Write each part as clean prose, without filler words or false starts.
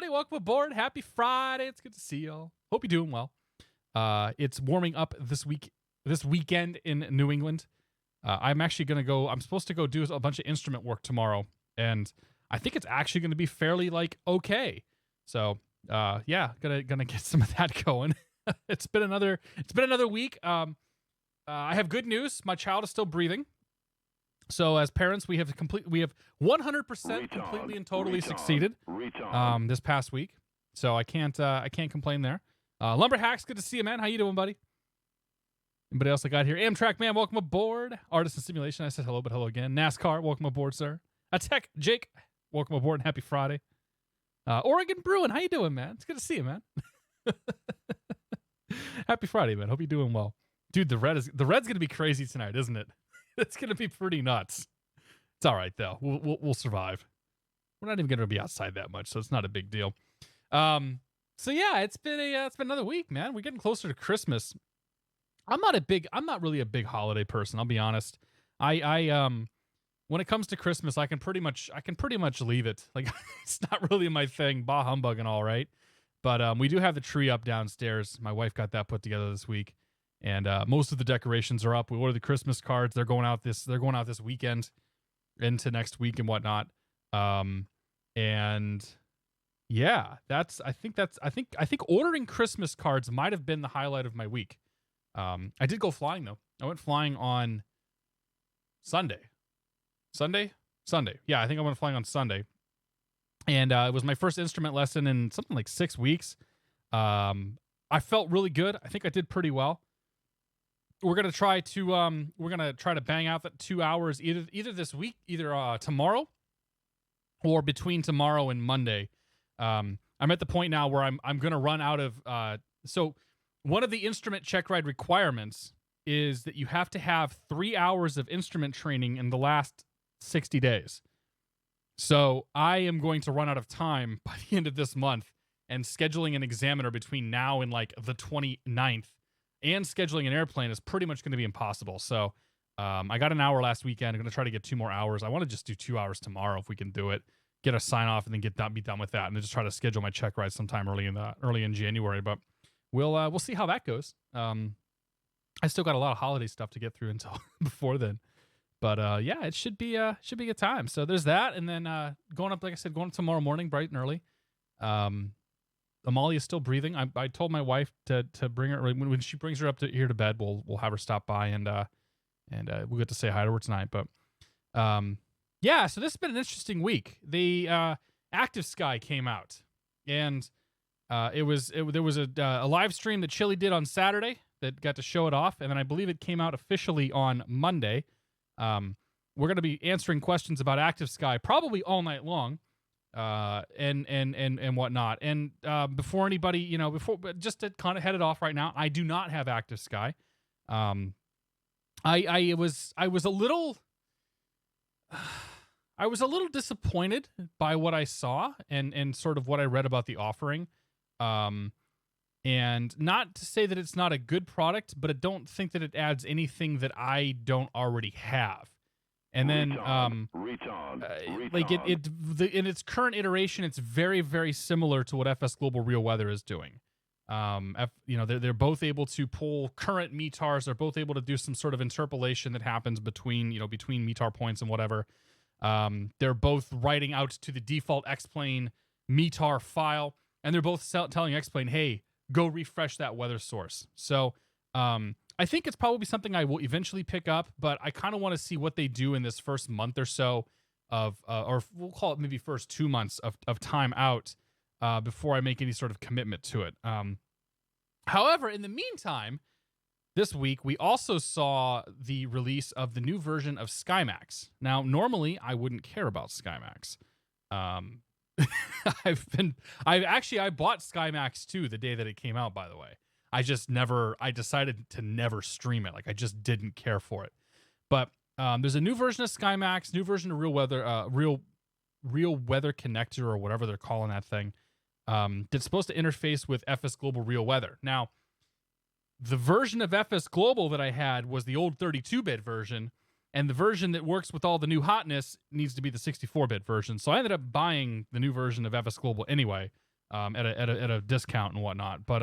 everybody. Welcome aboard. Happy Friday. It's good to see y'all. Hope you're doing well. It's warming up this weekend in New England. I'm actually going to go, I'm supposed to go do a bunch of instrument work tomorrow, and I think it's actually going to be fairly, okay. So, yeah, gonna get some of that going. It's been another week. I have good news. My child is still breathing. So as parents, we have 100% completely and totally succeeded this past week. So I can't complain there. Lumberhacks, good to see you, man. How you doing, buddy? Anybody else I got here? Amtrak man, welcome aboard. Artist in Simulation, I said hello, but hello again. NASCAR, welcome aboard, sir. Tech Jake, welcome aboard and happy Friday. Oregon Bruin, how you doing, man? It's good to see you, man. Happy Friday, man. Hope you're doing well. Dude, the red's gonna be crazy tonight, isn't it? It's gonna be pretty nuts. It's all right though. We'll survive. We're not even gonna be outside that much, so it's not a big deal. So yeah, it's been another week, man. We're getting closer to Christmas. I'm not really a big holiday person. I'll be honest. I when it comes to Christmas, I can pretty much leave it. Like it's not really my thing. Bah humbug and all, right? But we do have the tree up downstairs. My wife got that put together this week. And most of the decorations are up. We ordered the Christmas cards. They're going out this weekend into next week and whatnot. And yeah, I think ordering Christmas cards might have been the highlight of my week. I did go flying though. I went flying on Sunday. Yeah, I think I went flying on Sunday. And it was my first instrument lesson in something like 6 weeks. I felt really good. I think I did pretty well. We're gonna try to bang out that 2 hours either this week, either tomorrow, or between tomorrow and Monday. I'm at the point now where I'm gonna run out of. So one of the instrument check ride requirements is that you have to have 3 hours of instrument training in the last 60 days. So I am going to run out of time by the end of this month, and scheduling an examiner between now and the 29th. And scheduling an airplane is pretty much going to be impossible. So I got an hour last weekend. I'm going to try to get 2 more hours. I want to just do 2 hours tomorrow if we can do it. Get a sign off and then be done with that, and then just try to schedule my check ride sometime early in January. But we'll see how that goes. I still got a lot of holiday stuff to get through until before then. But yeah, it should be a good time. So there's that, and then going up tomorrow morning bright and early. Amalia is still breathing. I told my wife to bring her when she brings her up here to bed. We'll have her stop by and we'll get to say hi to her tonight. But yeah, so this has been an interesting week. The Active Sky came out, and there was a live stream that Chili did on Saturday that got to show it off, and then I believe it came out officially on Monday. We're going to be answering questions about Active Sky probably all night long. And whatnot. And before anybody, just to kind of head it off right now, I do not have Active Sky. I was a little disappointed by what I saw and sort of what I read about the offering. And not to say that it's not a good product, but I don't think that it adds anything that I don't already have. And then, in its current iteration, it's very, very similar to what FS Global Real Weather is doing. They're both able to pull current METARs. They're both able to do some sort of interpolation that happens between METAR points and whatever. They're both writing out to the default X-Plane METAR file, and they're both telling X-Plane, hey, go refresh that weather source. So, I think it's probably something I will eventually pick up, but I kind of want to see what they do in this first month or so of, or we'll call it maybe first 2 months of time out before I make any sort of commitment to it. However, in the meantime, this week we also saw the release of the new version of SkyMax. Now, normally I wouldn't care about SkyMax. I bought SkyMax 2 the day that it came out, by the way. I decided to never stream it. I just didn't care for it. But there's a new version of SkyMax, new version of Real Weather, Real Weather Connector, or whatever they're calling that thing, that's supposed to interface with FS Global Real Weather. Now, the version of FS Global that I had was the old 32-bit version, and the version that works with all the new hotness needs to be the 64-bit version. So I ended up buying the new version of FS Global anyway, at a discount and whatnot. But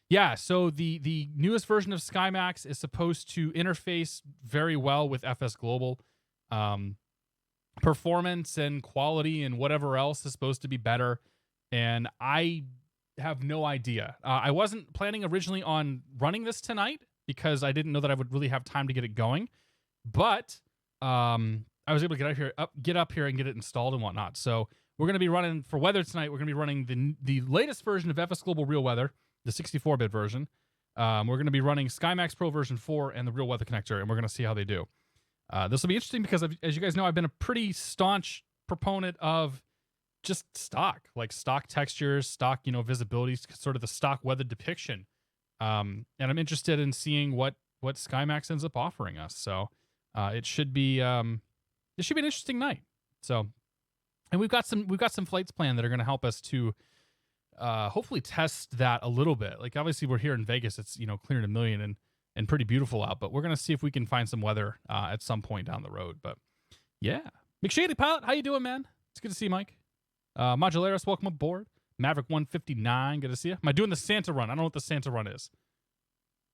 yeah, so the newest version of SkyMax is supposed to interface very well with FS Global. Performance and quality and whatever else is supposed to be better, and I have no idea. I wasn't planning originally on running this tonight because I didn't know that I would really have time to get it going, but I was able to get up here and get it installed and whatnot. So we're going to be running for weather tonight. We're going to be running the latest version of FS Global Real Weather, the 64-bit version. We're going to be running SkyMax Pro version 4 and the Real Weather connector, and we're going to see how they do. This will be interesting because, as you guys know, I've been a pretty staunch proponent of just stock textures, stock, visibility, sort of the stock weather depiction. And I'm interested in seeing what SkyMax ends up offering us. So it should be an interesting night. So, and we've got some flights planned that are going to help us to hopefully test that a little bit. Like, obviously we're here in Vegas. It's, clearing a million and pretty beautiful out, but we're going to see if we can find some weather at some point down the road. But yeah, McShady Pilot, how you doing, man? It's good to see you, Mike. Modularis, welcome aboard. Maverick 159, good to see you. Am I doing the Santa run? I don't know what the Santa run is.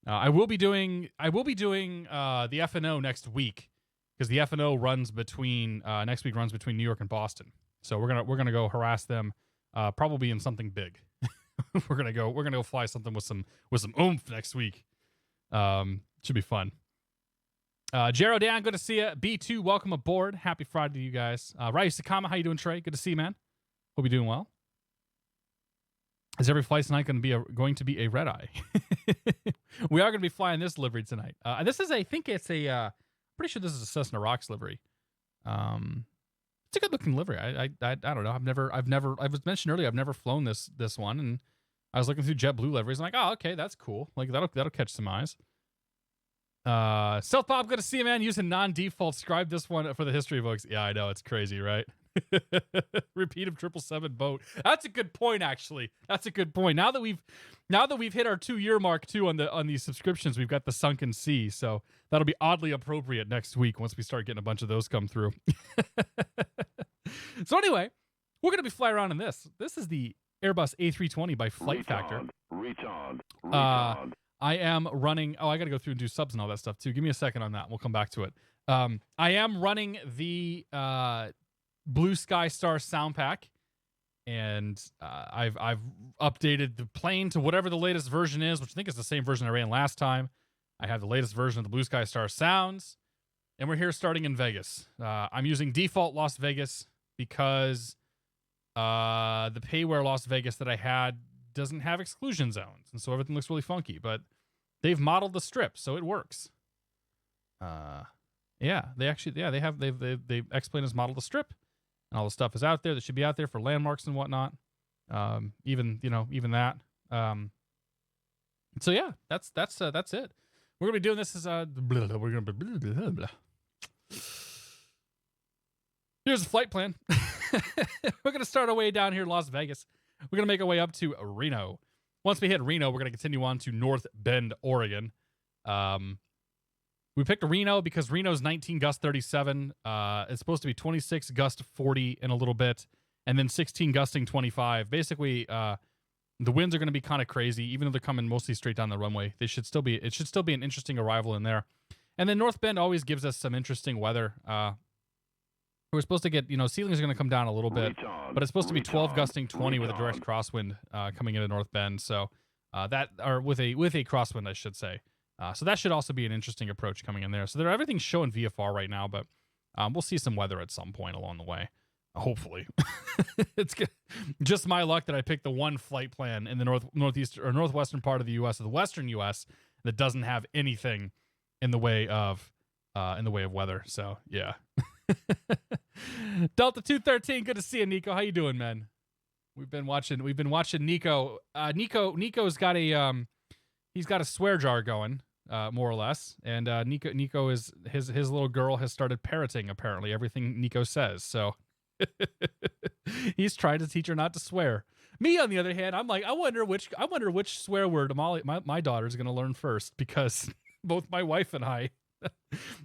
I will be doing the FNO next week, because the FNO runs between next week runs between New York and Boston. So we're gonna go harass them, probably in something big. we're gonna go fly something with some oomph next week. Should be fun. Jero Dan, good to see you. B2, welcome aboard. Happy Friday to you guys. Ryu Sakama, how you doing, Trey? Good to see you, man. Hope you're doing well. Is every flight tonight going to be a red eye? We are going to be flying this livery tonight. This is, I think it's pretty sure this is a Cessna Rocks livery. It's a good looking livery. I don't know. I was mentioned earlier, I've never flown this one, and I was looking through JetBlue liveries. I'm like, oh, okay, that's cool. Like that'll catch some eyes. Stealth Bob, good to see you, man. Using non-default, scribe this one for the history books. Yeah, I know, it's crazy, right? Repeat of 777 boat. That's a good point, actually. That's a good point. Now that we've hit our 2-year mark too on these subscriptions, we've got the Sunken Sea, so that'll be oddly appropriate next week once we start getting a bunch of those come through. So anyway, we're gonna be flying around in this. This is the Airbus A320 by FlightFactor. I am running. Oh, I got to go through and do subs and all that stuff too. Give me a second on that. We'll come back to it. I am running the Blue Sky Star sound pack, and I've updated the plane to whatever the latest version is, which I think is the same version I ran last time. I have the latest version of the Blue Sky Star sounds, and we're here starting in Vegas. I'm using default Las Vegas because the payware Las Vegas that I had doesn't have exclusion zones, and so everything looks really funky, but they've modeled the strip, so it works. They X-Plane has modeled the strip, and all the stuff is out there that should be out there for landmarks and whatnot. Even that. So yeah, that's it. We're gonna be doing this as here's the flight plan. We're gonna start our way down here in Las Vegas. We're going to make our way up to Reno. Once we hit Reno, we're going to continue on to North Bend, Oregon. We picked Reno because Reno's 19 gust 37. It's supposed to be 26 gust 40 in a little bit, and then 16 gusting 25. Basically, the winds are going to be kind of crazy, even though they're coming mostly straight down the runway. It should still be an interesting arrival in there. And then North Bend always gives us some interesting weather. We're supposed to get, ceilings are going to come down a little bit, but it's supposed to be 12 gusting 20 with a direct crosswind coming into North Bend. So with a crosswind, I should say. So that should also be an interesting approach coming in there. So everything's showing VFR right now, but we'll see some weather at some point along the way. Hopefully. It's just my luck that I picked the one flight plan in the northeast or northwestern part of the U.S. or the western U.S. that doesn't have anything in the way of weather. So yeah. Delta 213, good to see you, Nico. How you doing, man? We've been watching Nico. Nico's got he's got a swear jar going, more or less. And Nico is his little girl has started parroting apparently everything Nico says. So he's trying to teach her not to swear. Me, on the other hand, I'm like, I wonder which swear word my daughter's gonna learn first, because both my wife and I,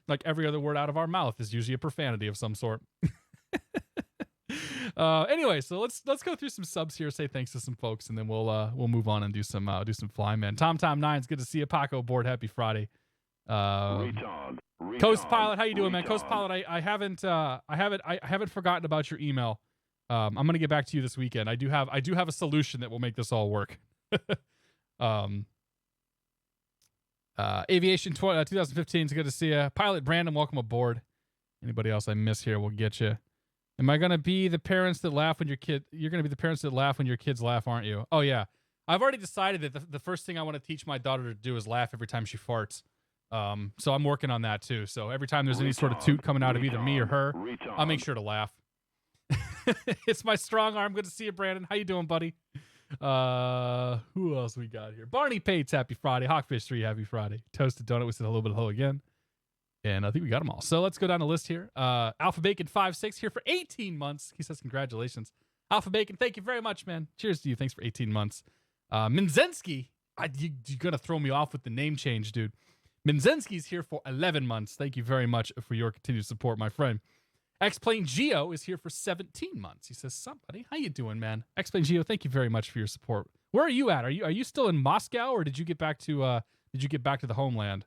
like every other word out of our mouth is usually a profanity of some sort. Anyway, so let's go through some subs here. Say thanks to some folks, and then we'll move on and do some flying, man. TomTom9's good to see you. Paco aboard. Happy Friday. Coast Pilot, how you doing, man? Coast Pilot, I haven't forgotten about your email. I'm gonna get back to you this weekend. I do have a solution that will make this all work. Aviation 2015 is good to see you. Pilot Brandon, welcome aboard. Anybody else I miss here, we'll get you. Am I gonna be the parents that laugh when your kid? You're gonna be the parents that laugh when your kids laugh, aren't you? Oh yeah, I've already decided that the first thing I want to teach my daughter to do is laugh every time she farts. So I'm working on that too. So every time there's any sort of toot coming out of either me or her, I'll make sure to laugh. It's my strong arm. Good to see you, Brandon. How you doing, buddy? Who else we got here? Barney Pates, happy Friday. Hawkfish 3, happy Friday. Toasted Donut, we said a little bit of hello again. And I think we got them all. So let's go down the list here. Alpha Bacon 56 here for 18 months. He says congratulations. Alpha Bacon, thank you very much, man. Cheers to you. Thanks for 18 months. Minzensky, you're going to throw me off with the name change, dude. Minzensky's here for 11 months. Thank you very much for your continued support, my friend. X-Plane Geo is here for 17 months. He says, somebody, how you doing, man? X-Plane Geo, thank you very much for your support. Where are you at? Are you still in Moscow, or did you get back to the homeland?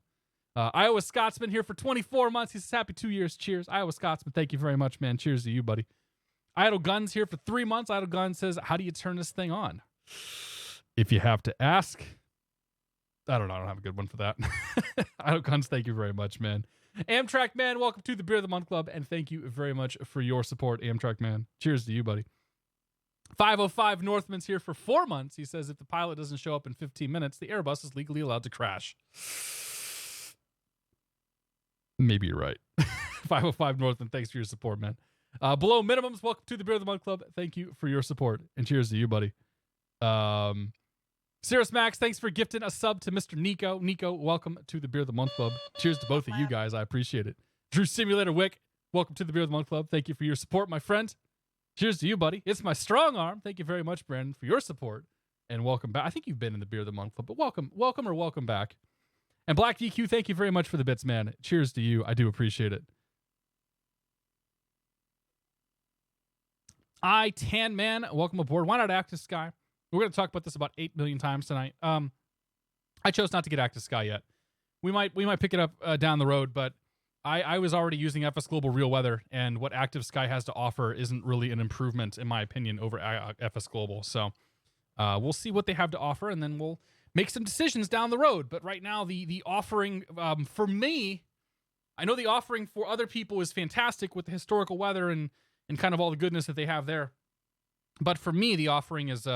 Iowa Scotsman here for 24 months. He says, happy 2 years. Cheers. Iowa Scotsman, thank you very much, man. Cheers to you, buddy. Idle Guns here for 3 months. Idle Guns says, how do you turn this thing on? If you have to ask, I don't know. I don't have a good one for that. Idle Guns, thank you very much, man. Amtrak Man, welcome to the Beer of the Month Club, and thank you very much for your support, Amtrak Man. Cheers to you, buddy. 505 Northman's here for 4 months. He says, if the pilot doesn't show up in 15 minutes, the Airbus is legally allowed to crash. Maybe you're right. 505 Northman, thanks for your support, man. Below Minimums, welcome to the Beer of the Month Club. Thank you for your support, and cheers to you, buddy. Cirrus Max, thanks for gifting a sub to Mr. Nico. Nico, welcome to the Beer of the Month Club. Cheers to both of you guys. I appreciate it. Drew Simulator Wick, welcome to the Beer of the Month Club. Thank you for your support, my friend. Cheers to you, buddy. It's my strong arm. Thank you very much, Brandon, for your support. And welcome back. I think you've been in the Beer of the Month Club, but welcome back. And Black DQ, thank you very much for the bits, man. Cheers to you. I do appreciate it. Tan Man, welcome aboard. Why not Active Sky? We're going to talk about this about 8 million times tonight. I chose not to get Active Sky yet. We might pick it up down the road, but I was already using FS Global Real Weather, and what Active Sky has to offer isn't really an improvement, in my opinion, over FS Global. So we'll see what they have to offer, and then we'll make some decisions down the road. But right now, the offering for me, I know the offering for other people is fantastic with the historical weather and kind of all the goodness that they have there. But for me, the offering is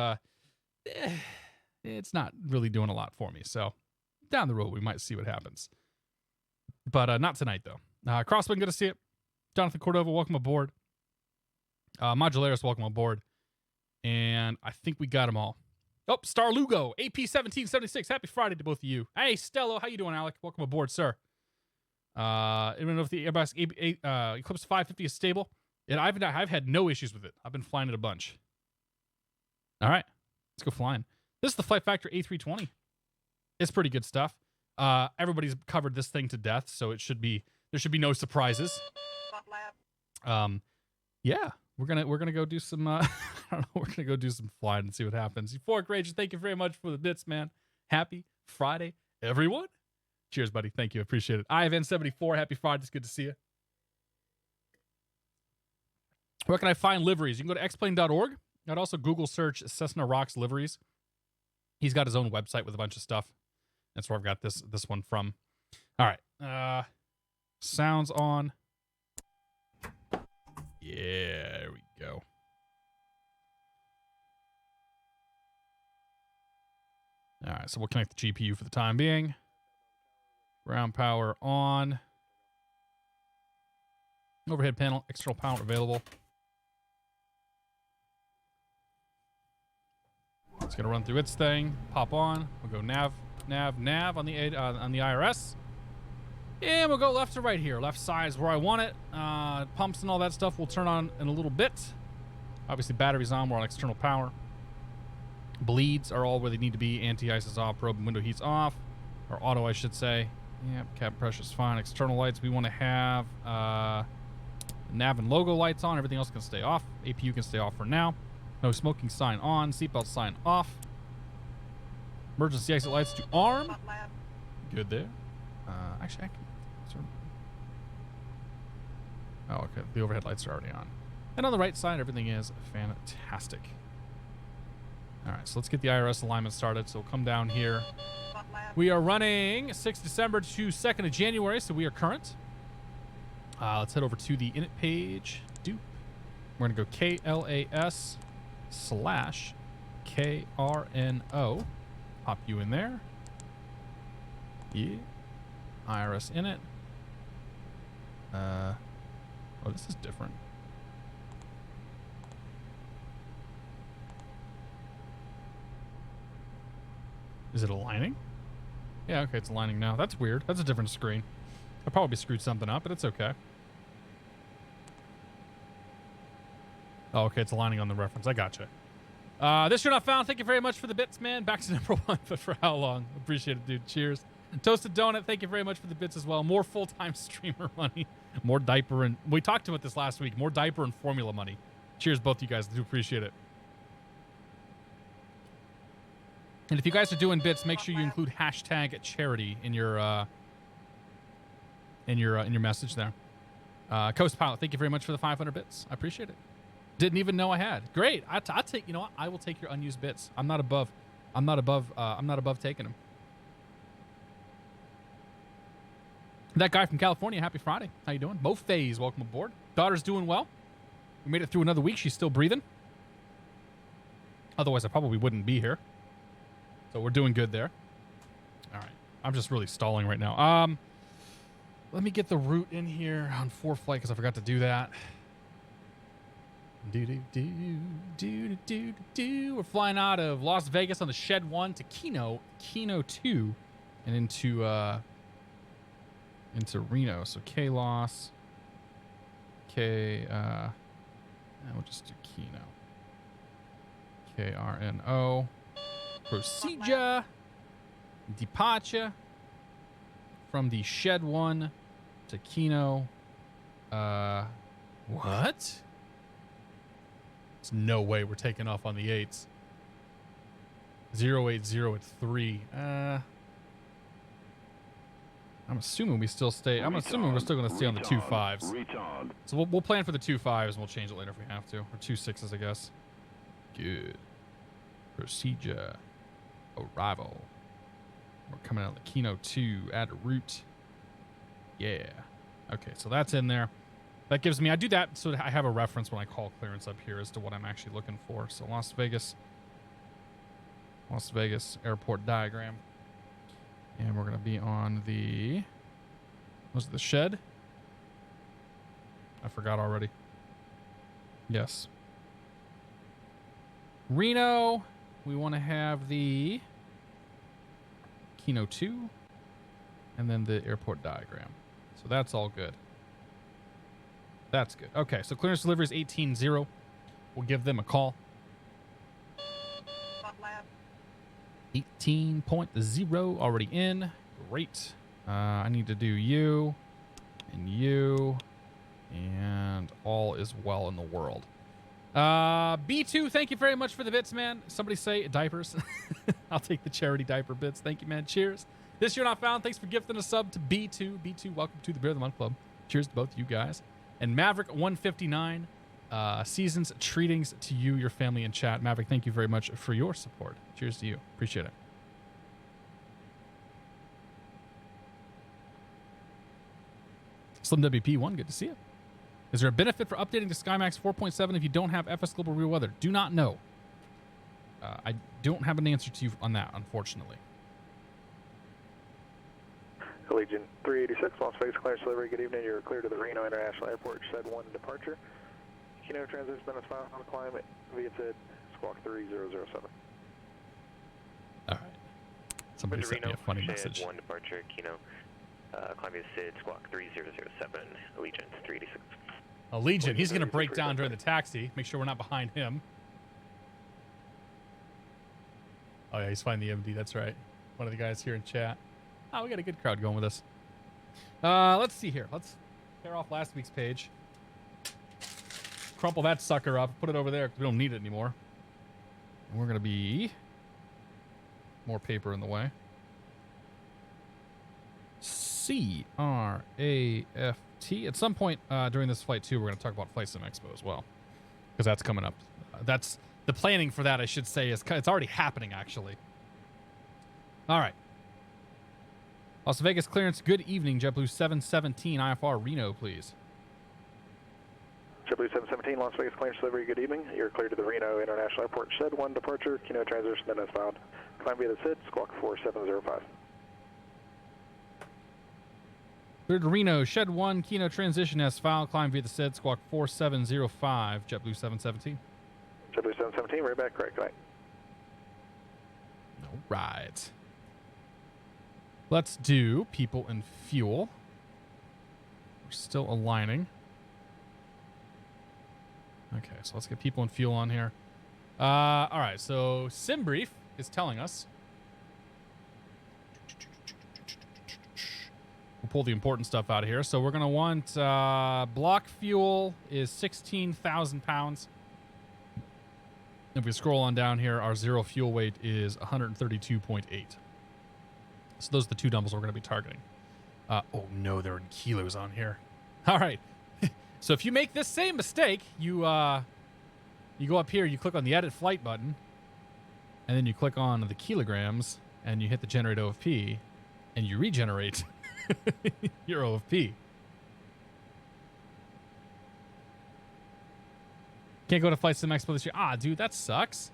it's not really doing a lot for me. So down the road, we might see what happens. But not tonight, though. Crossman, good to see it. Jonathan Cordova, welcome aboard. Modularis, welcome aboard. And I think we got them all. Oh, Star Lugo, AP1776. Happy Friday to both of you. Hey, Stello, how you doing, Alec? Welcome aboard, sir. I don't know if the Airbus Eclipse 550 is stable. And I've had no issues with it. I've been flying it a bunch. All right, let's go flying. This is the FlightFactor A320. It's pretty good stuff. Everybody's covered this thing to death, so there should be no surprises. Yeah, we're gonna go do some. I don't know. We're gonna go do some flying and see what happens. Euphoric Rage, thank you very much for the bits, man. Happy Friday, everyone. Cheers, buddy. Thank you. Appreciate it. IVN74, happy Friday. It's good to see you. Where can I find liveries? You can go to xplane.org. I'd also Google search Cessna Rocks liveries. He's got his own website with a bunch of stuff. That's where I've got this one from. All right. Sounds on. Yeah, there we go. All right, so we'll connect the GPU for the time being. Ground power on. Overhead panel, external power available. It's gonna run through its thing. Pop on. We'll go nav on the IRS, and we'll go left to right here. Left side is where I want it. Pumps and all that stuff will turn on in a little bit. Obviously, batteries on. We're on external power. Bleeds are all where they need to be. Anti-ice is off. Probe and window heat's off, or auto, I should say. Yep. Cap pressure's fine. External lights we want to have Nav and logo lights on. Everything else can stay off. APU can stay off for now. No smoking sign on. Seatbelt sign off. Emergency exit lights to arm. Good there. Actually, I can... Oh, okay. The overhead lights are already on. And on the right side, everything is fantastic. All right, so let's get the IRS alignment started. So we'll come down here. We are running 6th December to 2nd of January, so we are current. Let's head over to the init page. We're going to go KLAS/KRNO. Pop you in there. Yeah. IRS init. Oh, this is different. Is it aligning? Yeah, okay, it's aligning now. That's weird. That's a different screen. I probably screwed something up, but it's okay. Oh, okay, it's aligning on the reference. I gotcha. This you're not found. Thank you very much for the bits, man. Back to number 1, but for how long? Appreciate it, dude. Cheers. Toasted Donut, thank you very much for the bits as well. More full-time streamer money. More diaper and... We talked about this last week. More diaper and formula money. Cheers, both you guys. I do appreciate it. And if you guys are doing bits, make sure you include hashtag charity in your message there. Coast Pilot, thank you very much for the 500 bits. I appreciate it. Didn't even know I had. Great. I'll take. You know what? I will take your unused bits. I'm not above taking them. That guy from California, happy Friday. How you doing? Mo Faze, welcome aboard. Daughter's doing well. We made it through another week. She's still breathing. Otherwise, I probably wouldn't be here. So we're doing good there. All right. I'm just really stalling right now. Let me get the route in here on 4 flight because I forgot to do that. We're flying out of Las Vegas on the Shed 1 to Keno 2, and into Reno. So KLAS, we'll just do Keno, KRNO, procedure, departure from the Shed 1 to Keno. What? There's no way we're taking off on the 8s. 080 at 3. I'm assuming we still stay. I'm assuming we're still going to stay on the 2 5s. So we'll plan for the 2 5s and we'll change it later if we have to. Or 2 6s, I guess. Good. Procedure. Arrival. We're coming out of the Keno 2. Add a route. Yeah. Okay, so that's in there. That gives me, I do that so I have a reference when I call clearance up here as to what I'm actually looking for. So Las Vegas airport diagram. And we're going to be on the, was it the Shed? I forgot already. Yes. Reno, we want to have the Keno 2 and then the airport diagram. So that's all good. That's good. Okay, so clearance delivery is 18-0. We'll give them a call. 18.0 already in. Great. I need to do you and you, and all is well in the world. B2, thank you very much for the bits, man. Somebody say diapers. I'll take the charity diaper bits. Thank you, man. Cheers. This You're Not Found, thanks for gifting a sub to B2. B2, welcome to the Beer of the Month Club. Cheers to both you guys. And Maverick 159, seasons treatings to you, your family, and chat. Maverick, thank you very much for your support. Cheers to you. Appreciate it. Slim WP1, good to see you. Is there a benefit for updating to SkyMax 4.7 if you don't have FS Global Real Weather? Do not know. I don't have an answer to you on that, unfortunately. Allegiant 386, Las Vegas clearance delivery. Good evening. You're clear to the Reno International Airport. Shed 1 departure. Keno transition been found on the climb via TID squawk 3007. All right. Somebody sent me a funny message. Shed 1 departure. Keno climb via TID squawk 3007. Allegiant 386. Allegiant. He's going to break down during the taxi. Make sure we're not behind him. Oh yeah, he's finding the MD. That's right. One of the guys here in chat. Oh, we got a good crowd going with us. Let's see here. Let's tear off last week's page. crumple that sucker up, put it over there because we don't need it anymore. And we're going to be more paper in the way. CRAFT. At some point during this flight, too, we're going to talk about Flight Sim Expo as well, because that's coming up. That's the planning for that, I should say, it's already happening, actually. All right. Las Vegas clearance. Good evening, JetBlue 717 IFR Reno, please. JetBlue 717, Las Vegas clearance delivery, good evening. You're cleared to the Reno International Airport. Shed 1 departure, Kino transition then is found. Climb via the SID, squawk 4705. Cleared to Reno, Shed 1, Kino transition as filed. Climb via the SID, squawk 4705, JetBlue 717. JetBlue 717, right back, correct, right. All right. Let's do people and fuel. We're still aligning. Okay, so let's get people and fuel on here. All right, so SimBrief is telling us. We'll pull the important stuff out of here. So we're going to want block fuel is 16,000 pounds. If we scroll on down here, our zero fuel weight is 132.8. So those are the two dumbbells we're going to be targeting. Oh, no, they're in kilos on here. All right. So if you make this same mistake, you go up here, you click on the Edit Flight button, and then you click on the kilograms, and you hit the Generate OFP, and you regenerate your OFP. Can't go to Flight Sim Expo this year. Ah, dude, that sucks.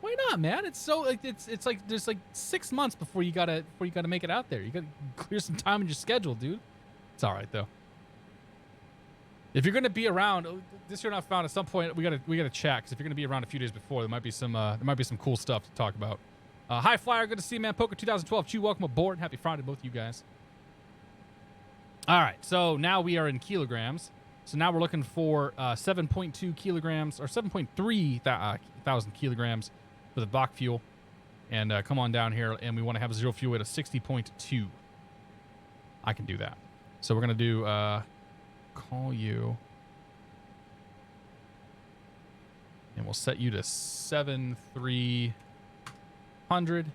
Why not, man? It's so like it's like there's like 6 months before you gotta make it out there. You gotta clear some time in your schedule, dude. It's all right though. If you're gonna be around this year, not found at some point, we gotta check. Because if you're gonna be around a few days before, there might be some cool stuff to talk about. High Flyer, good to see you, man. Poker 2012, Chew, welcome aboard. Happy Friday, both of you guys. All right, so now we are in kilograms. So now we're looking for 7.2 kilograms or 7.3 thousand kilograms for the block fuel. And come on down here, and we want to have a zero fuel weight of 60.2. I can do that. So we're going to do call you. And we'll set you to 7,300.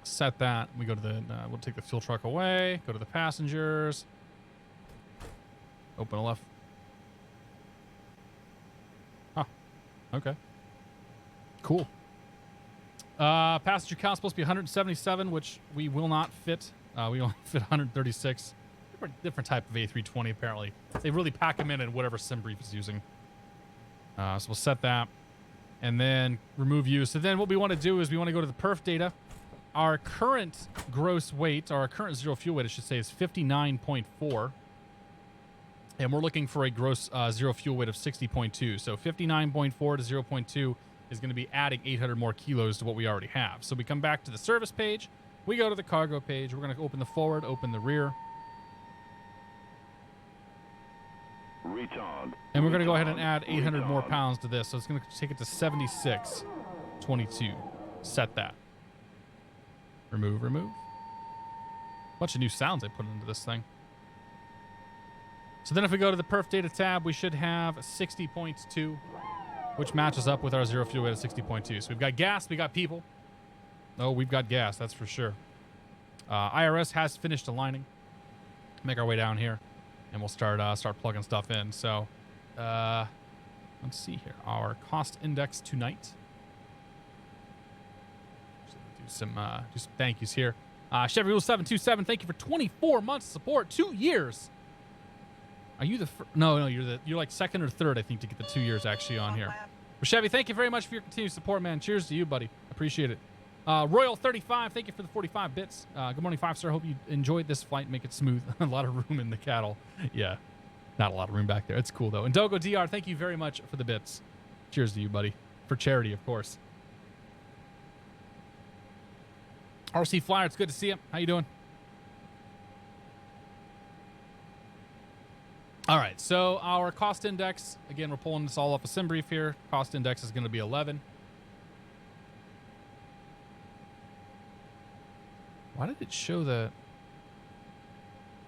Set that. We go to the, we'll take the fuel truck away, go to the passengers. Open a left. Huh. Okay. Cool. Passenger count supposed to be 177, which we will not fit. We only fit 136. Different type of A320, apparently. They really pack them in whatever SimBrief is using. So we'll set that. And then remove you. So then what we want to do is we want to go to the perf data. Our current gross weight, or our current zero fuel weight, I should say, is 59.4. And we're looking for a gross zero fuel weight of 60.2. So 59.4 to 0.2 is going to be adding 800 more kilos to what we already have. So we come back to the service page. We go to the cargo page. We're going to open the forward, open the rear. And we're going to go ahead and add 800 more pounds to this. So it's going to take it to 76.22. Set that. Remove. Bunch of new sounds I put into this thing. So then if we go to the perf data tab, we should have 60.2, which matches up with our zero fuel weight of 60.2. So we've got gas, we got people. Oh, we've got gas, that's for sure. IRS has finished aligning. Make our way down here, and we'll start plugging stuff in. So let's see here. Our cost index tonight. Do some thank yous here. Chevy Rule 727, thank you for 24 months of support, 2 years. Are you the no, you're like second or third, I think, to get the 2 years actually on here. But Chevy, thank you very much for your continued support, man. Cheers to you, buddy. Appreciate it. Royal 35, thank you for the 45 bits. Good morning, 5-star. Hope you enjoyed this flight. Make it smooth. A lot of room in the cattle. Yeah, not a lot of room back there. It's cool though. And Dogo DR, thank you very much for the bits. Cheers to you, buddy. For charity, of course. RC Flyer, it's good to see you. How you doing? All right, so our cost index, again, we're pulling this all off a SimBrief here. Cost index is going to be 11. Why did it show that?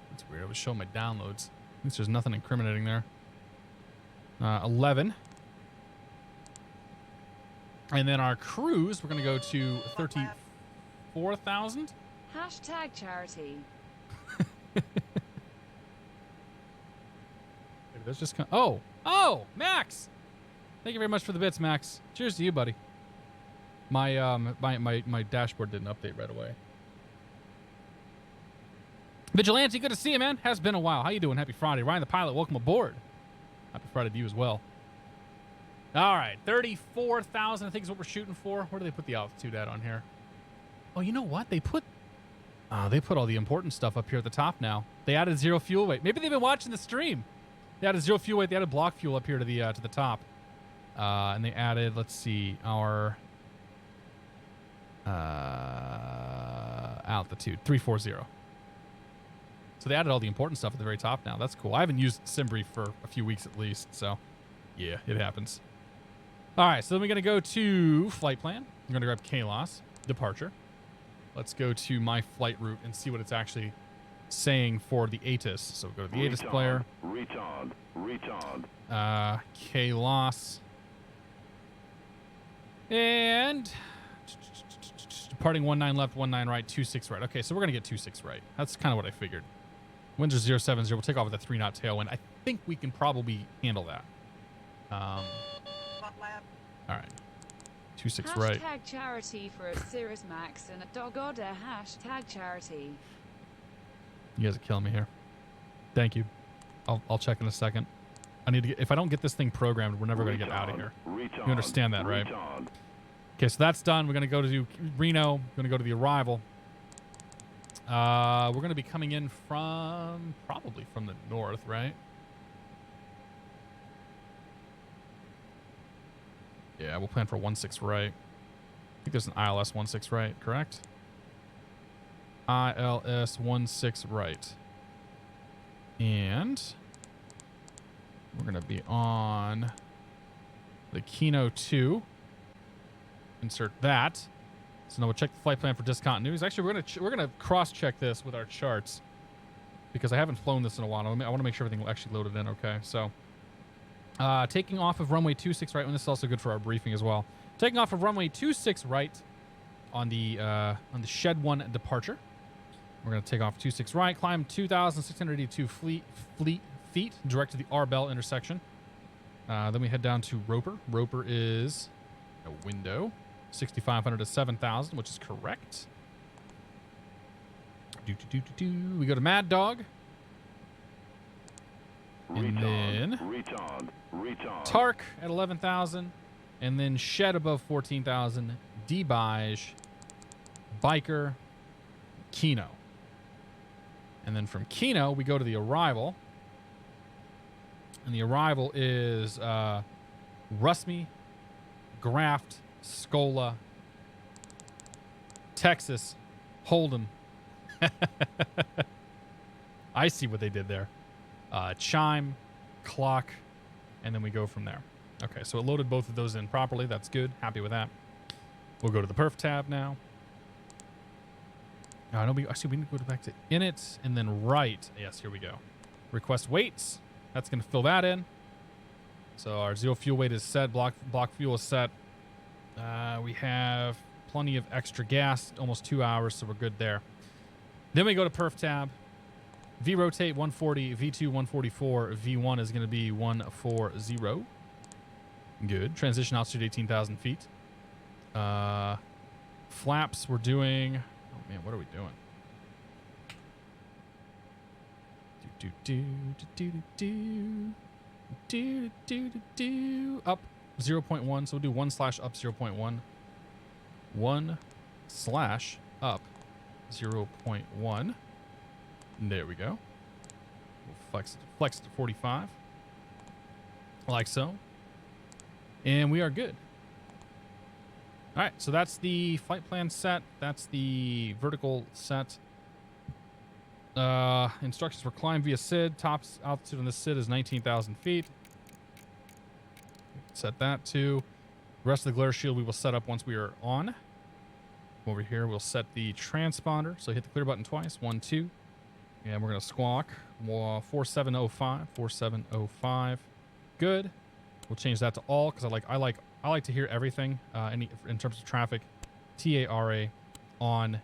That's weird. It was showing my downloads. At least there's nothing incriminating there. 11. And then our cruise, we're going to go to 34,000. Hashtag charity. There's just oh, Max! Thank you very much for the bits, Max. Cheers to you, buddy. My my dashboard didn't update right away. Vigilante, good to see you, man. Has been a while. How you doing? Happy Friday. Ryan the pilot, welcome aboard. Happy Friday to you as well. All right, 34,000 I think is what we're shooting for. Where do they put the altitude at on here? Oh, you know what? They put all the important stuff up here at the top now. They added zero fuel weight. Maybe they've been watching the stream. They added zero fuel weight. They added block fuel up here to the top. And they added, let's see, our altitude, 340. So they added all the important stuff at the very top now. That's cool. I haven't used SimBrief for a few weeks at least, so yeah, it happens. All right, so then we're going to go to flight plan. I'm going to grab KLAS, departure. Let's go to my flight route and see what it's actually saying for the ATIS. So go to the ATIS player. KLAS. And departing 19 left, 19 right, 26 right. Okay, so we're going to get 26 right. That's kind of what I figured. Winds are 070. We'll take off with a 3-knot tailwind. I think we can probably handle that. All right. 26 right. Hashtag charity for a Cirrus Max and a dog order. Hashtag charity. You guys are killing me here. Thank you. I'll check in a second. I need to get, if I don't get this thing programmed, we're never going to get out of here. You understand that, right? Okay, so that's done. We're going to go to Reno. We're going to go to the arrival. We're going to be coming in from, probably from the north, right? Yeah, we'll plan for 16 right. I think there's an ILS 16 right, correct? ILS 16 right. And we're going to be on the Kino 2. Insert that. So now we'll check the flight plan for discontinuities. Actually, we're gonna cross-check this with our charts because I haven't flown this in a while. I want to make sure everything actually loaded in okay. So taking off of runway 26 right, and this is also good for our briefing as well. Taking off of runway 26 right on the Shed 1 departure. We're going to take off 26 right, climb 2,682 feet direct to the Arbel intersection. Then we head down to Roper. Roper is a window, 6,500 to 7,000, which is correct. We go to Mad Dog. And then Tark at 11,000. And then Shed above 14,000. Debige, Biker, Kino. And then from Kino, we go to the arrival. And the arrival is Rusmy, Graft, Scola, Texas, Holden. I see what they did there. Chime, Clock, and then we go from there. Okay, so it loaded both of those in properly. That's good. Happy with that. We'll go to the perf tab now. No, we need to go back to init and then right. Yes, here we go. Request weights. That's going to fill that in. So our zero fuel weight is set. Block fuel is set. We have plenty of extra gas, almost 2 hours, so we're good there. Then we go to perf tab. V rotate 140, V2 144, V1 is going to be 140. Good. Transition altitude 18,000 feet. Flaps we're doing. Oh man, what are we doing? Up 0.1. So we'll do 1/up 0.1. 1/up 0.1. There we go. We'll flex to 45. Like so. And we are good. All right, so that's the flight plan set. That's the vertical set. Instructions for climb via SID. Top altitude on the SID is 19,000 feet. Set that to. The rest of the glare shield we will set up once we are on. Over here, we'll set the transponder. So hit the clear button twice. 1, 2. And we're going to squawk 4705. 4705. Good. We'll change that to all because I like to hear everything in terms of traffic. TARA on,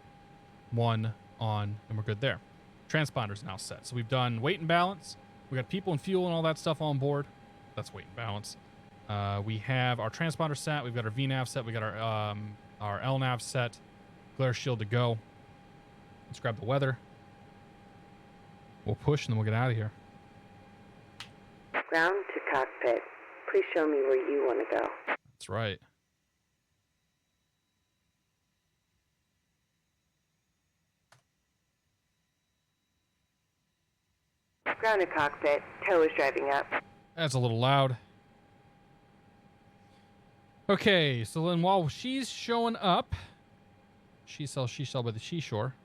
1 on, and we're good there. Transponder's now set. So we've done weight and balance. We got people and fuel and all that stuff on board. That's weight and balance. We have our transponder set. We've got our VNAV set. We got our LNAV set. Glare shield to go. Let's grab the weather. We'll push and then we'll get out of here. Ground to cockpit. Please show me where you want to go. That's right. Ground to cockpit. Tow is driving up. That's a little loud. Okay, so then while she's showing up, she shall by the seashore.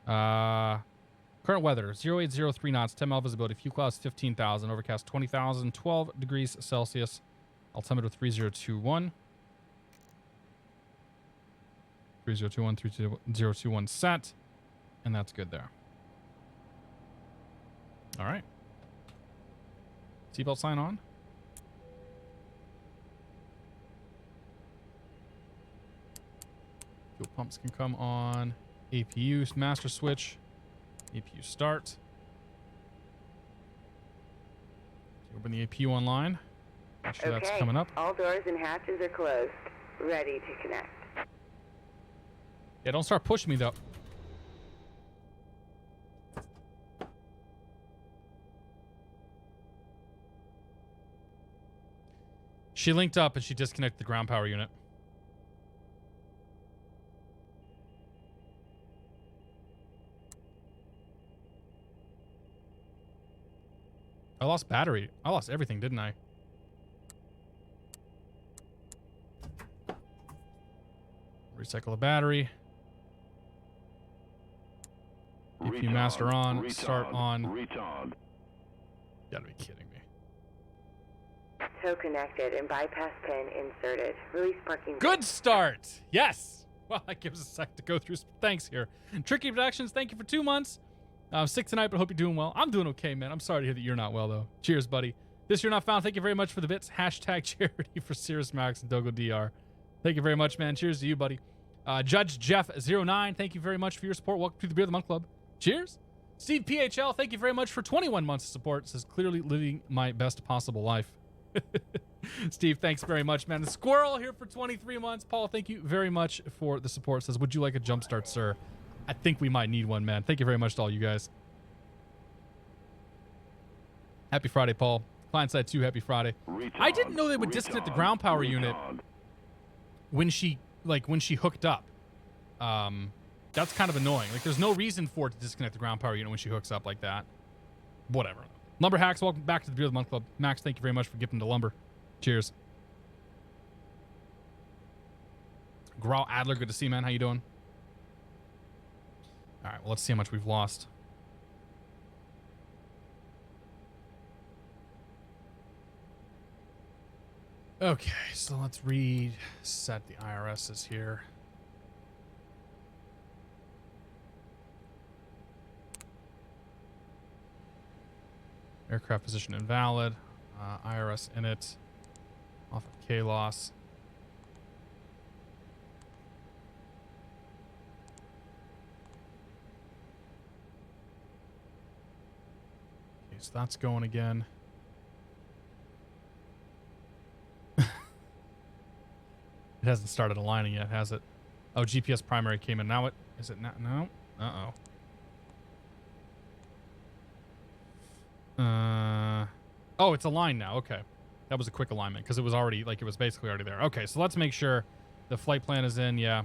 Current weather, 0803 knots, 10 mile visibility, fuel clouds 15,000, overcast 20,000, 12 degrees Celsius, altimeter 3021. 3021, 3021 set, and that's good there. All right. Seatbelt sign on. Fuel pumps can come on. APU master switch. APU start. Open the APU online. Make sure that's coming up. All doors and hatches are closed. Ready to connect. Yeah, don't start pushing me though. She linked up and she disconnected the ground power unit. I lost battery. I lost everything, didn't I? Recycle the battery. APU master on. Start on. Gotta be kidding me. Tow connected and bypass pin inserted. Release parking. Good start. Yes. Well, that gives us a sec to go through some thanks here. Tricky Productions, thank you for 2 months. I'm sick tonight, but hope you're doing well. I'm doing okay, man. I'm sorry to hear that you're not well, though. Cheers, buddy. This You're Not Found, thank you very much for the bits. Hashtag charity for Cirrus Max and Dogo DR. Thank you very much, man. Cheers to you, buddy. Judge Jeff09, thank you very much for your support. Welcome to the Beer of the Month Club. Cheers. Steve PHL, thank you very much for 21 months of support. Says, clearly living my best possible life. Steve, thanks very much, man. The Squirrel here for 23 months. Paul, thank you very much for the support. Says, would you like a jump start, sir? I think we might need one, man. Thank you very much to all you guys. Happy Friday, Paul. Client side 2, happy Friday. I didn't know they would disconnect the ground power unit when she hooked up. That's kind of annoying. Like, there's no reason for it to disconnect the ground power unit when she hooks up like that. Whatever. Lumber Hacks, welcome back to the Beer of the Month Club. Max, thank you very much for gifting the lumber. Cheers. Graw Adler, good to see you, man. How you doing? All right, well, let's see how much we've lost. Okay, so let's reset the IRSs here. Aircraft position invalid. IRS init. Off of KLAS. Okay, so that's going again. It hasn't started aligning yet, has it? Oh, GPS primary came in. Now it is it not? No. Oh, it's aligned now. Okay, that was a quick alignment because it was already it was basically already there. Okay, so let's make sure the flight plan is in. Yeah,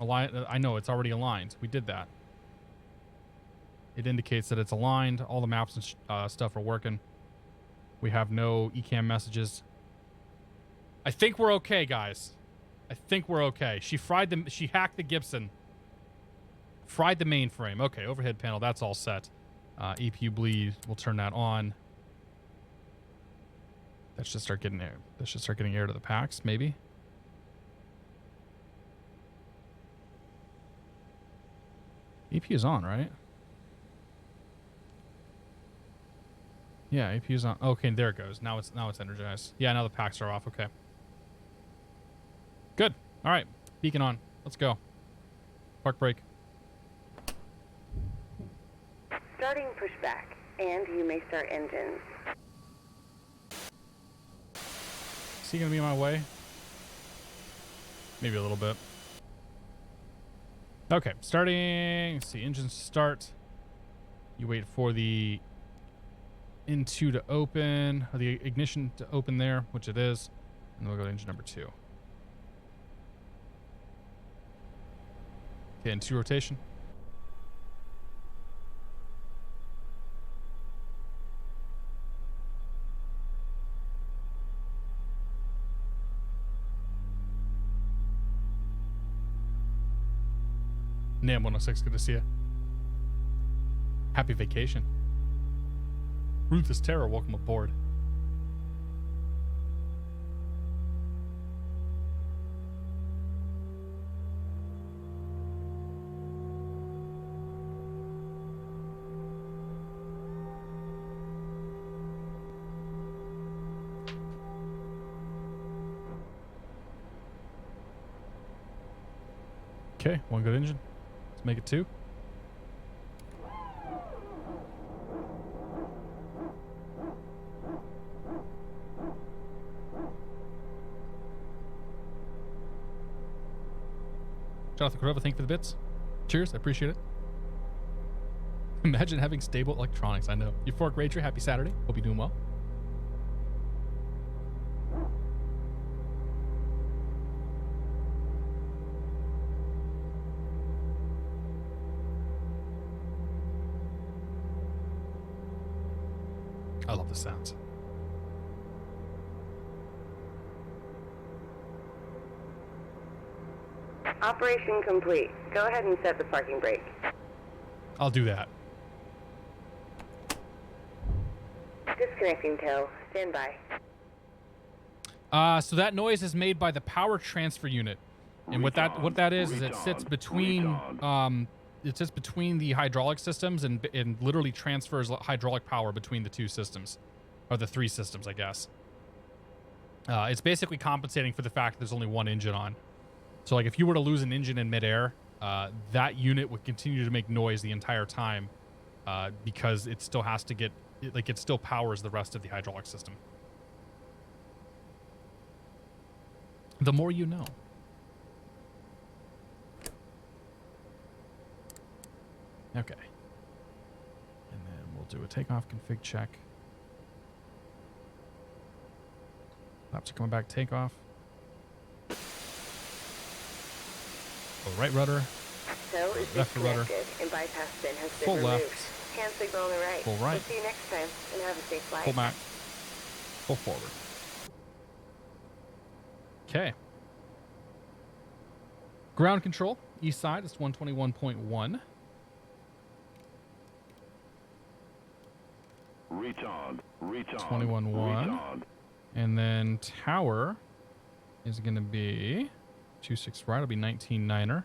I know it's already aligned. We did that. It indicates that it's aligned. All the maps and stuff are working. We have no ECAM messages. I think we're okay, guys. I think we're okay. She hacked the Gibson. Fried the mainframe. Okay, overhead panel. That's all set. EPU bleed. We'll turn that on. That should start getting air. That should start getting air to the packs, maybe. EPU is on, right? Yeah, APU's on. Okay, there it goes. Now it's energized. Yeah, now the packs are off. Okay. Good. All right. Beacon on. Let's go. Park brake. Starting pushback, and you may start engines. Is he gonna be in my way? Maybe a little bit. Okay, starting. Let's see, engines start. You wait for the N2 to open, or the ignition to open there, which it is, and then we'll go to engine number 2. Okay, N2 rotation. NAM 106, good to see you. Happy vacation. Ruthless Terror, welcome aboard. Okay, one good engine. Let's make it 2. Jonathan Corova, thank you for the bits. Cheers, I appreciate it. Imagine having stable electronics, I know. Euphoric Rager, happy Saturday. Hope you're doing well. I love the sounds. Operation complete. Go ahead and set the parking brake. I'll do that. Disconnecting tow. Stand by. So that noise is made by the power transfer unit, and what that is it sits between the hydraulic systems and literally transfers hydraulic power between the 2 systems, or the 3 systems, I guess. It's basically compensating for the fact that there's only 1 engine on. So like if you were to lose an engine in midair, that unit would continue to make noise the entire time because it still has to it still powers the rest of the hydraulic system. The more you know. Okay. And then we'll do a takeoff config check. Flaps are coming back, takeoff. Right rudder. So is left rudder. And bypass pin has been Full removed. left. Hand signal on the right. Full right. We'll see you next time, and have a safe flight. Full back. Full forward. Okay. Ground control. East side is 121.1. Retard. 21.1. And then tower is going to be 26 right. It'll be 19.9er.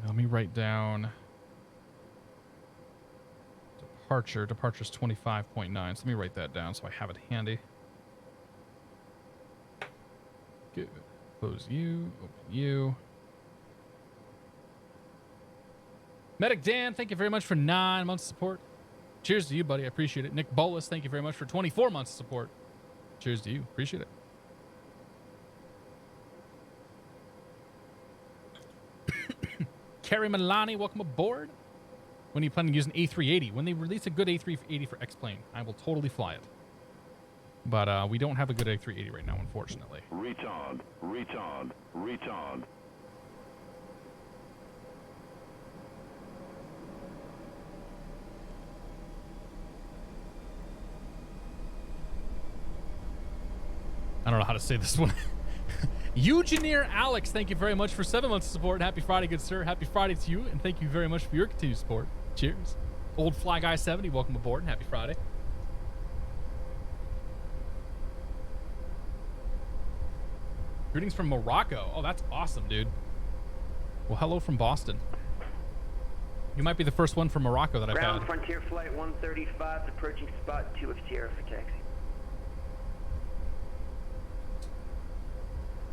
Let me write down departure. Departure's 25.9. So let me write that down so I have it handy. Good. Close you. Open you. Medic Dan, thank you very much for 9 months of support. Cheers to you, buddy. I appreciate it. Nick Bolus, thank you very much for 24 months of support. Cheers to you. Appreciate it. Carrie Milani, welcome aboard. When are you planning to use an A380? When they release a good A380 for X-Plane, I will totally fly it. But we don't have a good A380 right now, unfortunately. Retard. I don't know how to say this one. Eugeneer Alex, thank you very much for 7 months of support. Happy Friday, good sir. Happy Friday to you, and thank you very much for your continued support. Cheers. Old Fly Guy 70, welcome aboard, and happy Friday. Greetings from Morocco. Oh, that's awesome, dude. Well, hello from Boston. You might be the first one from Morocco that I've Ground had. Frontier Flight 135, approaching spot 2 of Sierra for taxi.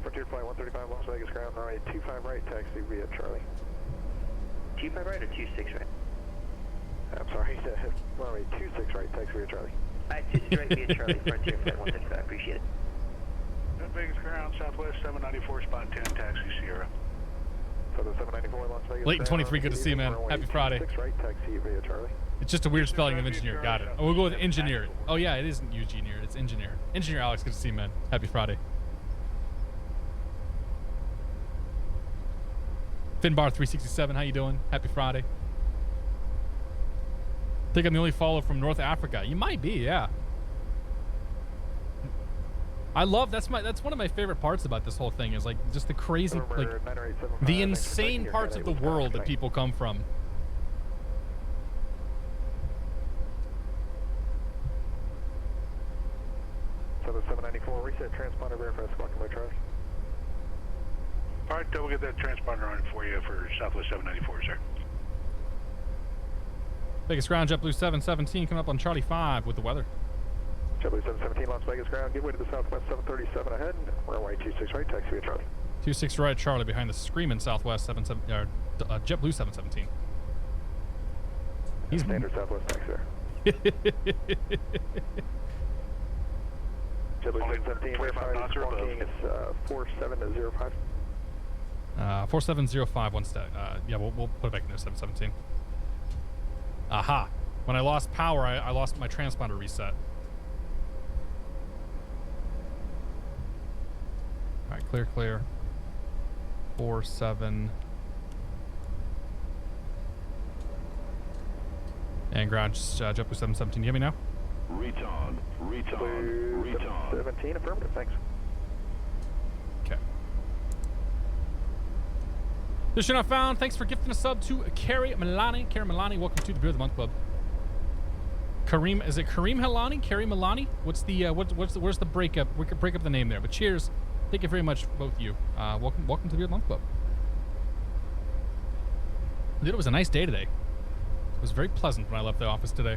Frontier Flight 135, Las Vegas ground, runway 25 right, taxi via Charlie. 25 right or 26 right? I'm sorry, runway 26 right, taxi via Charlie. 26 right via Charlie, Frontier Flight 135, appreciate it. Vegas ground, Southwest 794, spot 10, taxi Sierra. So the 794 Las Vegas. Leighton 23, good to see you, man. Happy Friday. 26 right, taxi via Charlie. It's just a weird spelling of engineer. Got it. Oh, we'll go with engineer. Oh yeah, it isn't engineer. It's engineer. Engineer Alex, good to see you, man. Happy Friday. Finbar 367, how you doing? Happy Friday. Think I'm the only follower from North Africa. You might be, yeah. I love that's one of my favorite parts about this whole thing is like just the crazy the insane parts of the world that people come from. So the 794 reset transponder verify squawk by Charlie. All right, we'll get that transponder on for you for Southwest 794, sir. Vegas ground, JetBlue 717 coming up on Charlie 5 with the weather. JetBlue 717 Las Vegas ground, give way to the Southwest 737 ahead, runway 26 right, taxi via Charlie. 26 right, Charlie behind the screaming Southwest 77 JetBlue 717. He's standard Southwest taxi there. JetBlue 717 verify squawking is 4705. 4705 one step. Yeah, we'll put it back in there 717. Aha. When I lost power, I lost my transponder reset. All right, clear. 47. And ground, JetBlue 717. You hear me now? Retard. 17, affirmative, thanks. Okay. This you're not found. Thanks for gifting a sub to Carrie Milani. Carrie Milani, welcome to the Beer of the Month Club. Kareem, is it Kareem Helani? Carrie Milani? What's the where's the breakup? We could break up the name there. But cheers. Thank you very much, both of you. Welcome to the Beer of the Month Club. Dude, it was a nice day today. It was very pleasant when I left the office today.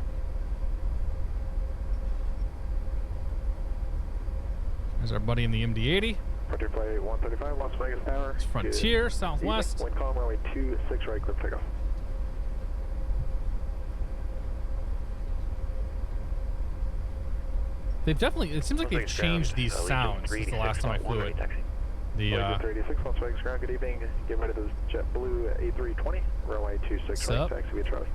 There's our buddy in the MD-80. Frontier Flight 135, Las Vegas Tower. It's Frontier, Southwest. Wind column runway 26 right, clear takeoff. They've definitely, it seems like they've changed these sounds since the last time I flew it. The 386 Las Vegas ground, good evening. Get ready to the JetBlue A320, runway 26 right, taxi via Charlie.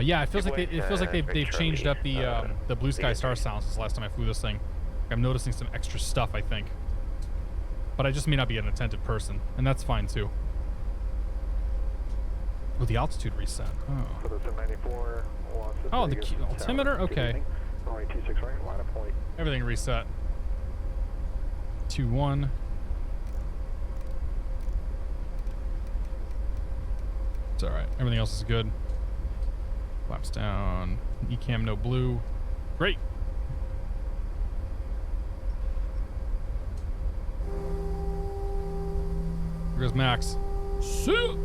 Yeah, it feels like they've changed up the Blue Sky Star sounds since the last time I flew this thing. I'm noticing some extra stuff, I think. But I just may not be an attentive person, and that's fine too. Oh, the altitude reset. Oh. For the 794, oh, the altimeter? Okay. Runway 26 right, line of point. Everything reset. 2-1. It's alright. Everything else is good. Flaps down. ECAM no blue. Great. Here goes Max. Shoot!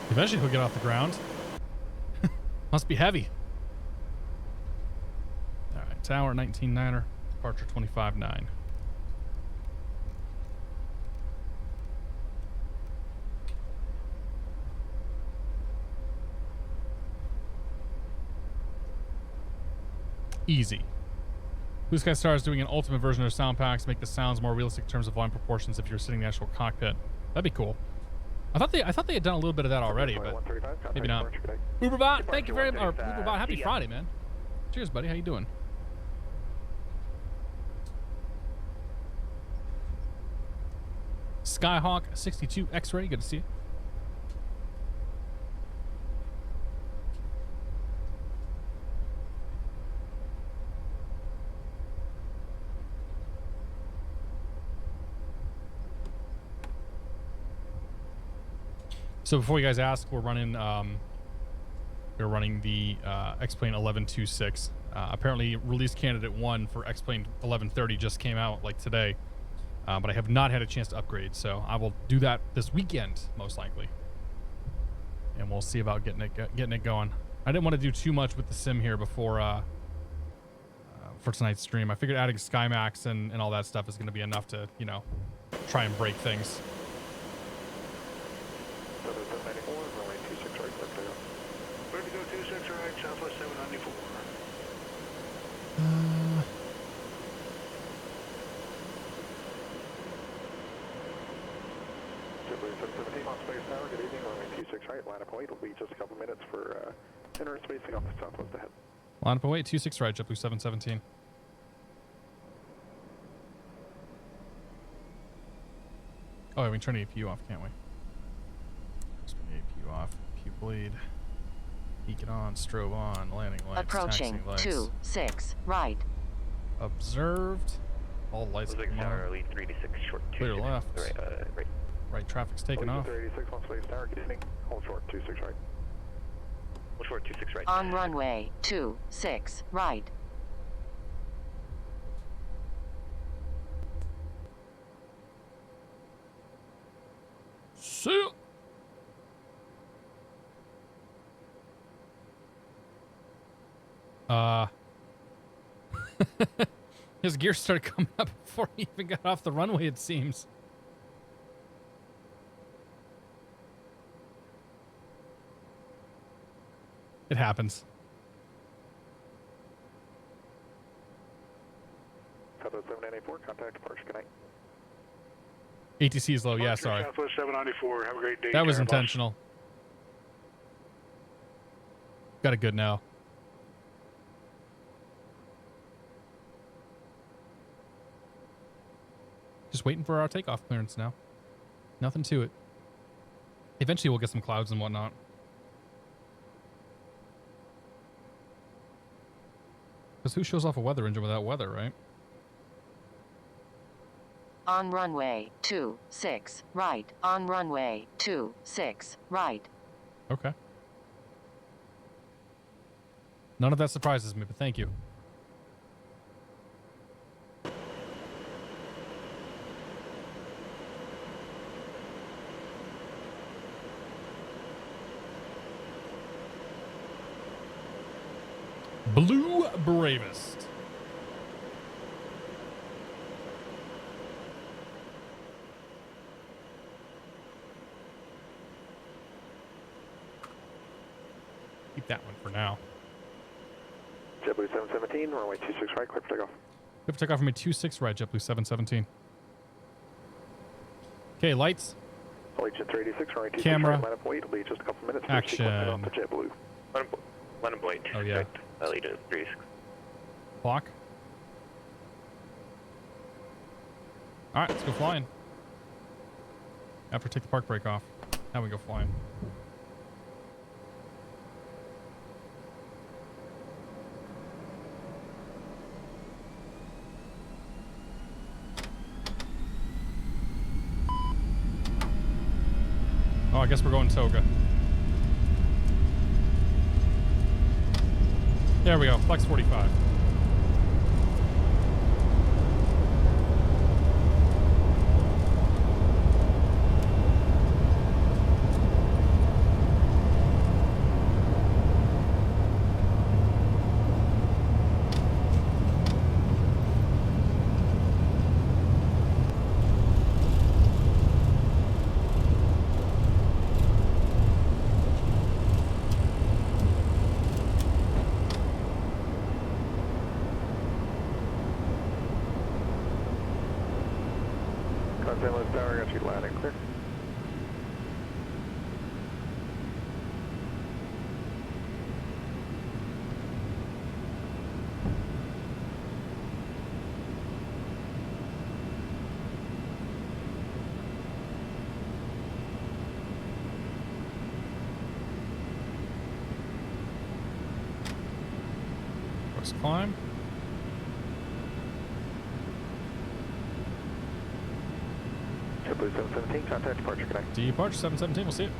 Eventually he'll get off the ground. Must be heavy. All right, tower 19-9er, departure 25-9. Easy. Blue Sky Star is doing an ultimate version of their sound packs to make the sounds more realistic in terms of volume proportions if you're sitting in the actual cockpit. That'd be cool. I thought they had done a little bit of that already, but maybe not. Uberbot, thank you very much. Uberbot, happy Friday, man. Cheers, buddy. How you doing? Skyhawk 62 X-ray, good to see you. So before you guys ask, we're running the X-Plane 1126. Apparently, release candidate 1 for X-Plane 1130 just came out like today, but I have not had a chance to upgrade, so I will do that this weekend most likely, and we'll see about getting it going. I didn't want to do too much with the sim here before for tonight's stream. I figured adding SkyMax and all that stuff is going to be enough to, you know, try and break things. 794, runway 26 right, clear to go. Clear to go 26 right, Southwest 794. JetBlue 717 on Space Tower, good evening, runway 26 right, line up wait, it'll be just a couple minutes for entering spacing off the southwest ahead. Line up and wait, 26 right, JetBlue 717. Oh, we can turn the APU off, can't we? Let's turn the APU off. APU bleed. Beacon on, strobe on, landing lights, approaching taxiing lights. 26 right. Observed. All lights Looks like come tower on. lead 386 short 2. Clear left. Right. Right traffic's taking off. 386 on Space Tower, good evening, hold short 26 right. Hold short 26 right. On runway 26 right. See. His gear started coming up before he even got off the runway, it seems. It happens. Southwest 794, contact departure, good night. ATC is low, yeah, Departure, sorry. Southwest 794, have a great day. That was Airbus. intentional. Got it good now. Just waiting for our takeoff clearance now. Nothing to it. Eventually we'll get some clouds and whatnot. Because who shows off a weather engine without weather, right? On runway 26 right. On runway 26 right. Okay. None of that surprises me, but thank you. Blue Bravest. Keep that one for now. JetBlue 717, runway 26 right, clear for takeoff. Clear for takeoff from a 26 right, JetBlue 717. Okay, lights. Allegiant 386, runway 26 Camera. right, line up wait, it'll be just a couple minutes. Action. Off the JetBlue. Line up wait. Oh, yeah. Correct. Allegiant 386. Clock. All right, let's go flying. After take the park brake off. Now we go flying. Oh, I guess we're going Toga. There we go, Flex 45. Contact Tower, got you landing clear. Let's climb. JetBlue 717, contact departure, connect. Departure 717, we'll see it.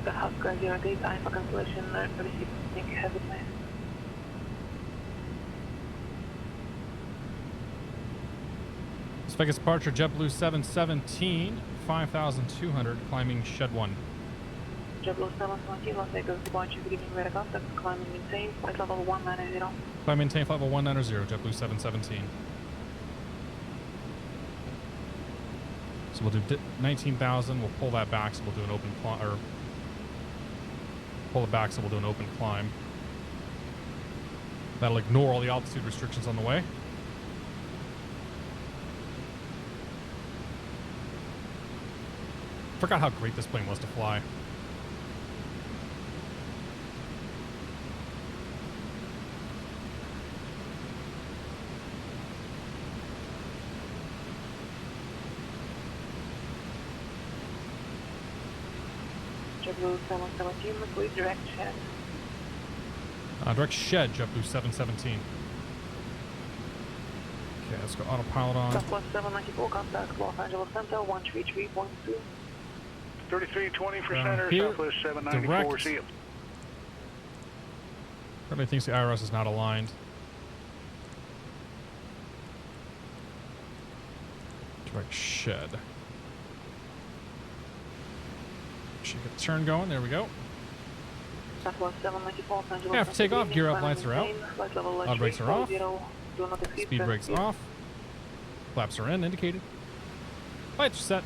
The Husker 08, time for cancellation, receive. Thank you, have a good night. Las Vegas departure, JetBlue 717, 5,200, climbing shed 1. JetBlue 717, Las Vegas departure, good evening, radar contact, climb and maintain, flight level 190. Climb maintain, flight level 190, JetBlue 717. So we'll do 19,000, we'll pull that back, so we'll do an open climb, or pull it back, so we'll do an open climb. That'll ignore all the altitude restrictions on the way. Forgot how great this plane was to fly. JetBlue 717, please direct shed. Direct shed, JetBlue 717. Okay, let's go autopilot on. Southwest 794, contact Los Angeles Center, 133.2. 3320 for center, here, Southwest 794, direct. see you. Everybody thinks the IRS is not aligned. Direct shed. Should get the turn going. There we go. Southwest 794, Los Angeles Yeah, have to take off. Gear up. Lights are out. Auto brakes are off. Speed brakes off. Flaps are in. Indicated. Lights are set.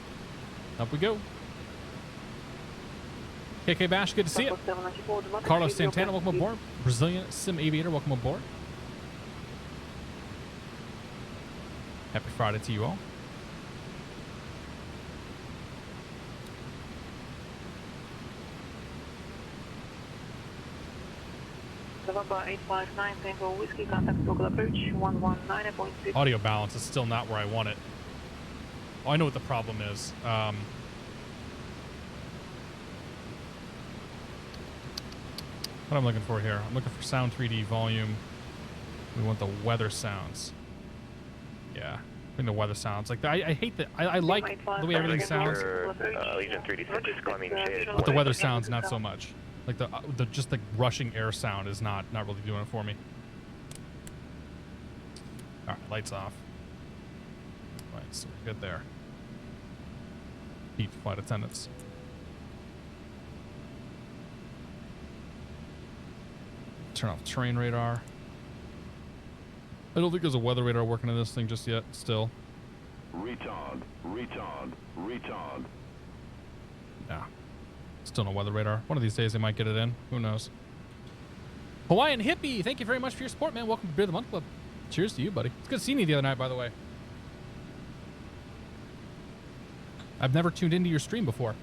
Up we go. KK Bash, good to see you. Carlos Santana, welcome aboard. Brazilian Sim Aviator, welcome aboard. Happy Friday to you all. November 859, Tango Whiskey, contact local approach, 119.6. Audio balance is still not where I want it. Oh, I know what the problem is. What I'm looking for here. I'm looking for sound 3D volume. We want the weather sounds. Yeah, I think the weather sounds. Like I hate that. I like the way everything sounds. Legion 326, climbing shade. But the weather sounds not so much. Like the just the rushing air sound is not really doing it for me. All right, lights off. Right, so we're good there. Heat flight attendants. Turn off terrain radar. I don't think there's a weather radar working on this thing just yet. Still. Retard. Nah. Still no weather radar. One of these days they might get it in. Who knows? Hawaiian Hippie, thank you very much for your support, man. Welcome to Beer of the Month Club. Cheers to you, buddy. It's good seeing you the other night, by the way. I've never tuned into your stream before.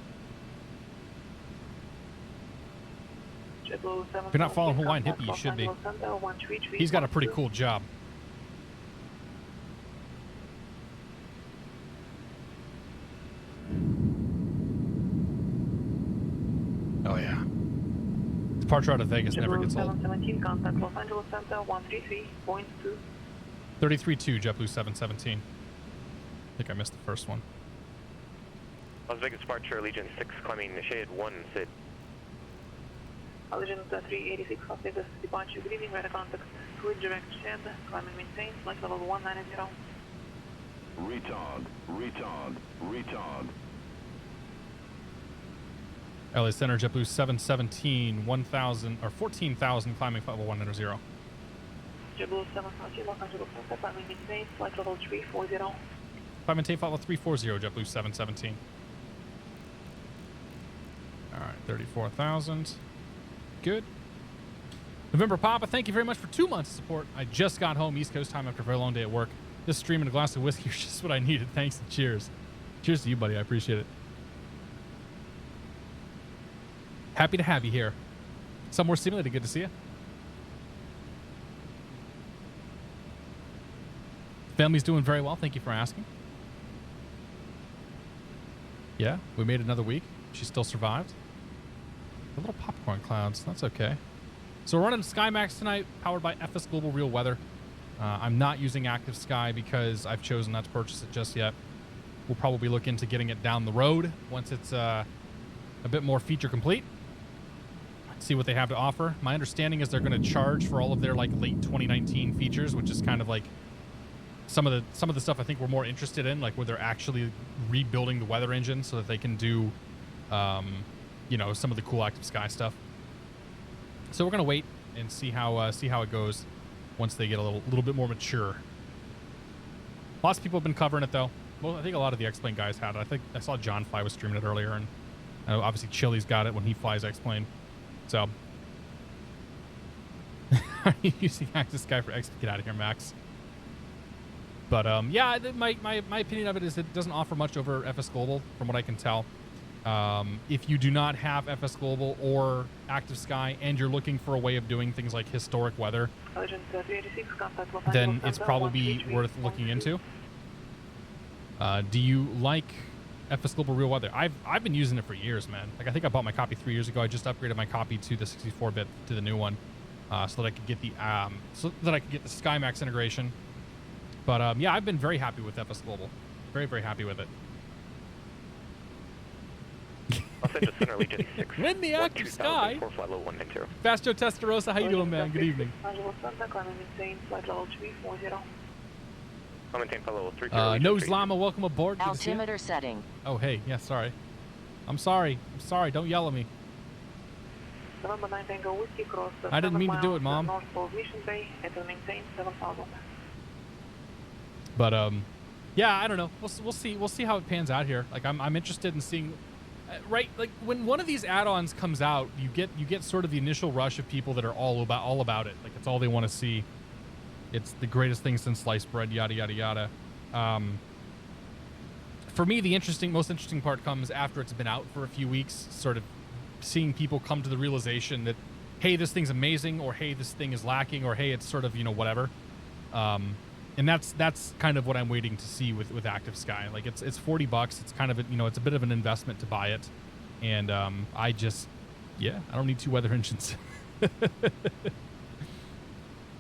If you're not following Hawaiian Hippie, you should be. He's got a pretty cool job. Oh yeah. Departure out of Vegas never gets old. contact Los Angeles Center, 133.2. 33.2, JetBlue 717. I think I missed the first one. Las Vegas departure, Legion 6, climbing shade 1, Sid. Legion 386, Las Vegas departure, good evening, radar contact, fluid direct shed, climb and maintain, flight level 190. Retard. LA Center, JetBlue 717, 1,000 or 14,000, climbing flight level 190. JetBlue 717, Los Angeles Center, climb and maintain, flight level 340. Climb and maintain flight level 340, JetBlue 717. All right, 34,000. Good. November Papa, thank you very much for 2 months of support. I just got home East Coast time after a very long day at work. This stream and a glass of whiskey is just what I needed. Thanks and cheers. Cheers to you, buddy. I appreciate it. Happy to have you here. Somewhere simulated. Good to see you. Family's doing very well. Thank you for asking. Yeah, we made another week. She still survived. A little popcorn clouds. That's okay. So we're running SkyMax tonight, powered by FS Global Real Weather. I'm not using Active Sky because I've chosen not to purchase it just yet. We'll probably look into getting it down the road once it's a bit more feature complete. see what they have to offer. My understanding is they're going to charge for all of their like late 2019 features, which is kind of like some of the stuff I think we're more interested in, like where they're actually rebuilding the weather engine so that they can do, you know, some of the cool active sky stuff. So we're going to wait and see how it goes once they get a little bit more mature. Lots of people have been covering it though. Well, I think a lot of the X-Plane guys had it. I think I saw John Fly was streaming it earlier, and obviously Chili's got it when he flies X-Plane. So, are you using Active Sky for X? Get out of here, Max. But yeah, my opinion of it is it doesn't offer much over FS Global, from what I can tell. If you do not have FS Global or Active Sky, and you're looking for a way of doing things like historic weather, then it's probably worth looking into. Do you like FS Global Real Weather? I've been using it for years, man. Like I think I bought my copy 3 years ago. I just upgraded my copy to the 64-bit to the new one, so that I could get the SkyMax integration. But yeah, I've been very happy with FS Global. Very, very happy with it. Los Angeles Center, Legion 6. In the Active Sky. Fast Joe Testarossa, how you doing, man? Good evening. Nose Llama, welcome aboard. Altimeter setting. Oh, hey, yeah, sorry. I'm sorry. Don't yell at me. I didn't mean to do it, Mom. But yeah, I don't know. We'll see. We'll see how it pans out here. Like I'm interested in seeing. Right, like when one of these add-ons comes out, you get sort of the initial rush of people that are all about it. Like it's all they want to see. It's the greatest thing since sliced bread. Yada yada yada. For me, the most interesting part comes after it's been out for a few weeks. Sort of seeing people come to the realization that, hey, this thing's amazing, or hey, this thing is lacking, or hey, it's sort of whatever. And that's kind of what I'm waiting to see with Active Sky. Like it's $40. It's kind of it's a bit of an investment to buy it, and I don't need two weather engines.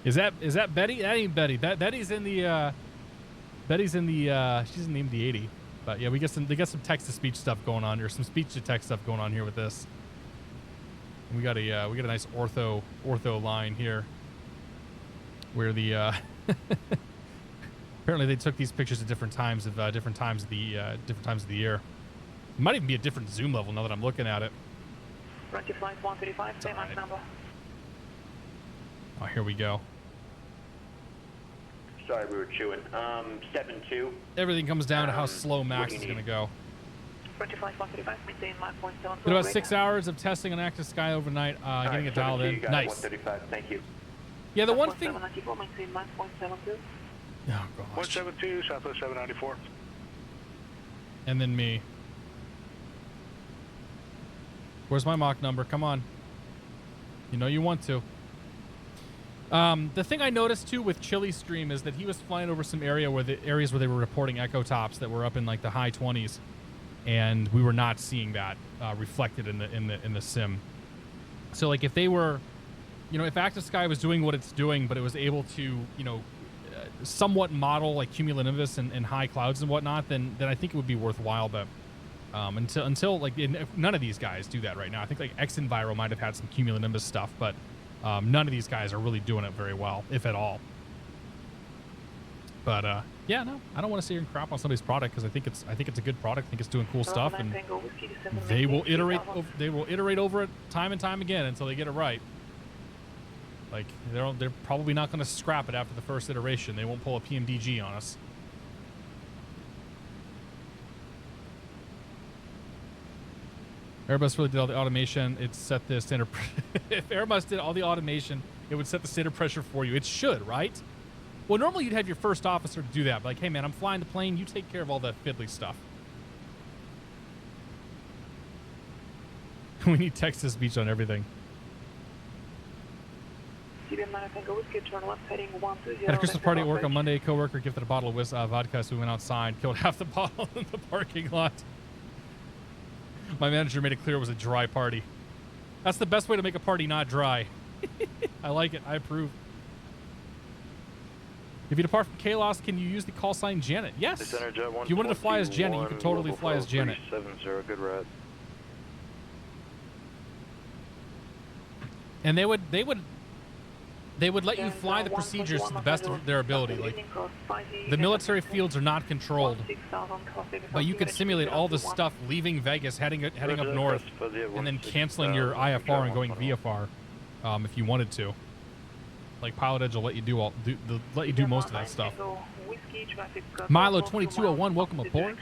Is that Betty? That ain't Betty. Betty's in the she's in the MD-80. But yeah, they got some text to speech stuff going on, or some speech to text stuff going on here with this. And we got a nice ortho line here, where the apparently they took these pictures at different times of the year. It might even be a different zoom level now that I'm looking at it. Frontier flight 135, same right. Number. Oh, here we go. Sorry, we were chewing. 7-2. Everything comes down to how slow Max is going to go. Frontier flight 135, maintain Mach 0.74. Did about 6 hours of testing on Active Sky overnight, getting it dialed in. Nice. 135, thank you. Yeah, the one thing. Maintain Mach 0.72. Oh, gosh. 172, Southwest 794. And then me. Where's my Mach number? Come on. You know you want to. The thing I noticed too with Chili's stream is that he was flying over some areas where they were reporting echo tops that were up in like the high 20s, and we were not seeing that reflected in the sim. So like if they were, if Active Sky was doing what it's doing, but it was able to somewhat model like cumulonimbus and high clouds and whatnot, then I think it would be worthwhile. But until like none of these guys do that right now. I think like X-Enviro might have had some cumulonimbus stuff, but none of these guys are really doing it very well, if at all. But yeah, no, I don't want to sit here and crap on somebody's product, because I think it's a good product. I think it's doing cool stuff, and they will iterate over it time and time again until they get it right. Like they're probably not going to scrap it after the first iteration. They won't pull a PMDG on us. Airbus really did all the automation. It set the standard. If Airbus did all the automation, it would set the standard pressure for you. It should, right? Well, normally you'd have your first officer do that. Like, hey, man, I'm flying the plane. You take care of all that fiddly stuff. We need text-to speech on everything. Had a Christmas party at work on Monday. A coworker gifted a bottle of vodka, so we went outside, killed half the bottle in the parking lot. My manager made it clear it was a dry party. That's the best way to make a party not dry. I like it. I approve. If you depart from KLAS, can you use the call sign Janet? Yes. If you wanted to fly as Janet, you could totally fly as Janet. 70, good ride. And they would let you fly the procedures to the best of their ability. Like, the military fields are not controlled, but you could simulate all the stuff leaving Vegas, heading up north, and then canceling your IFR and going VFR, if you wanted to. Like, PilotEdge will let you do most of that stuff. Milo 2201, welcome aboard.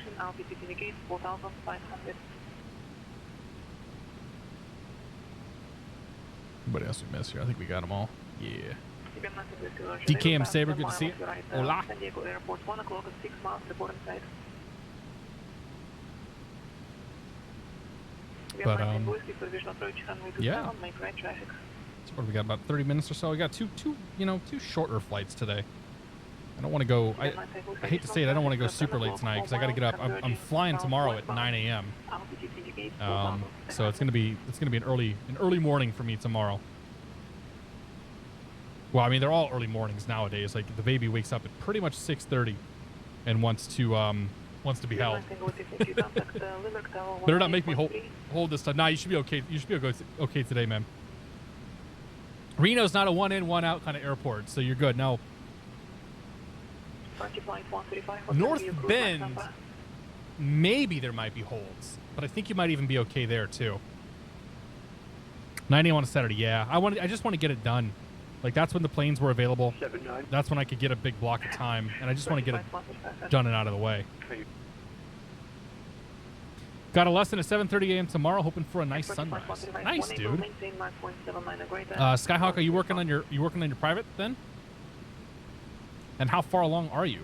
Anybody else we missed here? I think we got them all. Yeah. DKM Saber, good to see you. Hola. But yeah. So what do we got? About 30 minutes or so. We got two shorter flights today. I don't want to go. I hate to say it. I don't want to go super late tonight because I got to get up. I'm flying tomorrow at 9 a.m. So it's gonna be an early morning for me tomorrow. Well, I mean, they're all early mornings nowadays. Like, the baby wakes up at pretty much 6:30 and wants to be held. Better not make me hold this time. Nah, you should be okay. You should be okay today, man. Reno's not a one in, one out kind of airport, so you're good. Now, North Bend, maybe there might be holds, but I think you might even be okay there too. 9 a.m. on a Saturday, yeah. I just want to get it done. Like, that's when the planes were available. That's when I could get a big block of time, and I just want to get it done and out of the way. Got a lesson at 7:30 a.m. tomorrow, hoping for a nice sunrise. Nice, dude. Skyhawk, are you working on your private then? And how far along are you?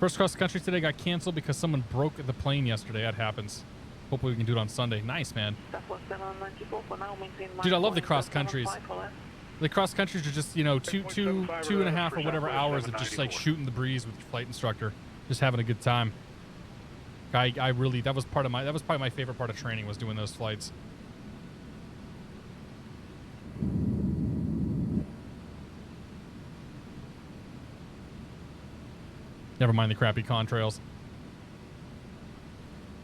First cross country today got canceled because someone broke the plane yesterday. That happens. Hopefully we can do it on Sunday. Nice, man. Dude, I love the cross countries. The cross countries are just, two and a half or whatever hours of just like shooting the breeze with your flight instructor, just having a good time. I really, that was probably my favorite part of training, was doing those flights. Never mind the crappy contrails.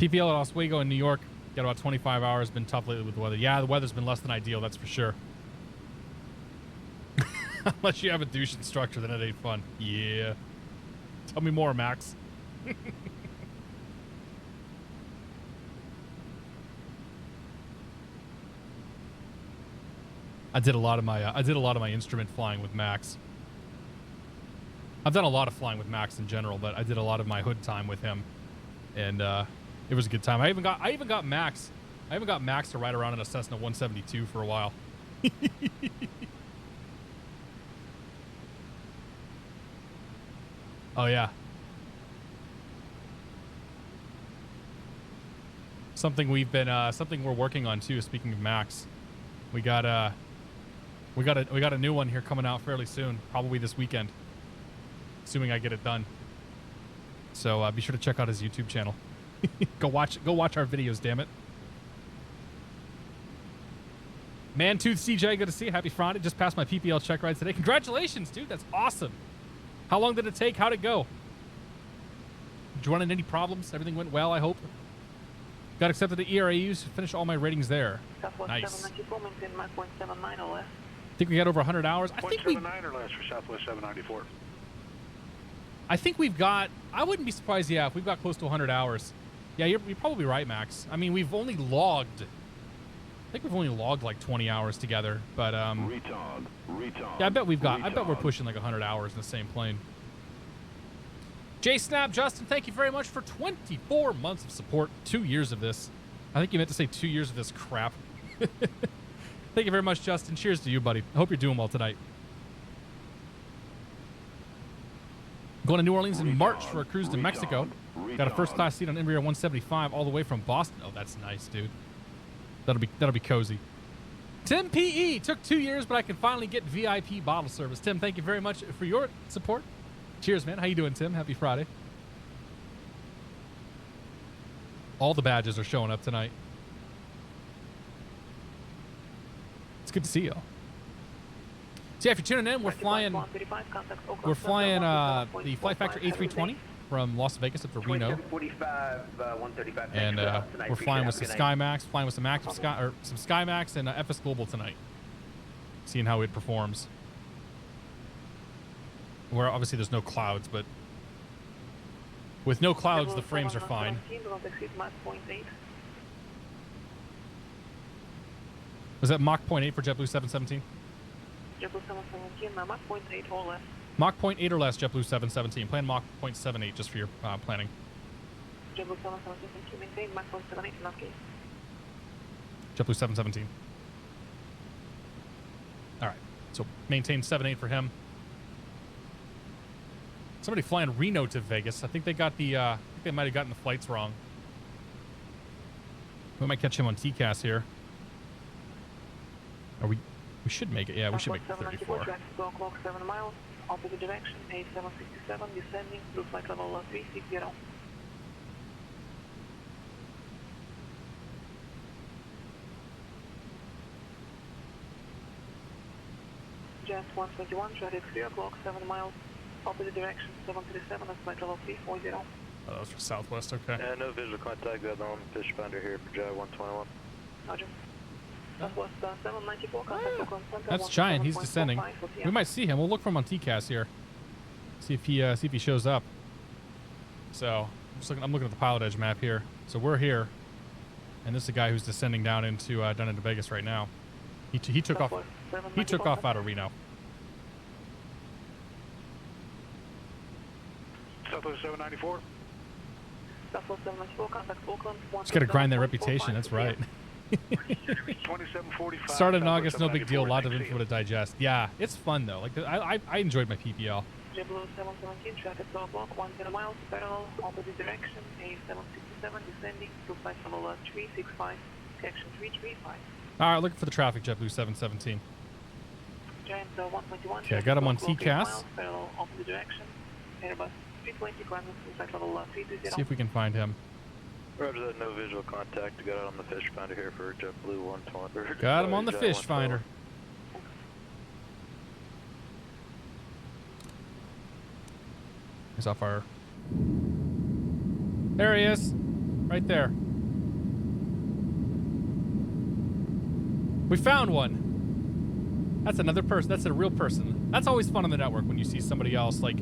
PPL at Oswego in New York. Got about 25 hours. Been tough lately with the weather. Yeah, the weather's been less than ideal, that's for sure. Unless you have a douche instructor, then it ain't fun. Yeah. Tell me more, Max. I did a lot of my instrument flying with Max. I've done a lot of flying with Max in general, but I did a lot of my hood time with him, and it was a good time. I even got Max to ride around in a Cessna 172 for a while. Oh yeah. Something we're working on too. Speaking of Max, we got a new one here coming out fairly soon, probably this weekend, assuming I get it done. So be sure to check out his YouTube channel. Go watch our videos, damn it. Mantooth CJ, good to see you. Happy Friday. Just passed my PPL check ride today. Congratulations, dude. That's awesome. How long did it take? How'd it go? Did you run into any problems? Everything went well, I hope. Got accepted to ERAUs. Finished all my ratings there. Nice. I think we got over 100 hours. I think 0.79 or less for Southwest 794. I think we've got, I wouldn't be surprised, yeah, if we've got close to 100 hours. Yeah, you're probably right, Max. I mean, we've only logged, I think we've only logged like 20 hours together, but yeah, I bet we're pushing like 100 hours in the same plane. J Snap, Justin, thank you very much for 24 months of support. 2 years of this. I think you meant to say 2 years of this crap. Thank you very much, Justin. Cheers to you, buddy. I hope you're doing well tonight. Going to New Orleans in March for a cruise to Mexico. Got a first-class seat on Embraer 175 all the way from Boston. Oh, that's nice, dude. That'll be cozy. Tim PE took 2 years, but I can finally get VIP bottle service. Tim, thank you very much for your support. Cheers, man. How you doing, Tim? Happy Friday. All the badges are showing up tonight. It's good to see you. So yeah, if you're tuning in, we're flying the FlightFactor A320 from Las Vegas up to Reno. 2745, 135. And we're flying with some SkyMax, flying with some some SkyMax and FS Global tonight. Seeing how it performs. Where obviously there's no clouds, but with no clouds, the frames are fine. Was that Mach 0.8 for JetBlue 717? JetBlue 717, Mach 0.8 or less. Mach 0.8 or less, JetBlue 717. Plan Mach 0.78 just for your planning. JetBlue 717, maintain Mach 0.78 in that case. JetBlue 717. All right, so maintain 78 for him. Somebody flying Reno to Vegas. I think they got the. I think they might have gotten the flights wrong. We might catch him on TCAS here. Are we? We should make it. Yeah, we should make it 34. Clock 7 miles, opposite direction, A767, descending through flight level 360. Jet 121, traffic clear, clock 7 miles, opposite direction, 737, that's flight level 340. Oh, that was for Southwest, okay. No visual contact, got on fish finder here for Jet 121. Roger. Southwest 794, contact Oakland Center. That's Giant, he's descending. We might see him. We'll look for him on TCAS here. See if he shows up. So I'm looking at the PilotEdge map here. So we're here, and this is a guy who's descending down into Vegas right now. He took off. He took off out of Reno. Southwest 794. Southwest 794, contact Oakland. Just got to grind that reputation. That's right. 2745. Started in August, no big deal. A lot of info to digest. Yeah, it's fun though. Like I enjoyed my PPL. JetBlue 717, traffic 12 o'clock, 10 miles, parallel, opposite direction, A767, descending to flight level 365, section 335. All right, looking for the traffic, JetBlue 717. Giant 121. Okay, I got him on TCAS. Parallel, opposite direction, Airbus 320, climbing to flight level 320. See if we can find him. Roger that, no visual contact. Got it on the fish finder here for JetBlue 120. Got him on the fish finder. He's off our. There he is, right there. We found one. That's another person. That's a real person. That's always fun on the network when you see somebody else like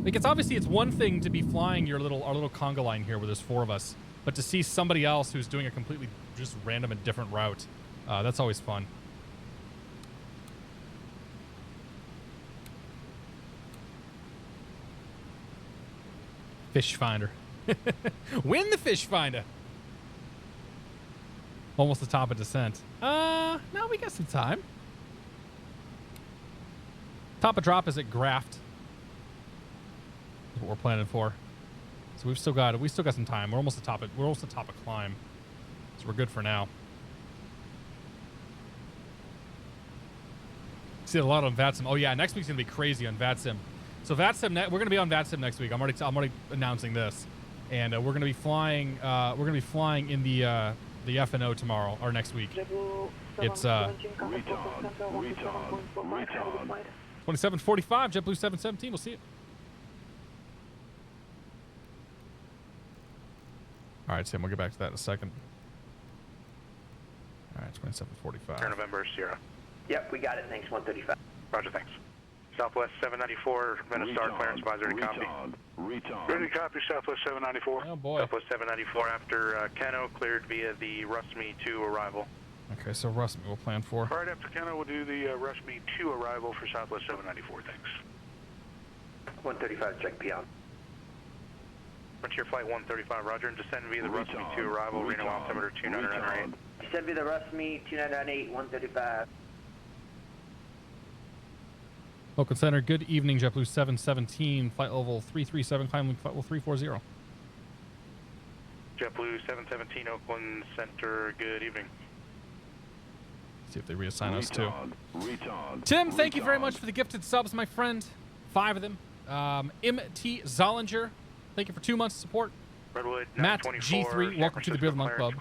it's obviously it's one thing to be flying our little conga line here where there's 4 of us. But to see somebody else who's doing a completely just random and different route, that's always fun. Fish finder. Win the fish finder. Almost the top of descent. No, we got some time. Top of drop is at Graft. That's what we're planning for. So we've still got some time. We're almost atop it. We're almost atop a climb. So we're good for now. See a lot on VATSIM. Oh yeah, next week's gonna be crazy on VATSIM. So VATSIM, we're gonna be on VATSIM next week. I'm already announcing this, and we're gonna be flying. We're gonna be flying in the FNO tomorrow or next week. It's 2745 JetBlue 717. We'll see you. All right, Sam, we'll get back to that in a second. All right, 2745. November, Sierra. Yep, we got it. Thanks, 135. Roger, thanks. Southwest 794, minute start clearance advisory copy. Ready to copy, Southwest 794. Oh boy. Southwest 794 after KRNO cleared via the Rusme 2 arrival. Okay, so Rusme we'll plan for. Right after KRNO, we'll do the Rusme 2 arrival for Southwest 794. Thanks. 135, check P out. Frontier Flight 135, roger, and descend via the Rusme 2 arrival, Reno altimeter 2998. Descend via the Rusme 2998, 135. Oakland Center, good evening, JetBlue 717, flight level 337, climbing flight level 340. JetBlue 717, Oakland Center, good evening. See if they reassign us too. Tim, thank you very much for the gifted subs, my friend. 5 of them. MT Zollinger, thank you for 2 months of support. Redwood, Matt 924, G3, welcome to the Beer of the Month Club.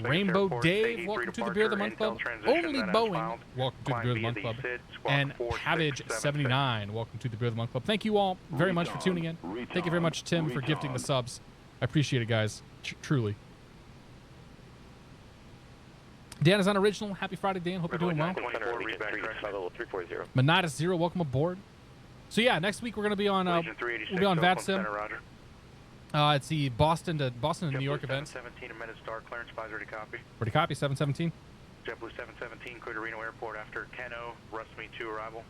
Rainbow Dave, welcome to the Beer of the Month Club. Only Boeing, welcome to the Beer of the Month Club. And Pavage 79, welcome to the Beer of the Month Club. Thank you all very much for tuning in. Thank you very much, Tim, for gifting the subs. I appreciate it, guys. Truly. Dan is on original. Happy Friday, Dan. Hope you're doing well. Manata Zero, welcome aboard. So yeah, next week we're gonna be on we'll be on VATSIM. It's the Boston to New York event. 717 a minute start clearance, advisory ready copy. Ready copy, 717. JetBlue 717 clear to Reno Airport after KRNO, Rusme 2 arrival.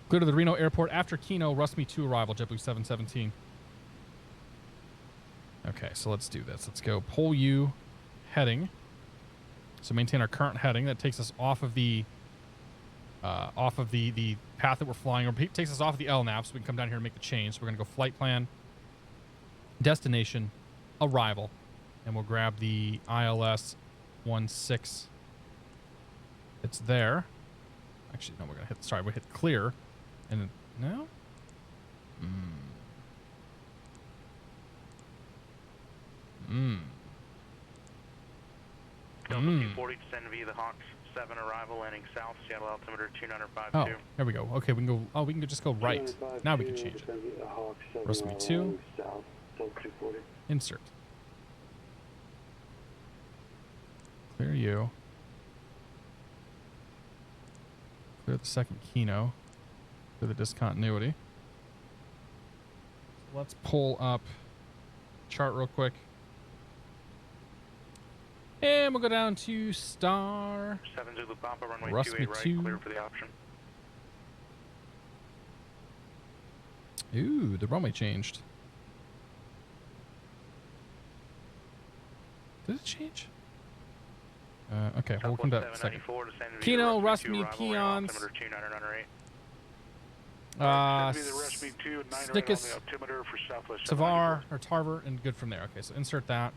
Clear to the Reno Airport after Keno, Rusme 2 arrival, JetBlue 717. Okay, so let's do this. Let's go Pole U heading. So maintain our current heading. That takes us off of the path that we're flying, or takes us off of the LNAV, so we can come down here and make the change. So we're going to go flight plan, destination, arrival, and we'll grab the ILS 16. It's there. Actually, no, we're going to hit, sorry, we hit clear. And no? Delta 240, descend via the Hawks 7 arrival, landing south, Seattle altimeter 2952. Oh, there we go. Okay, we can go. Oh, we can just go right. Now we can change it. Rusme 2. Insert. Clear you. Clear the second Keno. Clear the discontinuity. So let's pull up chart real quick. And we'll go down to star 7 Zulu Papa, runway Rusme 28 right, 2. clear for the option. Ooh, the runway changed. Did it change? Okay, we'll come back in a second. Keno, Rusme, Peons. Stickus, Tavar, or Tarver, and good from there. Okay, so insert that.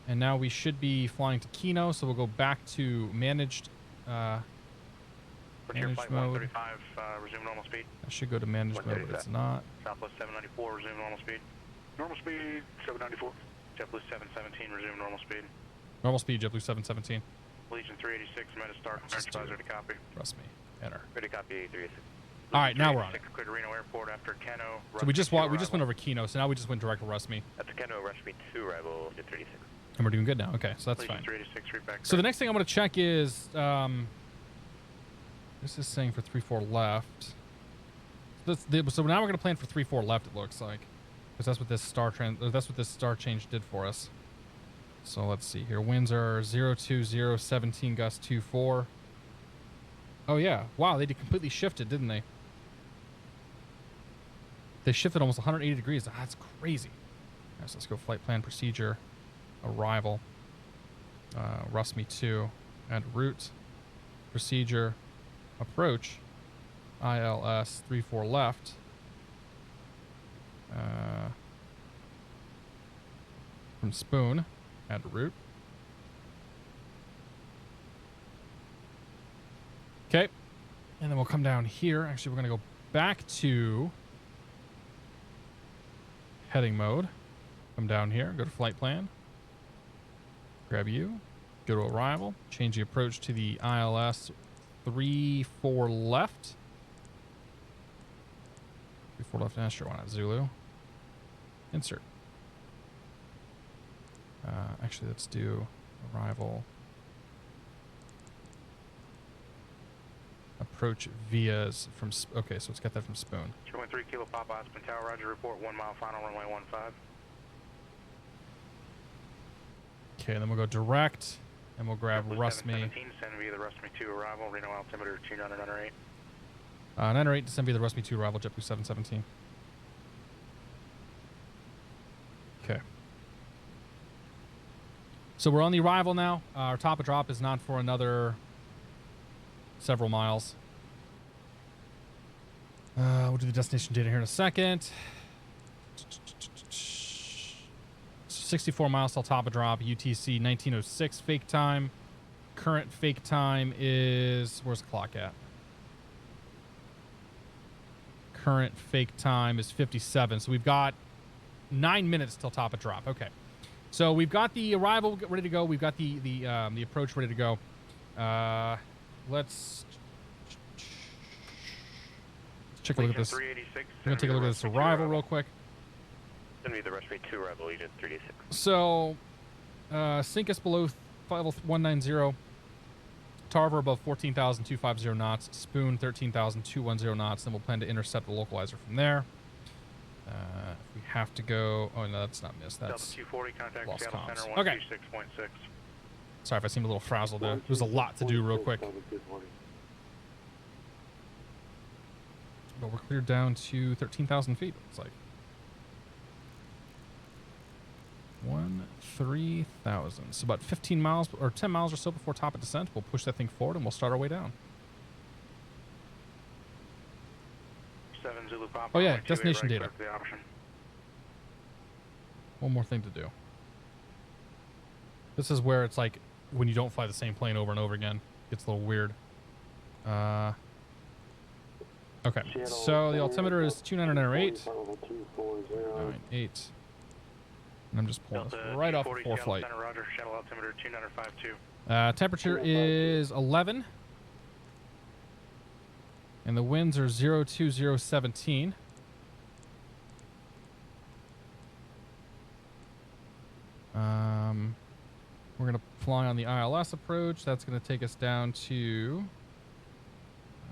And now we should be flying to Keno, so we'll go back to managed mode. Resume normal speed. I should go to managed mode, but it's not. Southwest 794, resume normal speed. Normal speed, 794. JetBlue 717, resume normal speed. Normal speed, JetBlue 717. Legion 386, minute start, clearance advisory to copy. Trust me. Enter. Ready copy 386. All right, now we're on it. Clear to Reno Airport after KRNO. So we just went over Keno, so now we just went direct to Rusme. After KRNO, Rusme 2 arrival, Jet 36. And we're doing good now. Okay, so that's Legion fine. 386, back So the next thing I'm going to check is, this is saying for 3-4 left. So now we're going to plan for 3-4 left, it looks like. Because that's what this star change did for us. So let's see here. Winds are 020, 17 gust 24. Oh yeah. Wow, they completely shifted, didn't they? They shifted almost 180 degrees. That's crazy. All right, so let's go flight plan procedure. Arrival. Rusme 2. And route. Procedure. Approach. ILS 34 left. From Spoon. Add route. Okay. And then we'll come down here. Actually, we're going to go back to heading mode. Come down here. Go to flight plan. Grab you. Go to arrival. Change the approach to the ILS 3-4 left. 3-4 left Astro on it. Zulu. Insert. Actually, let's do arrival. Approach vias from... Okay, so let's get that from Spoon. 213 Kilo Papa, Aspen Tower, roger, report 1 mile final, runway 15. Okay, and then we'll go direct, and we'll grab Rusme. 717, send via the Rusme 2 arrival, Reno altimeter 2998. 908, descend via the Rusme 2 arrival, JetBlue 717. Okay. So we're on the arrival now. Our top of drop is not for another several miles. We'll do the destination data here in a second. 64 miles till top of drop. UTC 1906 fake time. Current fake time is... Where's the clock at? Current fake time is 57. So we've got 9 minutes till top of drop. Okay. So we've got the arrival ready to go. We've got the approach ready to go. Let's take a look at this. We're gonna take a look at this arrival real quick. It's gonna be the Rushway 2 arrival, Agent 386. So, sink us below 190. Tarver above 14,250 knots. Spoon 13,210 knots. Then we'll plan to intercept the localizer from there. If we have to go, oh no, that's not missed. That's 240, contact lost Seattle comms. Center, Okay. 126.6. Sorry if I seemed a little frazzled there. There's a lot to do real quick. But we're cleared down to 13,000 feet. It's like 3,000. So about 15 miles or 10 miles or so before top of descent, we'll push that thing forward and we'll start our way down. 7 Zulu Papa. Oh yeah, runway 28 destination right, data. clear for the option. One more thing to do. This is where it's like when you don't fly the same plane over and over again, it gets a little weird. Okay, so the altimeter is 2908. 98. And I'm just pulling this right off before flight. Center, Roger, shuttle altimeter 2952. Temperature is 11. And the winds are 02017. We're going to fly on the ILS approach. That's going to take us down to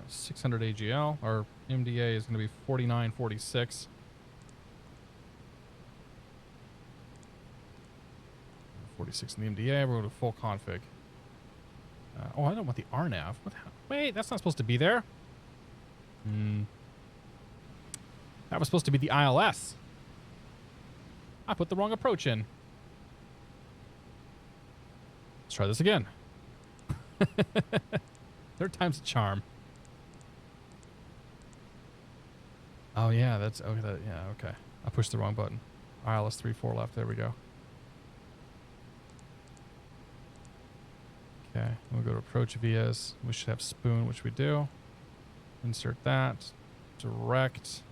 600 AGL. Our MDA is going to be 4946. 46 in the MDA. We're going to full config. Oh, I don't want the RNAV. What the hell? Wait, that's not supposed to be there. That was supposed to be the ILS. I put the wrong approach in. Let's try this again. Third time's a charm. Oh yeah, that's okay. Yeah, okay. I pushed the wrong button. ILS 3-4 left. There we go. Okay, we'll go to approach vias. We should have spoon, which we do. Insert that. Direct.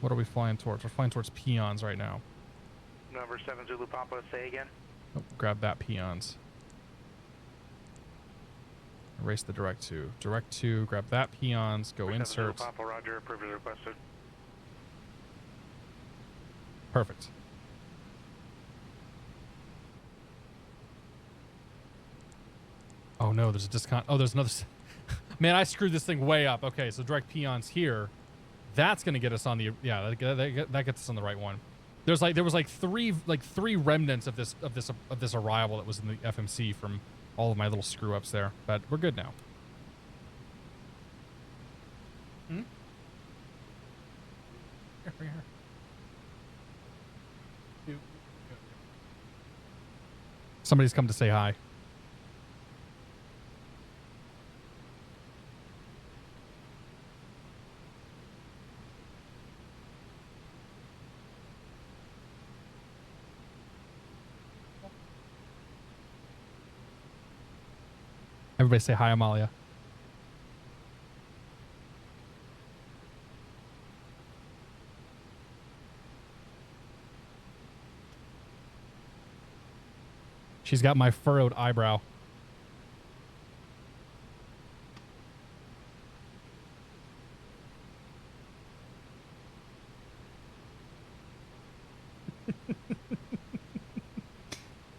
What are we flying towards? We're flying towards peons right now. Number 7 Zulu Papa, say again. Oh, grab that peons. Erase the direct 2. Direct 2, grab that peons, go Number 7 Zulu insert. Papa, Roger, approval requested. Perfect. Oh no, there's a discount. Oh, there's another. Man, I screwed this thing way up. Okay, so direct peons here. That's gonna get us on the that gets us on the right one. There was like three remnants of this arrival that was in the FMC from all of my little screw ups there, but we're good now. Here. Somebody's come to say hi. Everybody say hi, Amalia. She's got my furrowed eyebrow.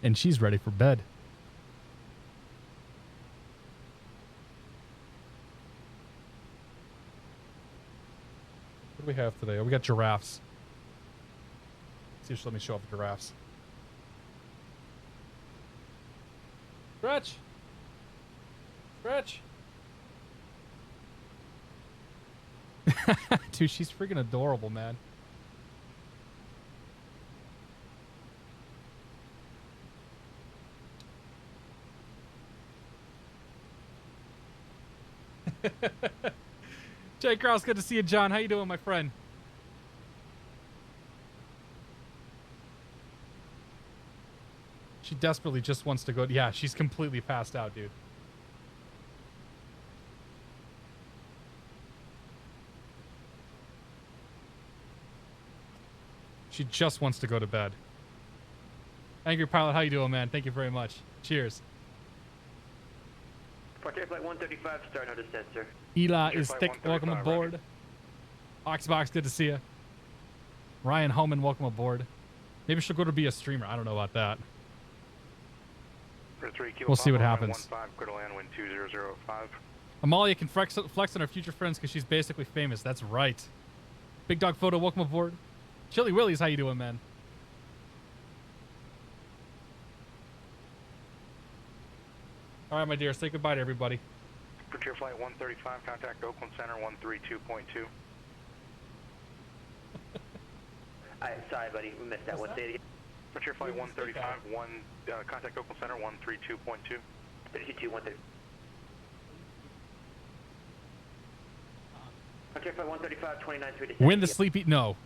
And she's ready for bed. What do we have today? Oh, we got giraffes. See if she'll let me show off the giraffes. Stretch! Stretch! Dude, she's freaking adorable, man. Jay Krause, good to see you, John. How you doing, my friend? She desperately just wants to go. Yeah, she's completely passed out, dude. She just wants to go to bed. Angry Pilot, how you doing, man? Thank you very much. Cheers. Departure flight 135, start no descent, sir. Eli is thick. Welcome aboard. Oxbox, good to see you. Ryan Homan, welcome aboard. Maybe she'll go to be a streamer. I don't know about that. We'll see what happens. Amalia can flex on her future friends because she's basically famous. That's right. Big Dog Photo, welcome aboard. Chili Willies, how you doing, man? All right, my dear. Say goodbye to everybody. Frontier Flight 135, contact Oakland Center 132.2. Sorry, buddy, we missed that. What say it again? Frontier Flight 135, contact Oakland Center 132.2. 32, 130. Frontier Flight 135, 29.3 Win the sleepy. No.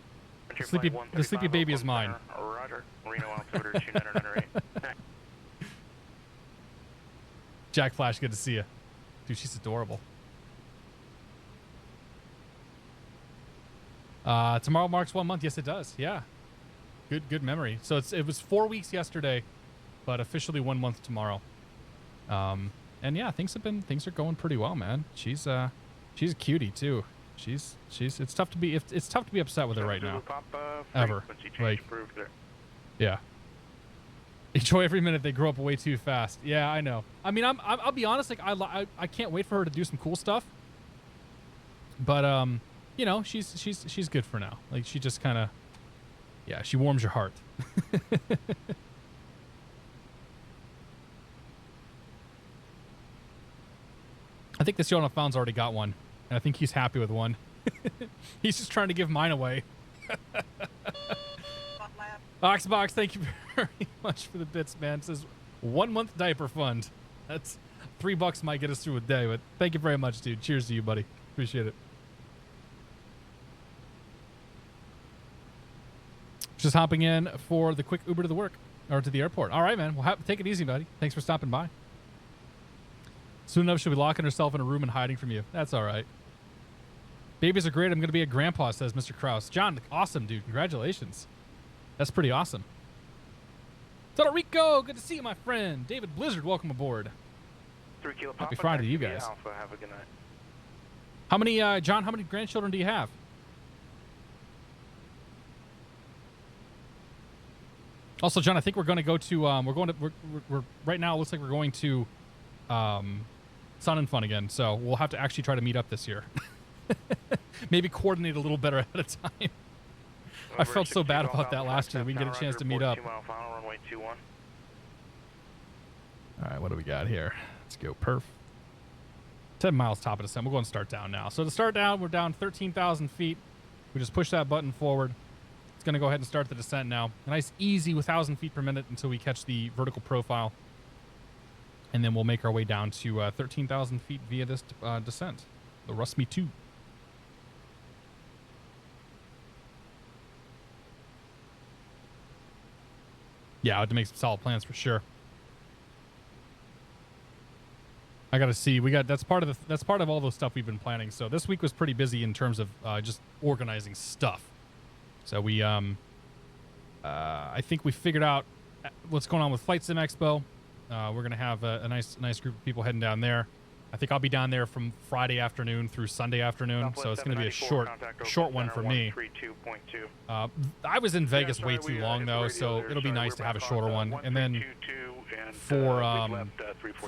The sleepy baby is mine. Roger. Reno altimeter 2998. Jack Flash, good to see you. Dude, she's adorable. Tomorrow marks 1 month. Yes, it does. Yeah. Good memory. So it was 4 weeks yesterday, but officially 1 month tomorrow. And yeah, things are going pretty well, man. She's a cutie too. It's tough to be upset with her right now. Ever. Like, yeah. Enjoy every minute. They grow up way too fast. Yeah, I know. I mean, I'll be honest. Like, I can't wait for her to do some cool stuff. But you know, she's good for now. Like, she just kind of, yeah, she warms your heart. I think the show on the phone's already got one, and I think he's happy with one. He's just trying to give mine away. Oxbox, thank you very much for the bits, man. It says 1 month diaper fund. That's $3 might get us through a day, but thank you very much, dude. Cheers to you, buddy. Appreciate it. Just hopping in for the quick Uber to the work or to the airport. All right, man. Well, take it easy, buddy. Thanks for stopping by. Soon enough, she'll be locking herself in a room and hiding from you. That's all right. Babies are great. I'm going to be a grandpa, says Mr. Krause. John, awesome, dude. Congratulations. That's pretty awesome. Puerto Rico, good to see you, my friend. David Blizzard, welcome aboard. Happy Friday to you guys. Have a good night. How many, John? How many grandchildren do you have? Also, John, I think we're going to go to. We're right now. It looks like we're going to Sun and Fun again. So we'll have to actually try to meet up this year. Maybe coordinate a little better ahead of time. I felt so bad about that last year. We didn't get a chance to meet up. All right, what do we got here? Let's go perf. 10 miles top of descent. We'll go and start down now. So to start down, we're down 13,000 feet. We just push that button forward. It's going to go ahead and start the descent now. A nice, easy 1,000 feet per minute until we catch the vertical profile. And then we'll make our way down to 13,000 feet via this descent. The Rusmy 2. Yeah, I have to make some solid plans for sure. I got to see. That's part of all the stuff we've been planning. So this week was pretty busy in terms of just organizing stuff. So we I think we figured out what's going on with Flight Sim Expo. We're gonna have a nice group of people heading down there. I think I'll be down there from Friday afternoon through Sunday afternoon, so it's going to be a short one for me. I was in Vegas way too long though, so it'll be nice to have a shorter one. And then for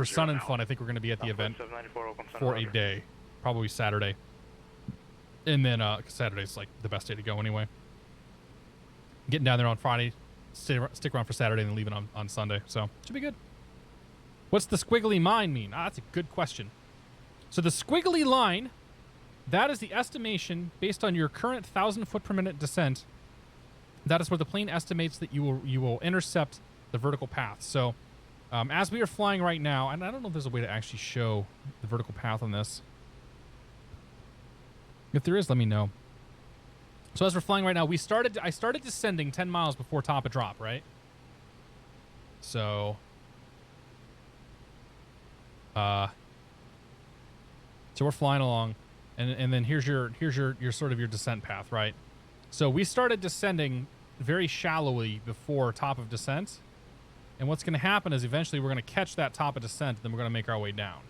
Sun and Fun, I think we're going to be at the event for a day, probably Saturday. And then Saturday's like the best day to go anyway. Getting down there on Friday, stick around for Saturday, and then leaving on Sunday. So should be good. What's the squiggly line mean? That's a good question. So the squiggly line, that is the estimation based on your current 1,000 foot per minute descent. That is where the plane estimates that you will intercept the vertical path. So as we are flying right now, and I don't know if there's a way to actually show the vertical path on this. If there is, let me know. So as we're flying right now, I started descending 10 miles before top of drop, right? So we're flying along, and then here's your sort of your descent path, right? So we started descending very shallowly before top of descent. And what's going to happen is eventually we're going to catch that top of descent, then we're going to make our way down.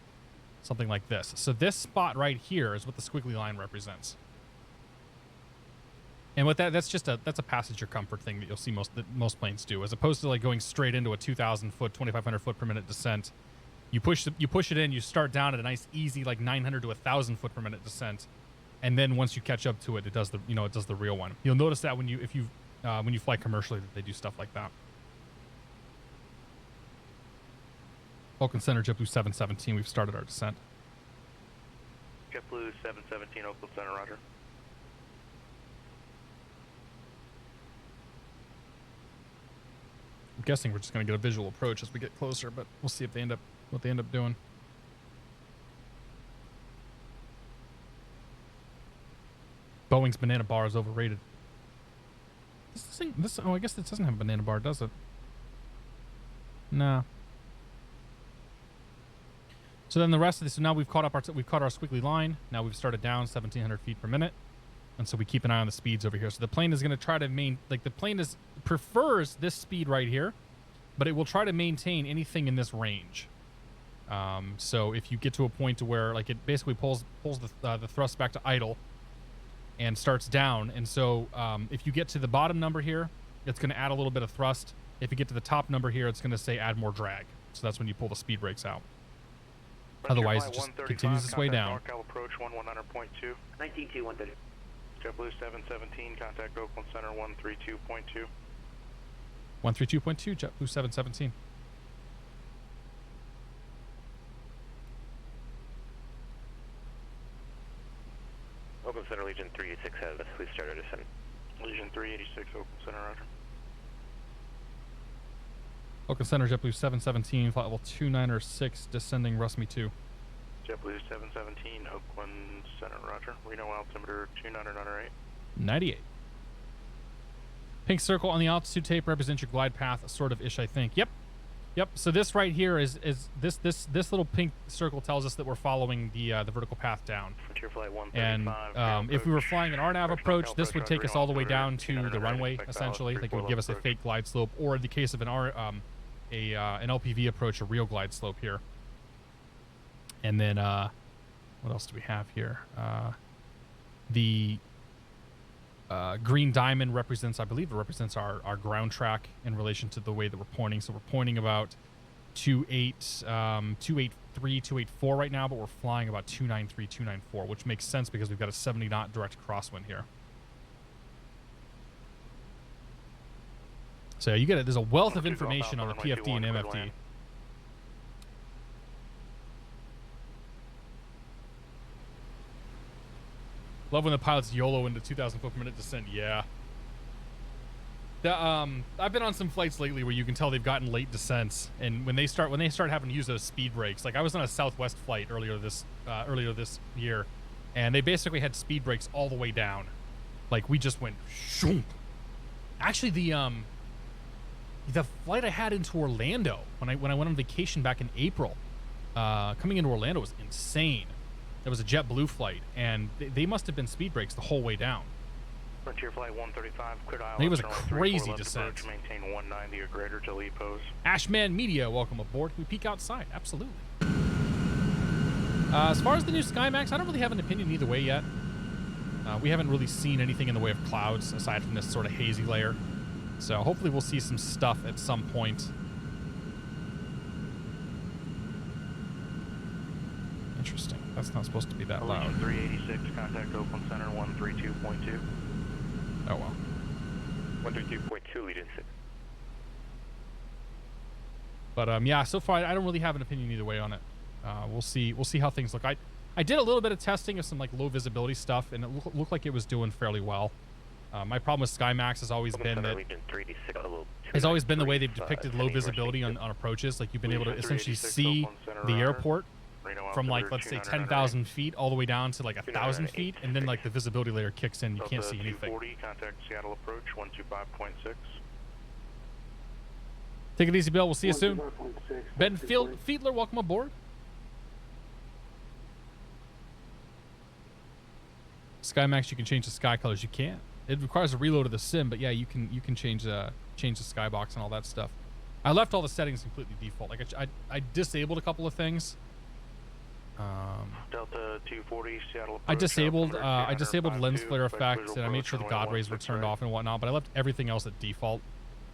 Something like this. So this spot right here is what the squiggly line represents. And what that's a passenger comfort thing that you'll see most planes do, as opposed to like going straight into a 2,000 foot, 2,500 foot per minute descent. You push it in, you start down at a nice easy like 900 to 1,000 foot per minute descent, and then once you catch up to it, it does the real one. You'll notice that when you fly commercially, that they do stuff like that. Oakland Center, JetBlue 717. We've started our descent. JetBlue 717, Oakland Center, roger. I'm guessing we're just going to get a visual approach as we get closer, but we'll see if what they end up doing. Boeing's banana bar is overrated. Oh, I guess it doesn't have a banana bar, does it? No. So then the rest of this, so now we've caught our squiggly line. Now we've started down 1,700 feet per minute. And so we keep an eye on the speeds over here. So the plane is going to try to prefers this speed right here, but it will try to maintain anything in this range. So if you get to a point to where like it basically pulls the thrust back to idle and starts down. And so if you get to the bottom number here, it's going to add a little bit of thrust. If you get to the top number here, it's going to say add more drag. So that's when you pull the speed brakes out. Otherwise, it just continues its way down. NorCal approach 119.2. 19-2, 130. JetBlue 717, contact Oakland Center 132.2. 132.2, JetBlue 717. Oakland Center, Legion 386 has us. We've started descent. Legion 386, Oakland Center, roger. Oakland Center, JetBlue 717, flight level 296, descending Rusmy 2. JetBlue 717, Oakland Center, roger. Reno altimeter 2998. 98. Pink circle on the altitude tape represents your glide path, sort of ish, I think. Yep. So this right here is this little pink circle tells us that we're following the vertical path down. Frontier flight 135. And if we were flying an RNAV approach, this would take us all the way down to the runway, essentially. Like it would give us a fake glide slope, or in the case of an LPV approach, a real glide slope here. And then what else do we have here? The green diamond represents, I believe it represents our ground track in relation to the way that we're pointing. So we're pointing about 283, 284 right now, but we're flying about 293, 294, which makes sense because we've got a 70 knot direct crosswind here. So you get it. There's a wealth of information on the PFD and MFD. Love when the pilots YOLO into 2,000 foot per minute descent. Yeah. I've been on some flights lately where you can tell they've gotten late descents, and when they start having to use those speed brakes, like I was on a Southwest flight earlier this year, and they basically had speed brakes all the way down. Like we just went shoom. Actually, the flight I had into Orlando when I went on vacation back in April, coming into Orlando was insane. There was a JetBlue flight, and they must have been speed brakes the whole way down. Frontier flight 135, cleared ILS. It was a crazy descent. Approach, maintain 190 or greater till lead pose. Ashman Media, welcome aboard. Can we peek outside? Absolutely. As far as the new SkyMax, I don't really have an opinion either way yet. We haven't really seen anything in the way of clouds aside from this sort of hazy layer. So hopefully we'll see some stuff at some point. Interesting. That's not supposed to be that loud. 386, contact Oakland Center 132.2. Oh well. 132.2, Legion 6. But yeah, so far I don't really have an opinion either way on it. We'll see how things look. I did a little bit of testing of some like low visibility stuff, and it looked like it was doing fairly well. My problem with SkyMax has always been that the way they've depicted low visibility on approaches. Like you've been able to essentially see the airport from like, let's say 10,000 feet all the way down to like 1,000 feet, and then like the visibility layer kicks in, you can't see anything. 240, contact Seattle approach 125.6. Take it easy, Bill. We'll see you soon. Ben Fiedler, welcome aboard. SkyMax, you can change the sky colors. You can. It requires a reload of the sim, but yeah, you can change the skybox and all that stuff. I left all the settings completely default. Like I disabled a couple of things. Delta 240 Seattle. I disabled lens flare effect, and I made sure the God rays were turned off and whatnot. But I left everything else at default.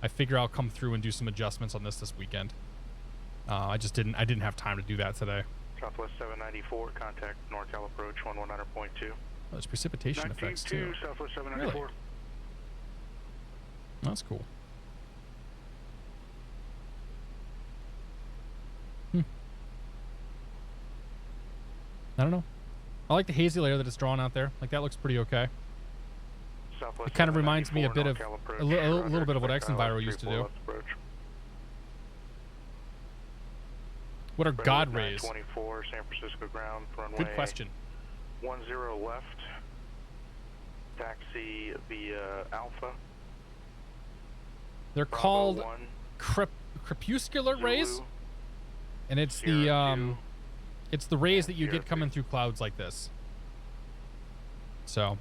I figure I'll come through and do some adjustments on this weekend. I didn't have time to do that today. Southwest 794, contact NorCal approach 119.2. Oh, there's precipitation effects too. Southwest 794. Really? That's cool. I don't know. I like the hazy layer that it's drawn out there. Like, that looks pretty okay. It kind of reminds me a bit of a little bit of what X-Enviro used to do. What are God rays? 24 San Francisco ground, runway. Good question. 10 left. Taxi via Alpha. They're Bravo called 1, crepuscular Zulu, rays, and it's Sierra the 2, it's the rays that you Sierra get coming 3. through clouds like this. So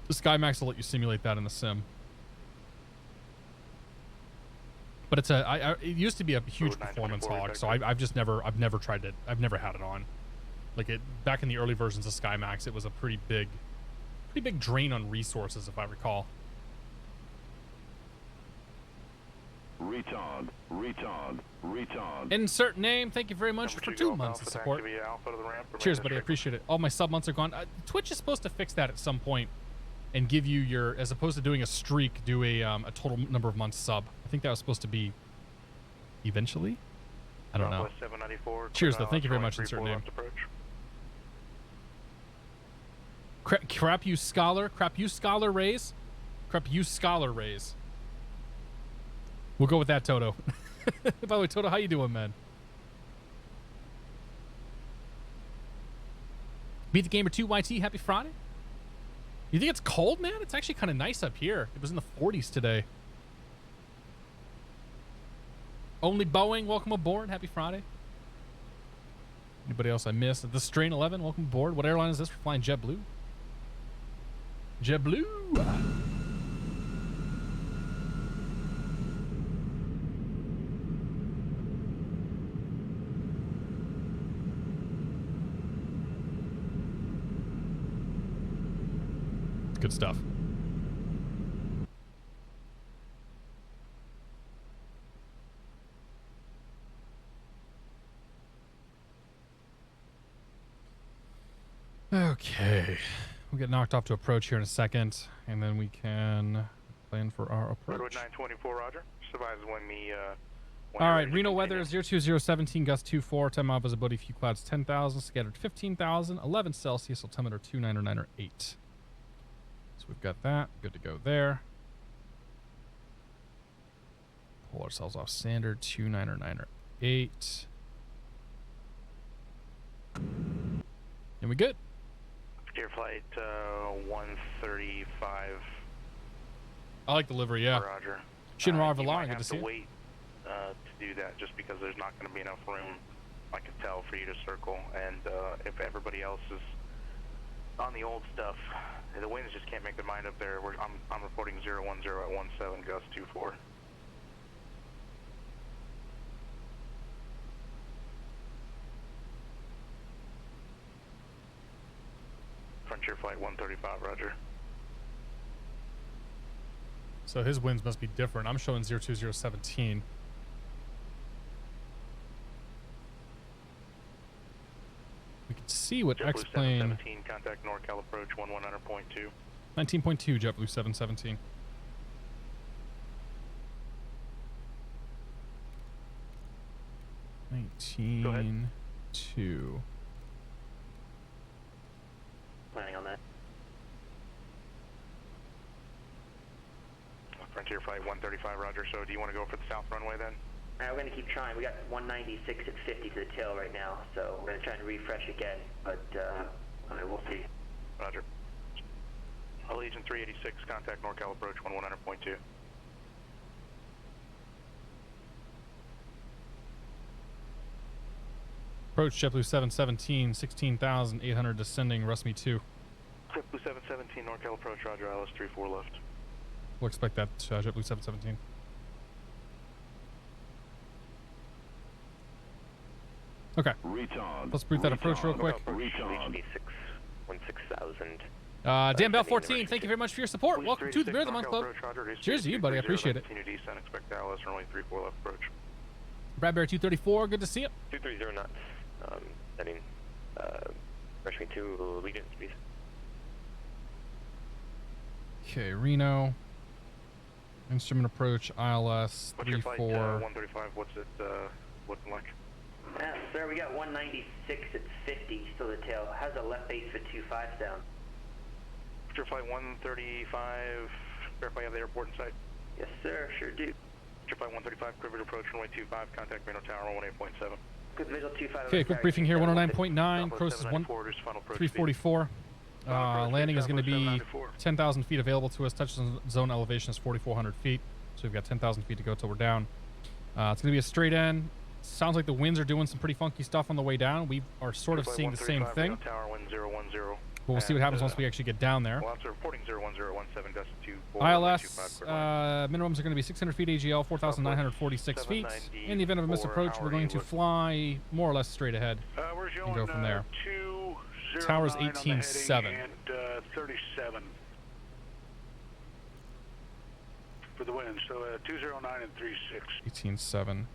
the SkyMax will let you simulate that in the sim. But it's it used to be a huge performance hog, so I've never tried it. I've never had it on. Like, back in the early versions of SkyMax, it was a pretty big drain on resources, if I recall. Retard. Insert name. Thank you very much for 2 months of support. Cheers, buddy. I appreciate it. All my sub months are gone. Twitch is supposed to fix that at some point and give you your, as opposed to doing a streak, do a total number of months sub. I think that was supposed to be eventually. I don't know. Cheers, though. Thank you very much. Insert name. Crap you scholar raise. We'll go with that, Toto. By the way, Toto, how you doing, man? Beat the Gamer 2 YT, happy Friday. You think it's cold, man? It's actually kind of nice up here. It was in the 40s today. Only Boeing, welcome aboard. Happy Friday. Anybody else I missed? The Strain 11, welcome aboard. What airline is this? We're flying JetBlue. JetBlue. Good stuff. Okay. We'll get knocked off to approach here in a second, and then we can plan for our approach. Road 924, roger. Survives when the... all right, Reno weather 02017, gust 24, 10 miles visibility, few clouds 10,000, scattered 15,000, 11 Celsius, altimeter 299.8. So we've got that. Good to go there. Pull ourselves off standard 299.8. And we good. Air flight 135. I like the livery, yeah. Roger. Shinra You Valar, might good to have see to you. wait to do that just because there's not going to be enough room, I can tell, for you to circle. And if everybody else is on the old stuff, the winds just can't make their mind up there. I'm reporting 010 at 17, gust 24. Frontier flight 135, roger. So his winds must be different. I'm showing 02017. We can see what JetBlue X-plane... 717, contact NorCal approach 1100.2. 19.2, JetBlue 717. Go ahead. 19.2. Planning on that. Frontier flight 135, roger. So do you want to go for the south runway then? We're going to keep trying. We got 196 at 50 to the tail right now, so we're going to try and refresh again, but we'll see. Roger. Allegiant 386, contact NorCal approach 1100.2. Approach JetBlue 717, 16,800 descending, Rusmy 2. JetBlue 717, NorCal approach, roger, ILS 34 left. We'll expect that, JetBlue 717. Okay. Retard. Let's brief that approach real quick. Retard. 16,000. Dan Bell 14, thank you very much for your support. Welcome to the Beer of the Month Club. Cheers to you, buddy. I appreciate it. Continue descent, expect ILS runway 34 left approach. Brad Bear 234, good to see you. 230 knots. Heading, rushing to Allegiant, please. Okay, Reno. Instrument approach, ILS What's your 34. flight, 135, what's it looking like? Sir, we got 196 at 50, still the tail. How's the left base for 25 sound? What's your flight 135, verify you have the airport in sight? Yes, sir, sure do. What's your flight 135, Cribbage approach, runway 25, contact Reno Tower, 18.7. Good visual 25. Okay, quick briefing here, 109.9, close is 344. Landing is going to be 10,000 feet available to us. Touch zone elevation is 4,400 feet. So we've got 10,000 feet to go till we're down. It's going to be a straight end. Sounds like the winds are doing some pretty funky stuff on the way down. We are sort of seeing the same thing. Tower, wind 010. But we'll see what happens once we actually get down there. Well, after reporting 01017, gust 24. ILS minimums are going to be 600 feet AGL, 4,946 feet. In the event of a misapproach, we're going to fly more or less straight ahead and go from there. Tower's 18.7. And 37 for the wind, so 209 and 36. 18.7.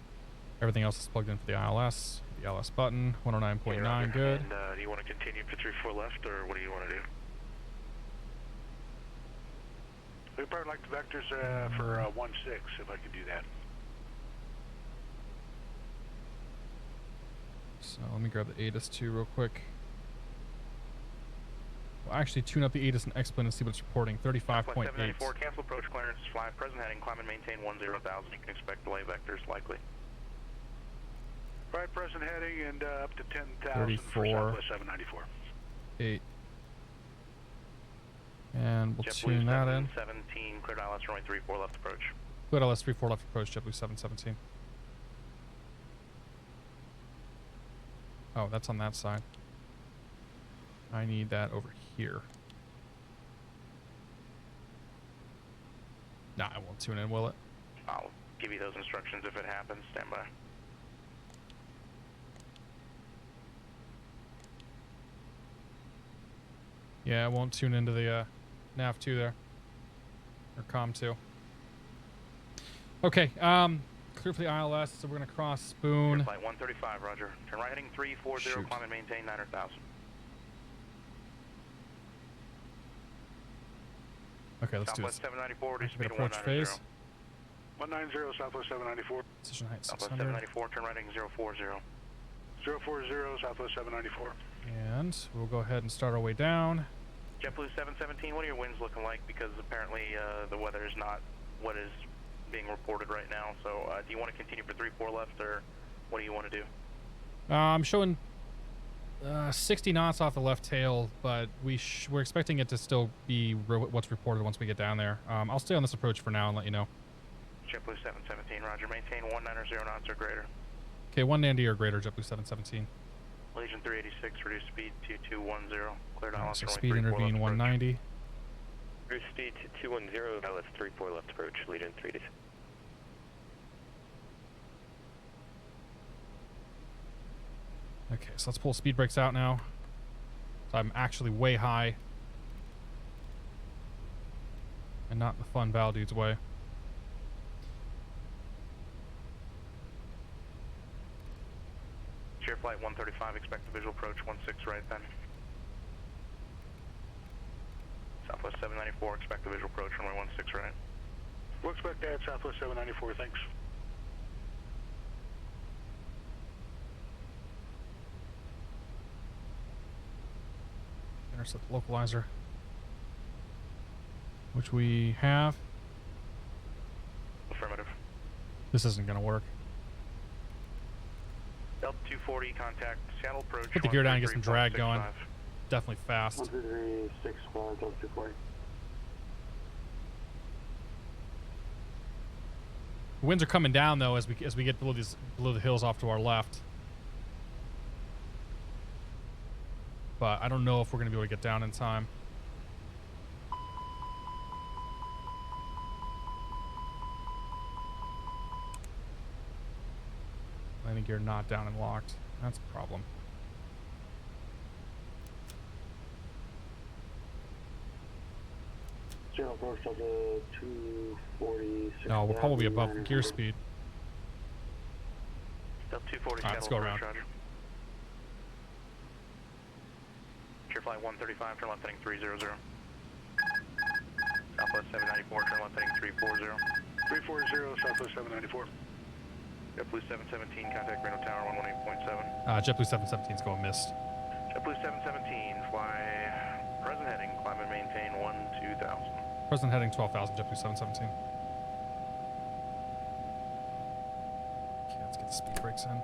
Everything else is plugged in for the ILS. The ILS button, 109.9, good. And do you want to continue for 34 left, or what do you want to do? We'd probably like the vectors for 16, if I could do that. So let me grab the ATIS 2 real quick. We'll actually tune up the ATIS and X-Plane and see what it's reporting. 35.8. 794, cancel approach clearance, fly present heading, climb and maintain 10,000. You can expect delay vectors likely. Right, present heading and up to 10,000 for 34. Southwest 794. 8. And we'll JetBlue tune that in. 17, cleared ILS runway 34 left approach. Cleared ILS 34 left approach, JetBlue 717. Oh, that's on that side. I need that over here. Nah, I won't tune in, will it? I'll give you those instructions if it happens. Stand by. Yeah, I won't tune into the nav 2 there. Or com 2. Okay, clear for the ILS, so we're going to cross Spoon. Flight 135, roger. Turn right heading 340, Shoot. climb and maintain 900,000. Okay, let's do Southwest this. 794, reduce speed to Approach 190. phase. 190, Southwest 794. Decision height Southwest 600. 794, turn right heading 040. 040, Southwest 794. And we'll go ahead and start our way down. JetBlue 717, what are your winds looking like? Because apparently the weather is not what is being reported right now. So do you want to continue for 34 left, or what do you want to do? I'm showing 60 knots off the left tail, but we're expecting it to still be what's reported once we get down there. I'll stay on this approach for now and let you know. JetBlue 717, roger. Maintain 190 knots or greater. Okay, 190 or greater, JetBlue 717. Legion 386, reduce speed to 2210. Cleared ILS So runway speed 34 intervene left 190. Cruise speed to 210, ILS 34 left approach, Legion 386. Okay, so let's pull speed brakes out now. So I'm actually way high. And not in the fun Val dude's way. Share flight 135, expect the visual approach 16 right then. Southwest 794, expect the visual approach runway 16 right. We'll expect that, Southwest 794, thanks. Intercept the localizer. Which we have. Affirmative. This isn't going to work. Delta 240, contact Seattle approach. Put the gear down and get some drag going. Definitely fast. 13361, Delta 240. Winds are coming down though as we get below the hills off to our left. But I don't know if we're going to be able to get down in time. gear not down and locked. That's a problem. Zero approach Delta 240. No, we're probably above gear speed. Delta 240, Alright, let's go around. Roger. Clear flight 135, turn left heading 300. Southwest 794, turn left heading 340. 340, Southwest 794. JetBlue 717, contact Reno Tower 118.7. JetBlue 717 is going missed. JetBlue 717, fly present heading, climb and maintain 2000. Present heading 12,000, JetBlue 717. Okay, let's get the speed brakes in.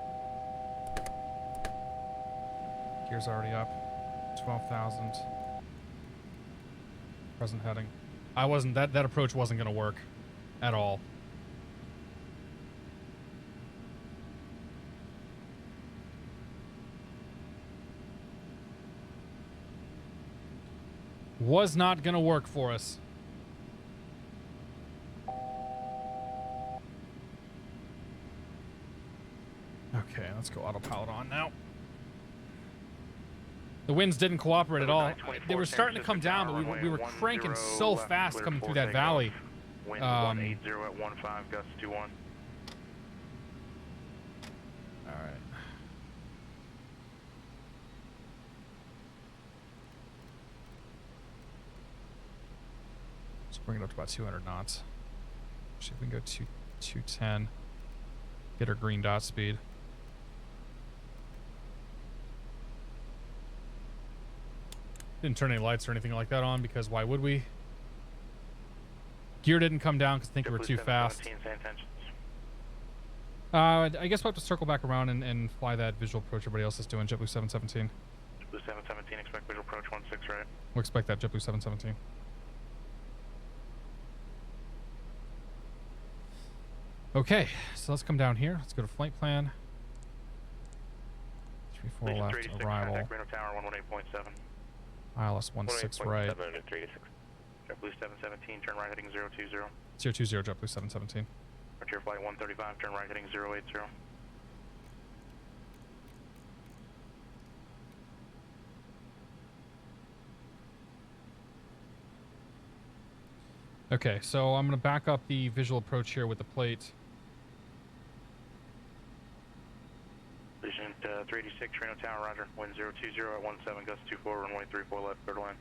Gear's already up. 12,000. Present heading. That approach wasn't going to work at all. Was not going to work for us. Okay, let's go autopilot on now. The winds didn't cooperate at all. They were starting to come down, but we were cranking so fast coming through that valley. Wind 180 at 15, gust 21. All right. Let's bring it up to about 200 knots. See if we can go 210. Get our green dot speed. Didn't turn any lights or anything like that on because why would we? Gear didn't come down because I think we were too fast. I guess we'll have to circle back around and fly that visual approach everybody else is doing. JetBlue 717. JetBlue 717, expect visual approach 16 right. We'll expect that JetBlue 717. Okay, so let's come down here. Let's go to flight plan. 34 left, arrival. Reno Tower 118.7. ILS 16 right. JetBlue 717, turn right heading 020. 020, JetBlue 717. Frontier flight 135, turn right heading 080. Okay, so I'm going to back up the visual approach here with the plate. Vision 386, Reno Tower, roger. Wind 020 at 17, gust 24, runway 34 left, third line.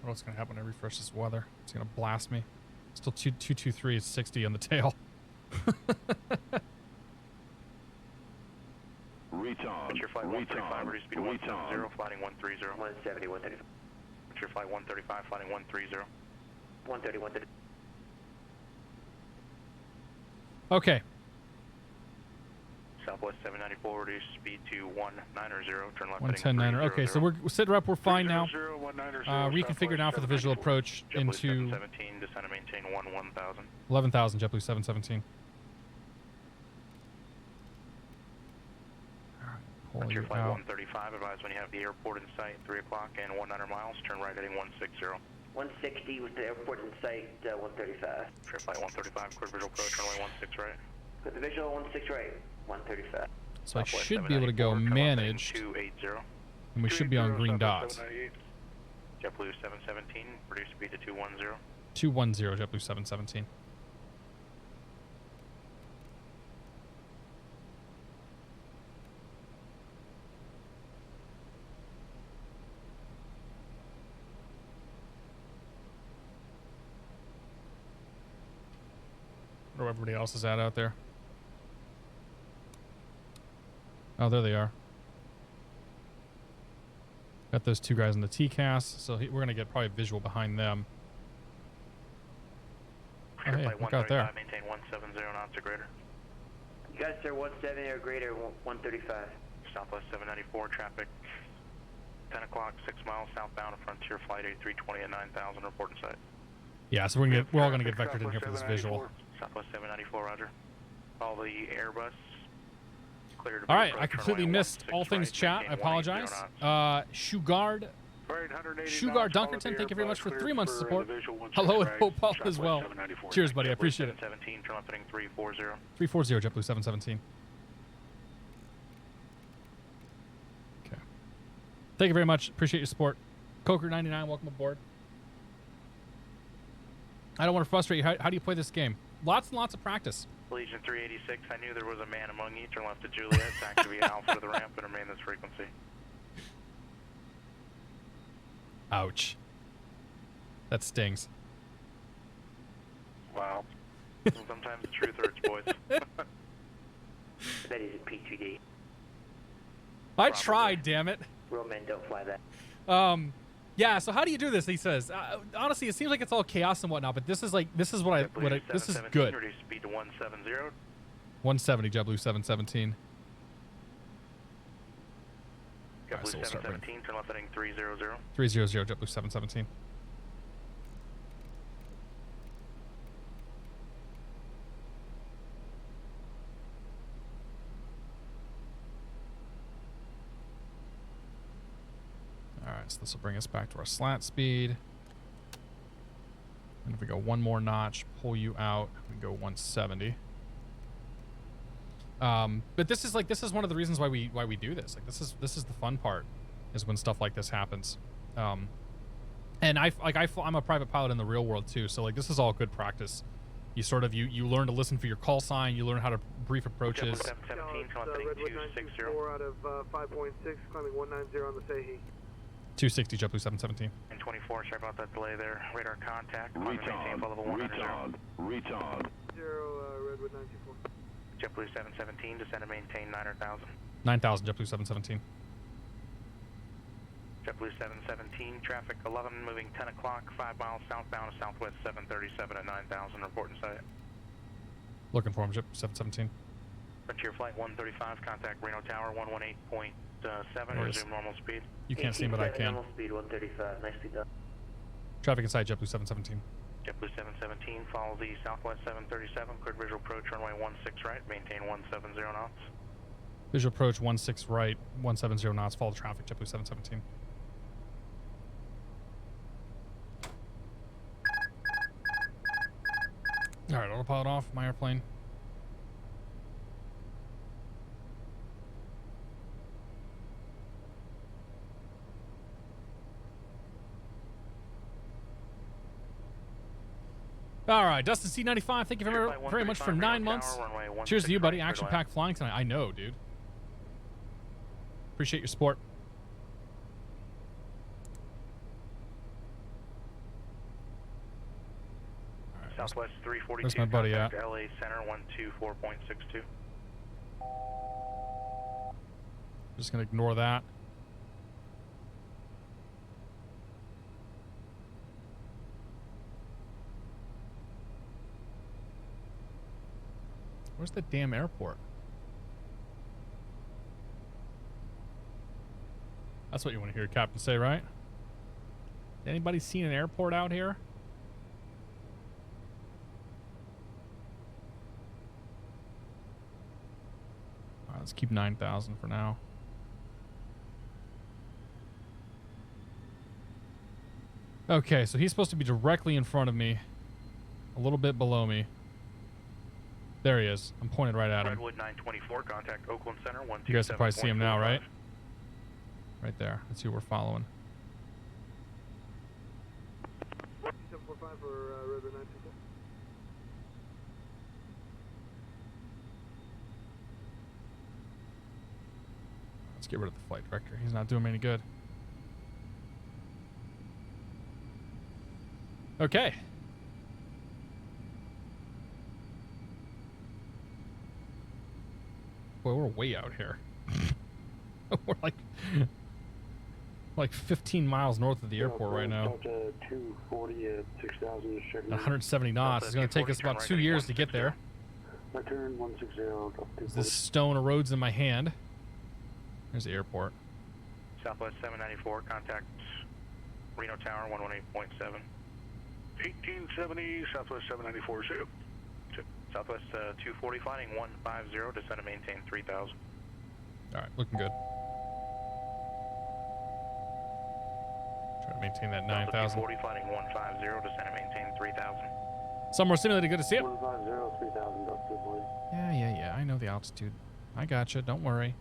What's going to happen when I refresh this weather? It's going to blast me. Still 223 is 60 on the tail. Retard. Your flight 135, reduce speed to 170, flying 130. 170, 135. Your flight 135, flying 130. 130, 130. Okay. Southwest 794, reduce speed to 190, turn left 110.9. Okay, so we're sit rep, we're fine now. 190, Reconfigure now for the visual approach into 717, descend and maintain 11,000. 11,000, JetBlue 717. Pull Your you flight out. 135, advise when you have the airport in sight, 3 o'clock and 100 miles, turn right heading 160. 160 with the airport in sight, 135. Your flight 135, clear visual approach, runway 16 right. With the visual 16 right, 135. So I should be able to go managed, 280. and we should be on green dots. JetBlue 717, reduce speed to 210. 210, JetBlue 717. Where everybody else is at out there. Oh, there they are. Got those two guys in the TCAS, so we're going to get probably a visual behind them. Oh, hey, look out there. Maintain 170 knots or greater. You guys, sir, 170 or greater, 135. Southwest 794, traffic 10 o'clock, 6 miles southbound of Frontier Flight A320 at 9,000, report in sight. Yeah, so we're all going to get vectored in here for this visual. Southwest 794, roger. All the Airbus cleared. All right, I completely missed all things chat. I apologize. Shugard Sugar Dunkerton, thank you very much for 3 months of support. Hello, and hope all is well. Cheers, buddy. I appreciate it. 717, turn left heading 340. 340, JetBlue 717. Okay. Thank you very much. Appreciate your support. Coker99, welcome aboard. I don't want to frustrate you. How do you play this game? Lots and lots of practice. Legion 386, I knew there was a man among you. Turn left to Juliet, activate Alpha to the ramp and remain this frequency. Ouch. That stings. Wow. Sometimes the truth hurts, boys. That is a P2D. I tried, damn it. Real men don't fly that. Yeah, so how do you do this? He says, honestly, it seems like it's all chaos and whatnot, but this is like, this is this is good. Reduce speed to 170. 170, JetBlue 717. JetBlue 717, turn left heading 300. 300, JetBlue 717. Alright, so this will bring us back to our slant speed. And if we go one more notch, pull you out, we go 170. But this is one of the reasons why we do this. Like this is the fun part, is when stuff like this happens. And I'm a private pilot in the real world too, so like this is all good practice. You sort of you learn to listen for your call sign, you learn how to brief approaches. 717, turn left heading 260. 4 out of 5.6, climbing 190 on the Sahi. 260, JetBlue 717. And 24, sorry about that delay there. Radar contact, maintain Retard. level 190. Retard. 0, Redwood 94. JetBlue 717, descend and maintain 9,000. 9,000, JetBlue 717. JetBlue 717, traffic 11, moving 10 o'clock, 5 miles southbound, southwest 737 at 9,000, report in sight. Looking for him, Jet 717. Frontier flight 135, contact Reno Tower 118.7, resume normal speed. You can't see him, but I can. Normal speed 135, nicely done. Traffic inside JetBlue 717. JetBlue 717, follow the southwest 737, cleared visual approach runway 16 right, maintain 170 knots. Visual approach 16 right, 170 knots, follow the traffic, JetBlue 717. Alright, autopilot off, my airplane. All right, Dustin C95, thank you very much for 9 months. Cheers to you, buddy. Action-packed flying tonight. I know, dude. Appreciate your support. Right, Southwest 342. Where's my buddy at? LA Center 124.62. Just gonna ignore that. Where's the damn airport? That's what you want to hear Captain say, right? Anybody seen an airport out here? All right, let's keep 9,000 for now. Okay, so he's supposed to be directly in front of me, a little bit below me. There he is. I'm pointed right at him. Redwood 924, contact Oakland Center 127. You guys can probably see him now, right? Right there. That's who we're following. 745 for Redwood 924. Let's get rid of the flight director. He's not doing me any good. Okay. Boy, we're way out here. We're like 15 miles north of the airport right now. 240 at 6,000. 170 knots. It's going to take us about 2 years to get there. Return 160. This stone erodes in my hand. There's the airport. Southwest 794, contact Reno Tower 118.7. 1870, Southwest 794, zero. Southwest 240, flying 150, descend and maintain 3,000. All right, looking good. Try to maintain that Delta 9,000. 240 fighting 150, descend and maintain 3,000. Somewhere simulated, good to see you. 150, 3,000, Delta 240. Yeah. I know the altitude. I gotcha. Don't worry.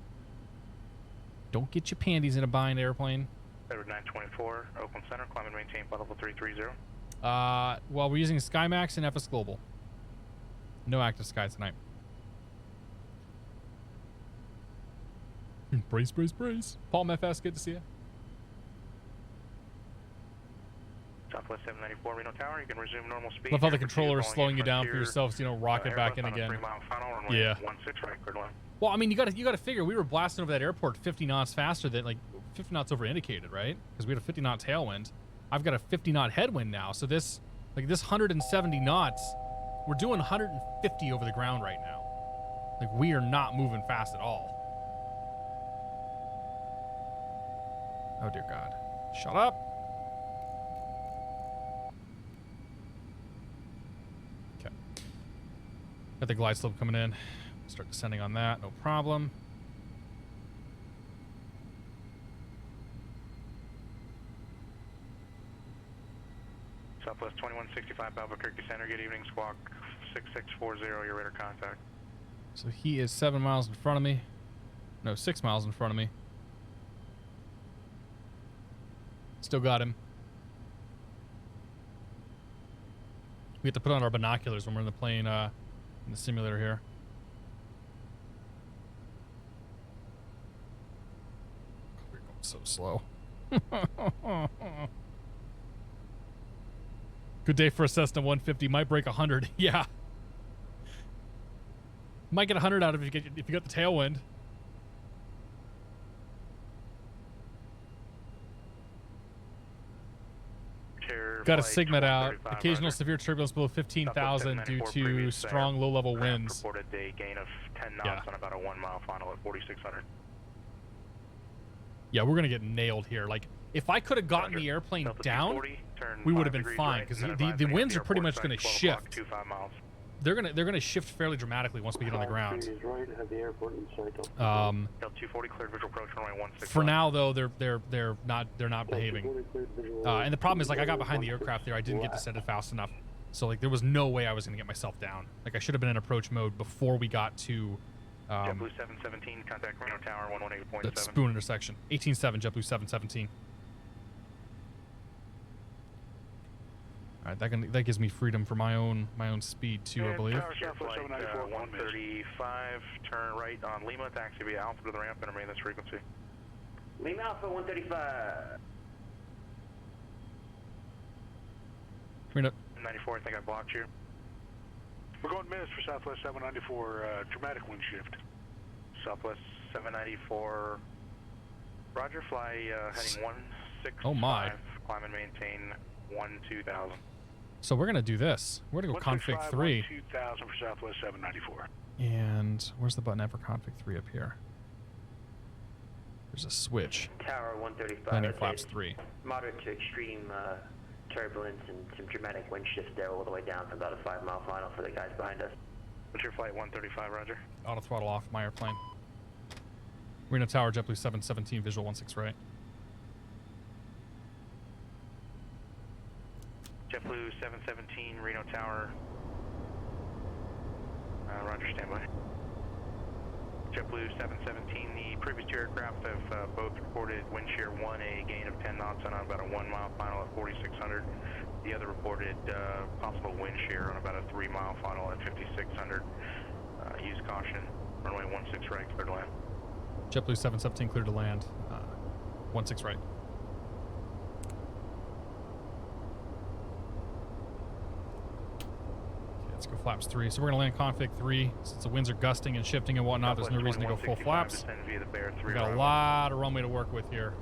Don't get your panties in a bind, airplane. Edward 924, Oakland Center, climb and maintain flight level 330. Well, we're using SkyMax and FS Global. No active sky tonight. Brace. Palm FS, good to see you. Southwest 794, Reno Tower, you can resume normal speed. Love how the controller is slowing you down for yourself, so you don't rock it back in again. 3-mile final, runway Yeah. 16 right, cleared line. Well, I mean, you gotta figure we were blasting over that airport 50 knots faster than, like, 50 knots over indicated, right? Because we had a 50 knot tailwind. I've got a 50 knot headwind now, so this 170 knots, we're doing 150 over the ground right now. Like, we are not moving fast at all. Oh dear God! Shut up. Okay. Got the glide slope coming in. Start descending on that, no problem. Southwest 2165, Albuquerque Center, good evening, squawk 6640, your radar contact. So he is 7 miles in front of me. No, 6 miles in front of me. Still got him. We have to put on our binoculars when we're in the plane, in the simulator here. We're going so slow. Good day for a Cessna 150. Might break 100. Yeah. Might get 100 out of it if you got the tailwind. Got a Sigma out. Occasional severe turbulence below 15,000 due to strong low-level winds. Reported a gain of 10 knots on about a 1 mile final at 4,600. Yeah, we're gonna get nailed here. Like, if I could have gotten the airplane down, we would have been fine because the winds are pretty much gonna shift. They're gonna shift fairly dramatically once we get on the ground. For now though, they're not behaving. And the problem is, like, I got behind the aircraft there. I didn't get descended fast enough, so like there was no way I was gonna get myself down. Like, I should have been in approach mode before we got to JetBlue 717, contact Reno Tower 118.7. that spoon intersection. 18.7 JetBlue 717. All right, that gives me freedom for my own speed too, I believe. Flight 135, turn right on Lima, taxi via Alpha to the ramp and remain this frequency. Lima Alpha 135. Reno 94, I think I blocked you. We're going minutes for Southwest 794, dramatic wind shift. Southwest 794, roger, fly heading 165. Oh my. Climb and maintain 12,000. So we're gonna do this. We're gonna go config 3. 2,000 for Southwest 794. And where's the button at for config 3 up here? There's a switch. Tower 135. Landing flaps 3. Moderate to extreme turbulence and some dramatic wind shifts there all the way down to about a 5 mile final for the guys behind us. What's your flight 135, roger? Auto throttle off my airplane. Reno Tower, JetBlue 717, visual 16 right. JetBlue 717, Reno Tower. Roger, standby. JetBlue 717, the previous two aircraft have both reported wind shear 1, a gain of 10 knots on about a 1 mile final at 4,600. The other reported possible wind shear on about a 3 mile final at 5,600. Use caution. Runway 16 right, clear to land. JetBlue 717 clear to land. 16 right. Let's go flaps 3. So we're going to land config 3. Since the winds are gusting and shifting and whatnot, there's no reason to go full flaps. We've got a lot of runway to work with here.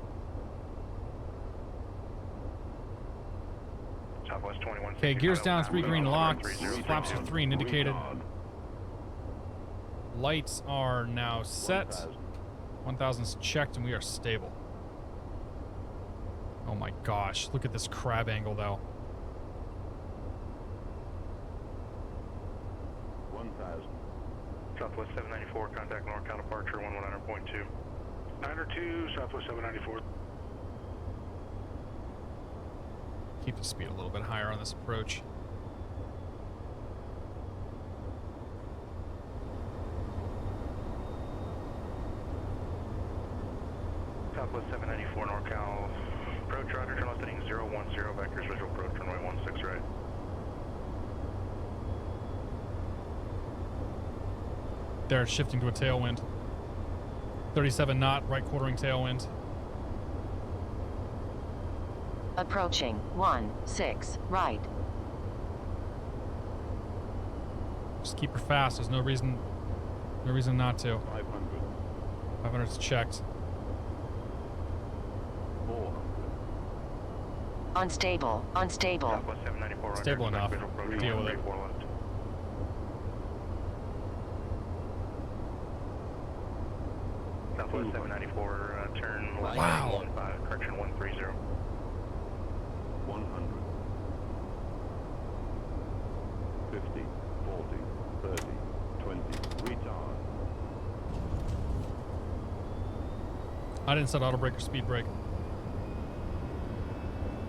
Okay, gears down, 3 green locked. Flaps are 3 and indicated. Lights are now set. 1,000's checked and we are stable. Oh my gosh, look at this crab angle though. 1,000. Southwest 794, contact NorCal departure 119.2. 902, Southwest 794. Keep the speed a little bit higher on this approach. Southwest 794 NorCal. Approach Roger, turn left heading 010, vectors visual approach, runway 16 right. There, it's shifting to a tailwind. 37 knot, right quartering tailwind. Approaching 16 right. Just keep her fast. There's no reason not to. 500. 500 is checked. 400. Unstable. Unstable. Southwest 794 Stable Roger, enough. visual approach, Deal with it. 134 left. Southwest 794, turn left. Wow. 15, correction 130. 100. 50, 40, 30, 20. Retard. I didn't set auto brake or speed brake.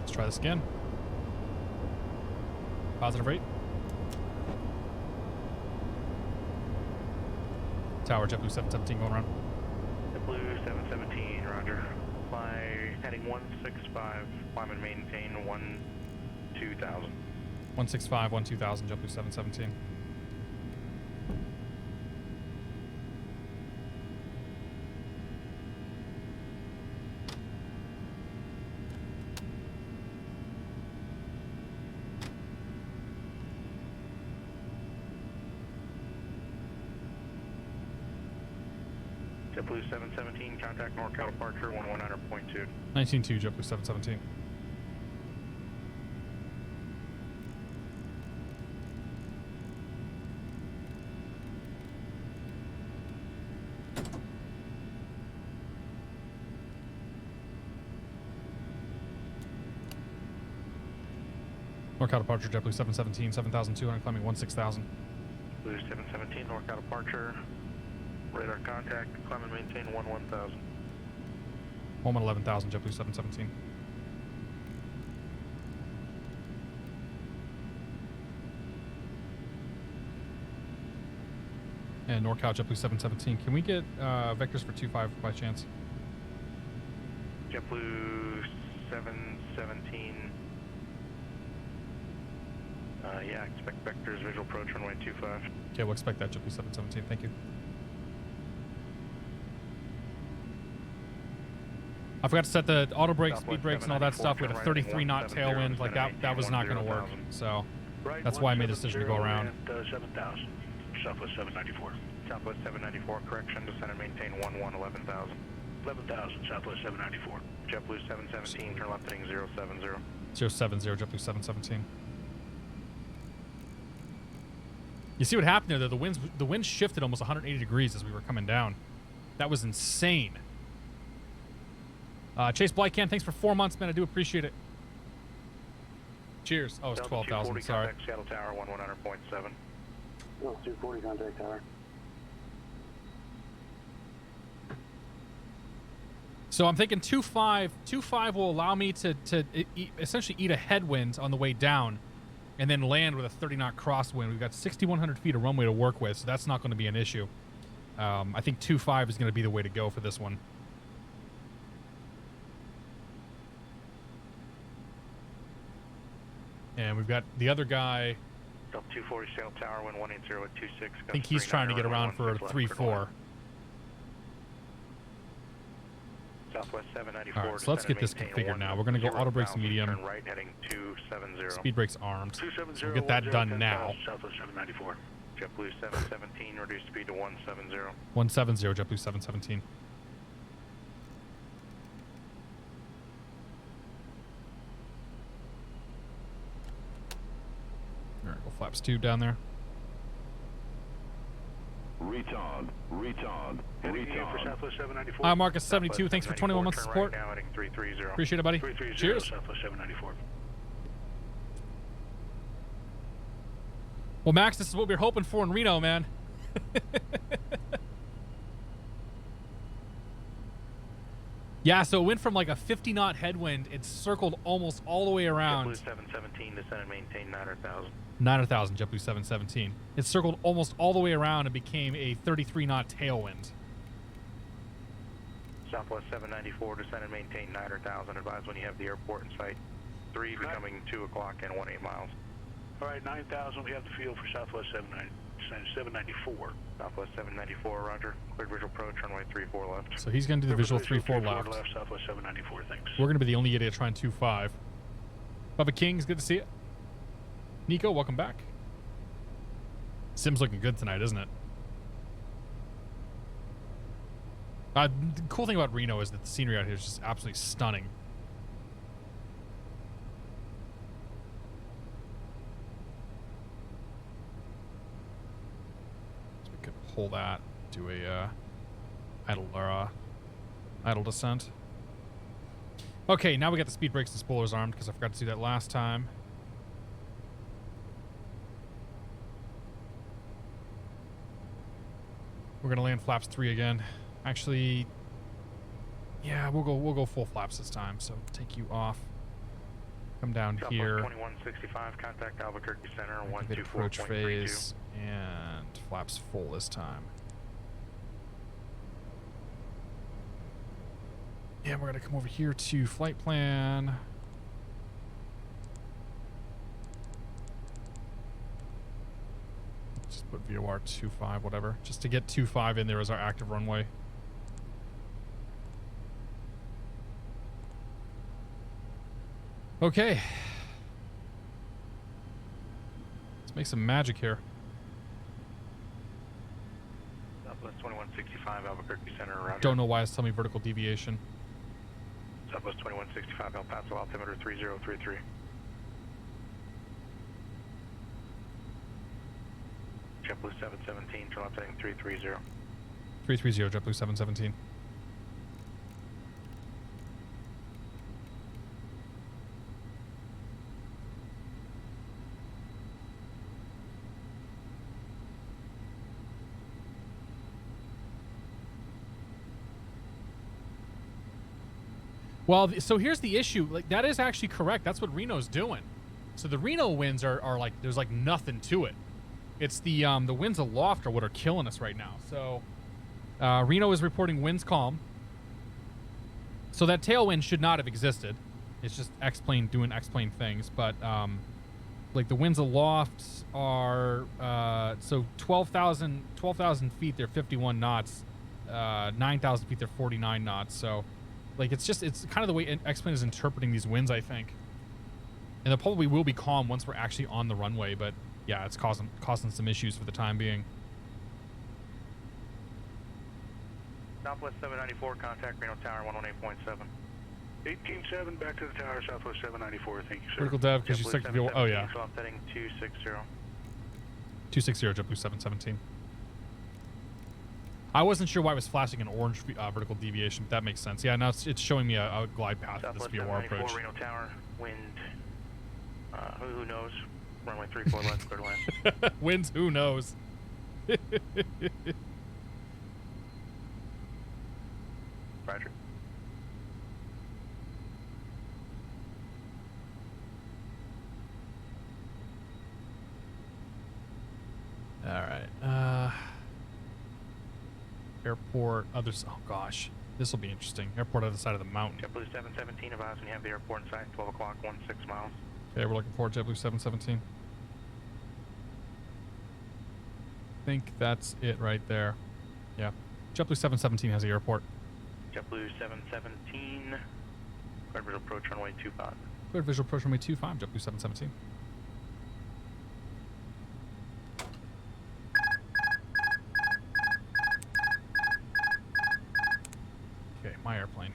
Let's try this again. Positive rate. Tower, JetBlue 717 going around. JetBlue 717, roger. Fly heading 165, climb and maintain 2000. 165, 12000, JetBlue 717. JetBlue 717, contact NorCal departure 119.2. 19.2, JetBlue 717. NorCal departure, JetBlue 717, 7,200, climbing 16,000. Blue 717, NorCal departure. Radar contact, climb and maintain 11,000. 11,000, JetBlue 717. And NorCal JetBlue 717. Can we get vectors for 25 by chance? JetBlue 717. Yeah, expect vectors, visual approach, runway 25. Okay, we'll expect that, JetBlue 717. Thank you. I forgot to set the auto brakes, speed brakes, and all that stuff. We had a 33 knot tailwind. Like that was not going to work. So that's why I made the decision to go around. 7,000. Southwest 794. Southwest 794, correction, descend and maintain 11,000. 11,000, Southwest 794. JetBlue 717, turn left heading 070. 070, JetBlue 717. You see what happened there, though? The wind shifted almost 180 degrees as we were coming down. That was insane. Chase Blycan, thanks for 4 months, man. I do appreciate it. Cheers. Oh, it's 12,000. Sorry. Contact Seattle Tower 119.7. 240 contact tower. So I'm thinking 2.5 will allow me to essentially eat a headwind on the way down and then land with a 30 knot crosswind. We've got 6,100 feet of runway to work with, so that's not going to be an issue. I think 2.5 is going to be the way to go for this one. And we've got the other guy. 240 Seattle Tower 180 at 26. I think he's trying to get around for a 3-4. Southwest 794. All right, so let's get this configured now. We're going to go auto brakes medium. Turn right heading 270. Speed brakes armed. 270. So we'll get that done now. Southwest 794. JetBlue 717, reduce speed to 170. 170, JetBlue 717. All right, go flaps 2 down there. Retard. Retard. Retard. Southwest 794. Hi, Marcus 72. Thanks for 21 months of support. Right now heading 330. Appreciate it, buddy. 330. Cheers. Southwest 794. Well, Max, this is what we were hoping for in Reno, man. Yeah, so it went from like a 50 knot headwind. It circled almost all the way around. JetBlue 717, descend and maintain 900,000. 900,000, JetBlue 717. It circled almost all the way around and became a 33 knot tailwind. Southwest 794, descend and maintain 900,000. Advise when you have the airport in sight. 3 becoming 2 o'clock and 18 miles. All right, 9,000. We have the field for Southwest 794. Southwest 794, roger. Cleared visual approach, runway 34 left. So he's going to do the visual 34 left. left. Southwest 794, thanks. We're going to be the only idiot trying 25. Bubba King's good to see you. Nico, welcome back. Sim's looking good tonight, isn't it? The cool thing about Reno is that the scenery out here is just absolutely stunning. So we could pull that, do a idle descent. Okay, now we got the speed brakes and spoilers armed because I forgot to do that last time. We're gonna land flaps 3 again. Actually, yeah, we'll go full flaps this time. So take you off. Come down here. 2165, contact Albuquerque Center, Activate approach 124.32. phase and flaps full this time. Yeah, we're gonna come over here to flight plan. Just put VOR 25, whatever, just to get 25 in there as our active runway. Okay. Let's make some magic here. Southwest 2165, Albuquerque Center, roger. Don't know why it's telling me vertical deviation. Southwest 2165, El Paso, altimeter 3033. JetBlue 717, turn left heading 330. 330, JetBlue 717. Well, so here's the issue. Like, that is actually correct. That's what Reno's doing. So the Reno winds are like, there's like nothing to it. It's the winds aloft are what are killing us right now. So Reno is reporting winds calm. So that tailwind should not have existed. It's just X-plane doing X-plane things. But like the winds aloft are so 12,000 feet, they're 51 knots. 9,000 feet, they're 49 knots. So like it's kind of the way X-plane is interpreting these winds, I think. And there probably will be calm once we're actually on the runway, but yeah, it's causing some issues for the time being. Southwest 794, contact Reno Tower 118.7. 18.7, back to the tower, Southwest 794, thank you, sir. Vertical dev, because you JetBlue checked the oh yeah. Left heading 260. 260, JetBlue 717. I wasn't sure why it was flashing an orange vertical deviation, but that makes sense. Yeah, now it's showing me a glide path for this VOR approach. Reno Tower, wind, who knows? Runway 34 left, clear to land. Winds, who knows? Roger. All right. Airport, oh gosh. This will be interesting. Airport other side of the mountain. JetBlue 717, advise when you have the airport in sight, 12 o'clock, 16 miles. Okay, we're looking forward to JetBlue 717. I think that's it right there. Yeah. JetBlue 717 has the airport. JetBlue 717, cleared visual approach runway 25. Cleared visual approach runway 25, JetBlue 717. Okay, my airplane.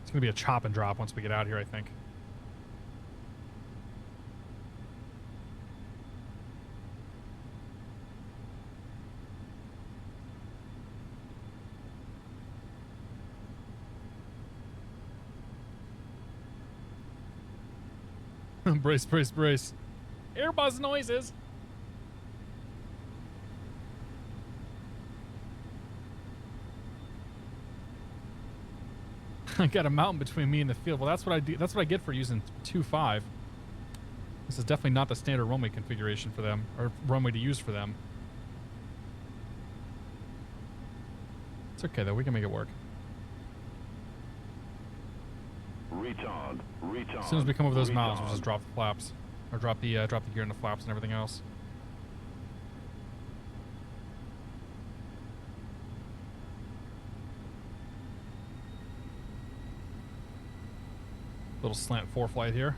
It's going to be a chop and drop once we get out here, I think. Brace, brace, brace. Airbus noises. I got a mountain between me and the field. Well, that's what I do. That's what I get for using 2.5. This is definitely not the standard runway configuration for them, or runway to use for them. It's okay though. We can make it work. Retard. As soon as we come over those mountains, we'll just drop the flaps, or drop the gear and the flaps and everything else. Little slant 4 flight here.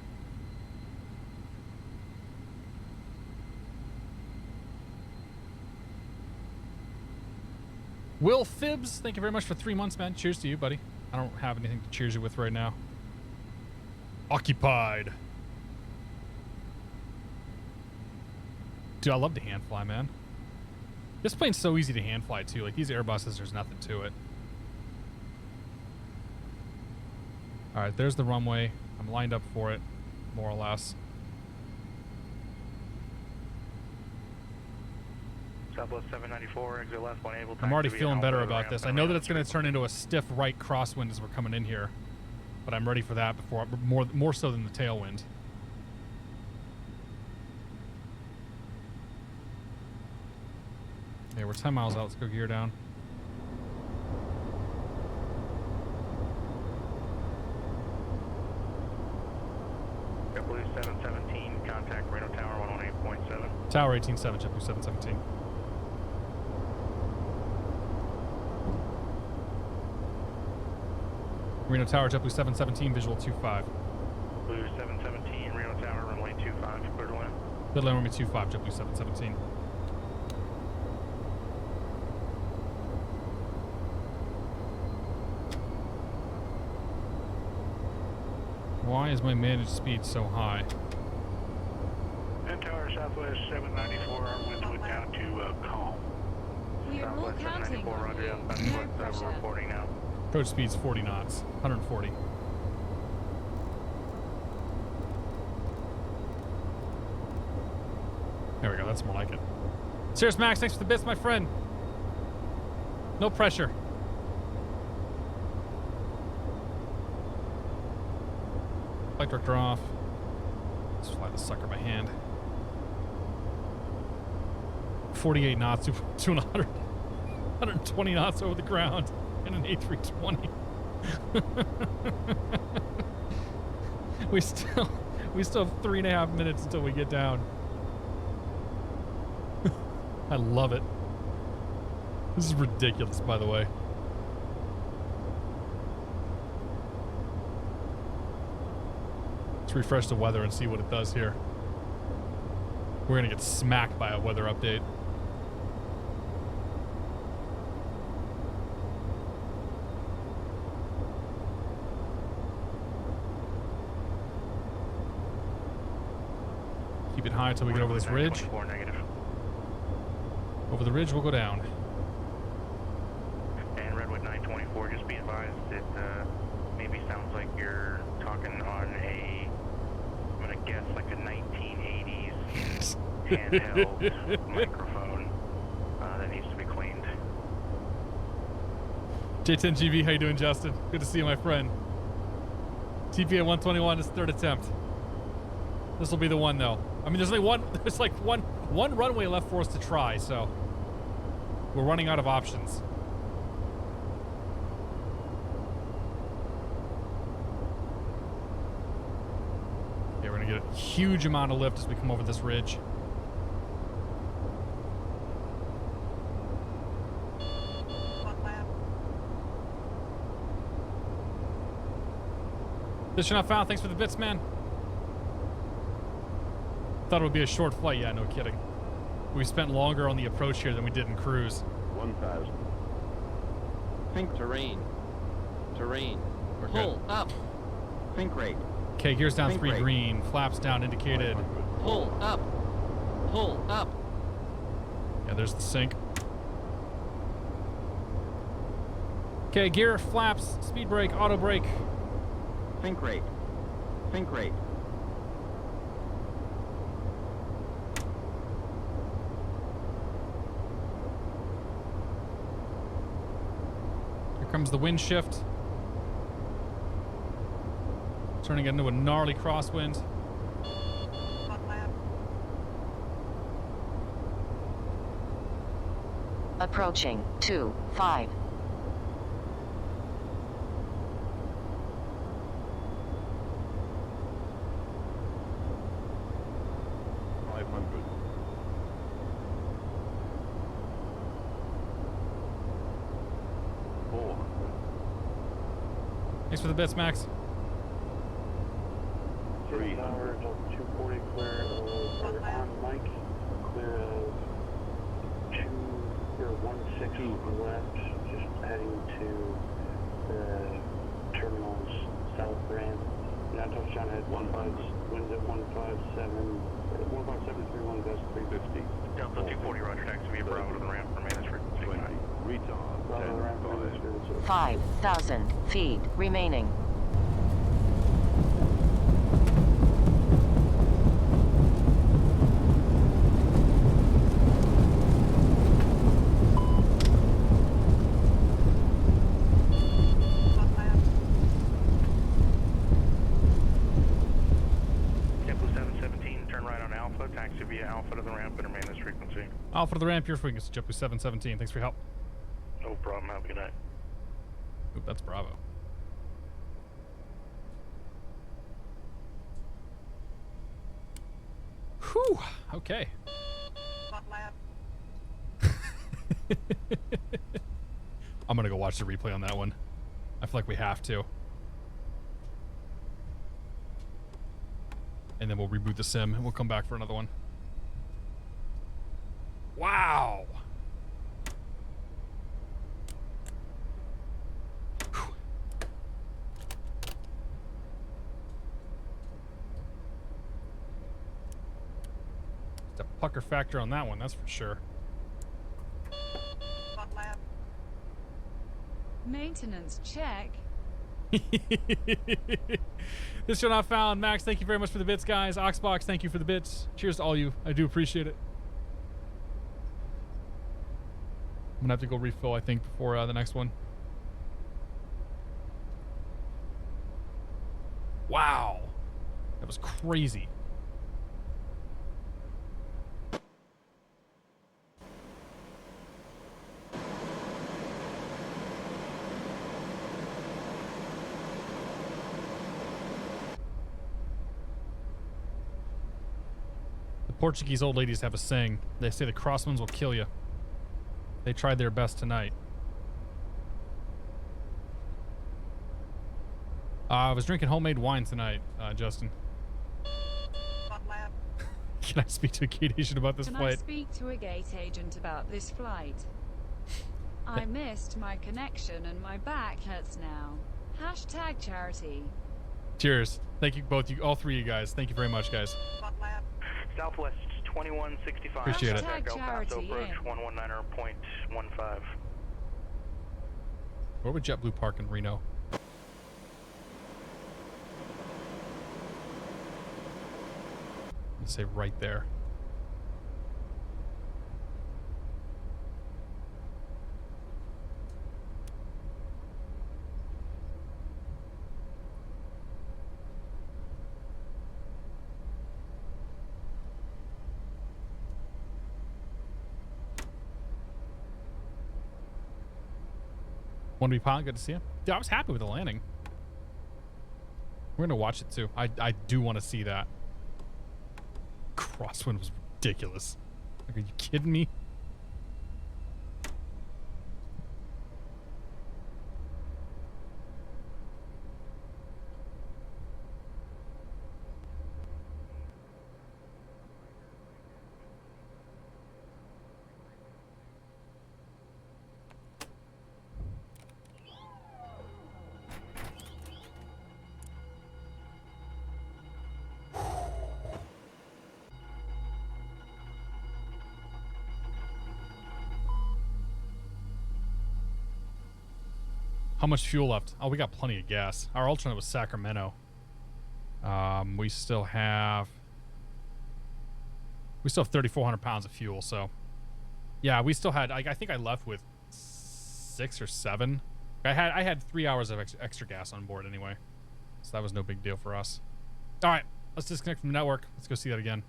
Will Phibbs, thank you very much for 3 months, man. Cheers to you, buddy. I don't have anything to cheers you with right now. Occupied. Dude, I love to hand fly, man. This plane's so easy to hand fly too. Like these Airbuses, there's nothing to it. All right, there's the runway. I'm lined up for it, more or less. Southwest 794, exit left, one able. I'm already feeling better about this. I know that it's going to turn into a stiff right crosswind as we're coming in here, but I'm ready for that before more so than the tailwind. Okay, we're 10 miles out. Let's go gear down. JetBlue 717, contact Reno Tower 118.7. Tower 18.7, JetBlue 717. Reno Tower, JetBlue 717, visual 25. Blue 717, Reno Tower, runway 25, clear to land. Clear to land, runway 25, JetBlue 717. Why is my managed speed so high? And Tower Southwest 794, our winds went down to calm. We are all counting on you. No pressure. Reporting now. Approach speed's 40 knots, 140. There we go, that's more like it. Serious Max, thanks for the bits, my friend. No pressure. Flight director off. Let's fly the sucker by hand. 48 knots, doing 120 knots over the ground in an A320. we still have 3.5 minutes until we get down. I love it. This is ridiculous, by the way. Let's refresh the weather and see what it does here. We're gonna get smacked by a weather update. Keep it high until we get over this ridge. Over the ridge, we'll go down. And Redwood 924, just be advised, it maybe sounds like you're talking on a, I'm going to guess like a 1980s handheld microphone that needs to be cleaned. J10GB, how you doing, Justin? Good to see you, my friend. TP at 121 is third attempt. This will be the one, though. I mean, there's like one runway left for us to try, so we're running out of options. Okay, we're gonna get a huge amount of lift as we come over this ridge. This you're not found. Thanks for the bits, man. Thought it would be a short flight. Yeah, no kidding. We spent longer on the approach here than we did in cruise. 1,000. Think terrain. Terrain. We're Pull good. up. Think rate. Okay, gears down Think 3 rate. green. Flaps down indicated. Pull up. Pull up. Yeah, there's the sync. Okay, gear, flaps, speed brake, auto brake. Think rate. Think rate. Here comes the wind shift. Turning into a gnarly crosswind. Approaching 2-5. 500. Thanks for the bits, Max. 3 hours of 240 clear of on Mike, clear of 16 left, just heading to the terminal's south ramp. Now touchdown at 15, winds at 15731 gust 350. Delta 240, roger, taxi via Bravo to the ramp, remain as frequency. 20. Retard. Bravo to the ramp, 10, 5,000 feet remaining. Alpha to the ramp, your frequency, JetBlue 717. Thanks for your help. No problem. Have a good night. Oop, that's Bravo. Whew. Okay. I'm gonna go watch the replay on that one. I feel like we have to. And then we'll reboot the sim and we'll come back for another one. Wow. Whew. The pucker factor on that one, that's for sure. Maintenance check. This show not found. Max, thank you very much for the bits, guys. Oxbox, thank you for the bits. Cheers to all you. I do appreciate it. I'm gonna have to go refill, I think, before the next one. Wow. That was crazy. The Portuguese old ladies have a saying. They say the crosswinds will kill you. They tried their best tonight. I was drinking homemade wine tonight, Justin. Can I speak to a gate agent about this Can flight? I speak to a gate agent about this flight? I missed my connection and my back hurts now. Hashtag charity. Cheers. Thank you both, you all three of you guys. Thank you very much, guys. Southwest 2165. Appreciate it. Hashtag charity approach in. 119.15. Where would JetBlue park in Reno? Let's say right there. Want to be pilot? Good to see you. Dude, I was happy with the landing. We're gonna watch it too. I do want to see that. Crosswind was ridiculous. Like, are you kidding me? How much fuel left? Oh, we got plenty of gas. Our alternate was Sacramento. We still have 3,400 pounds of fuel. So, yeah, we still had. I think I left with 6 or 7. I had 3 hours of extra gas on board anyway. So that was no big deal for us. All right, let's disconnect from the network. Let's go see that again.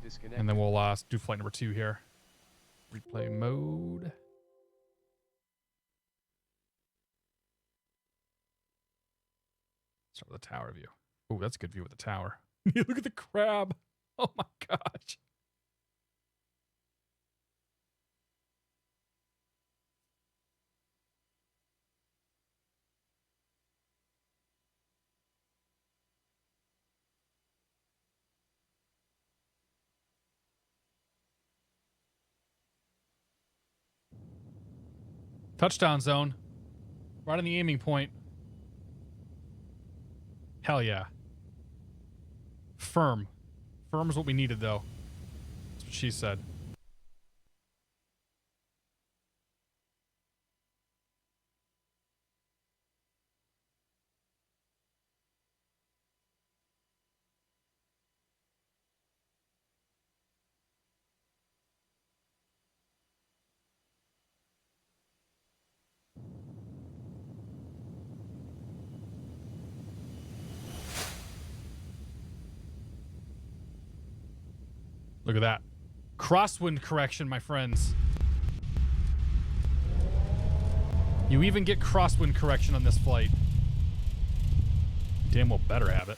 Disconnect. And then we'll do flight number 2 here. Replay mode. Start with the tower view. Oh, that's a good view of the tower. Look at the crab. Oh my gosh. Touchdown zone. Right on the aiming point. Hell yeah. Firm. Firm is what we needed, though. That's what she said. Look at that. Crosswind correction, my friends. You even get crosswind correction on this flight. Damn well better have it.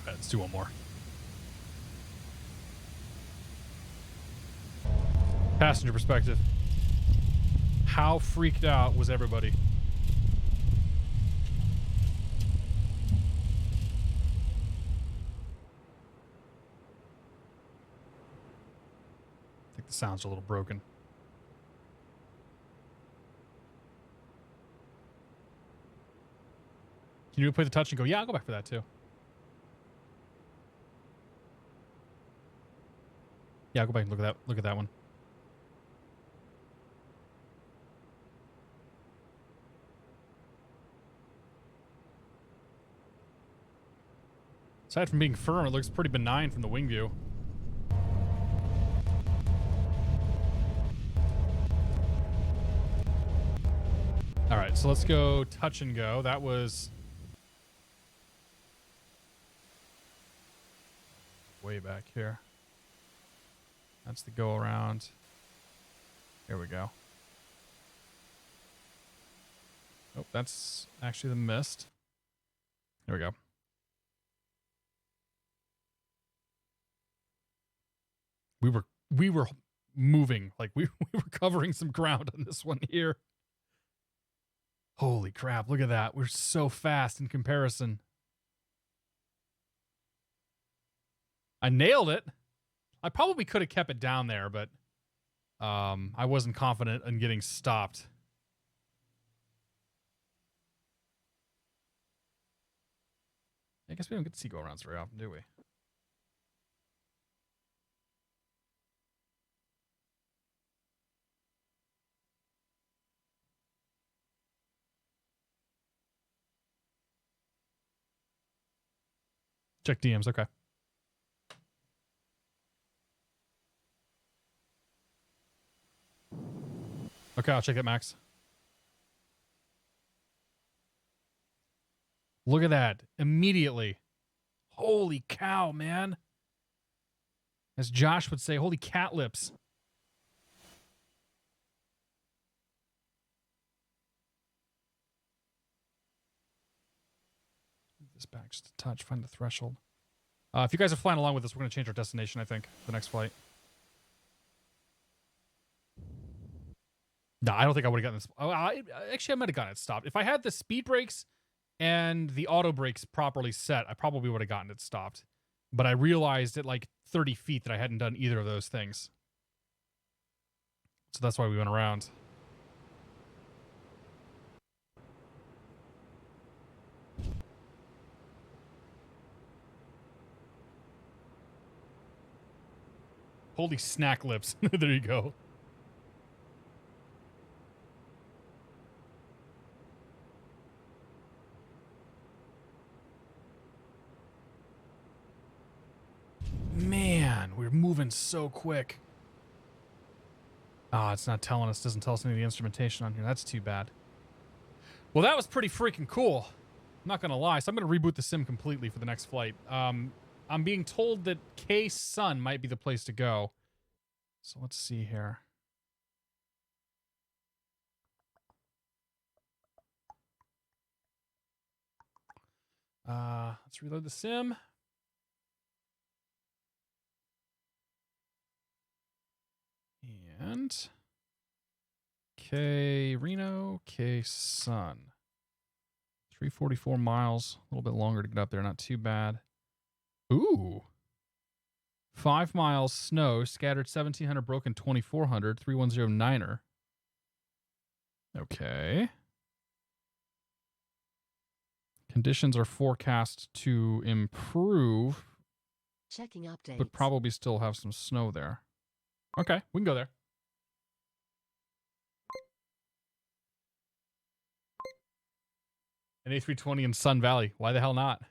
Let's do one more. Passenger perspective. How freaked out was everybody? I think the sound's a little broken. Can you play the touch and go, yeah, I'll go back for that too. Yeah, I'll go back and look at that one. Aside from being firm, it looks pretty benign from the wing view. All right, so let's go touch and go. That was way back here. That's the go around. Here we go. Oh, that's actually the mist. Here we go. We were moving, like we were covering some ground on this one here. Holy crap, look at that. We're so fast in comparison. I nailed it. I probably could have kept it down there, but I wasn't confident in getting stopped. I guess we don't get to see go-arounds very often, do we? Check DMs, okay. Okay, I'll check that, Max. Look at that. Immediately. Holy cow, man. As Josh would say, holy cat lips. Move this back just a touch. Find the threshold. If you guys are flying along with us, we're going to change our destination, I think, for the next flight. No, I don't think I would have gotten this. Actually, I might have gotten it stopped. If I had the speed brakes and the auto brakes properly set, I probably would have gotten it stopped. But I realized at like 30 feet that I hadn't done either of those things. So that's why we went around. Holy snack lips. There you go. we're moving so quick. Ah, it's not telling us. Doesn't tell us any of the instrumentation on here. That's too bad. Well, that was pretty freaking cool. I'm not going to lie. So I'm going to reboot the sim completely for the next flight. I'm being told that KSUN might be the place to go. So let's see here. Let's reload the sim. And Reno, KSUN. 344 miles, a little bit longer to get up there, not too bad. Ooh. 5 miles snow, scattered 1,700, broken 2,400, 3109er. Okay. Conditions are forecast to improve. Checking updates. But probably still have some snow there. Okay, we can go there. An A320 in Sun Valley. Why the hell not?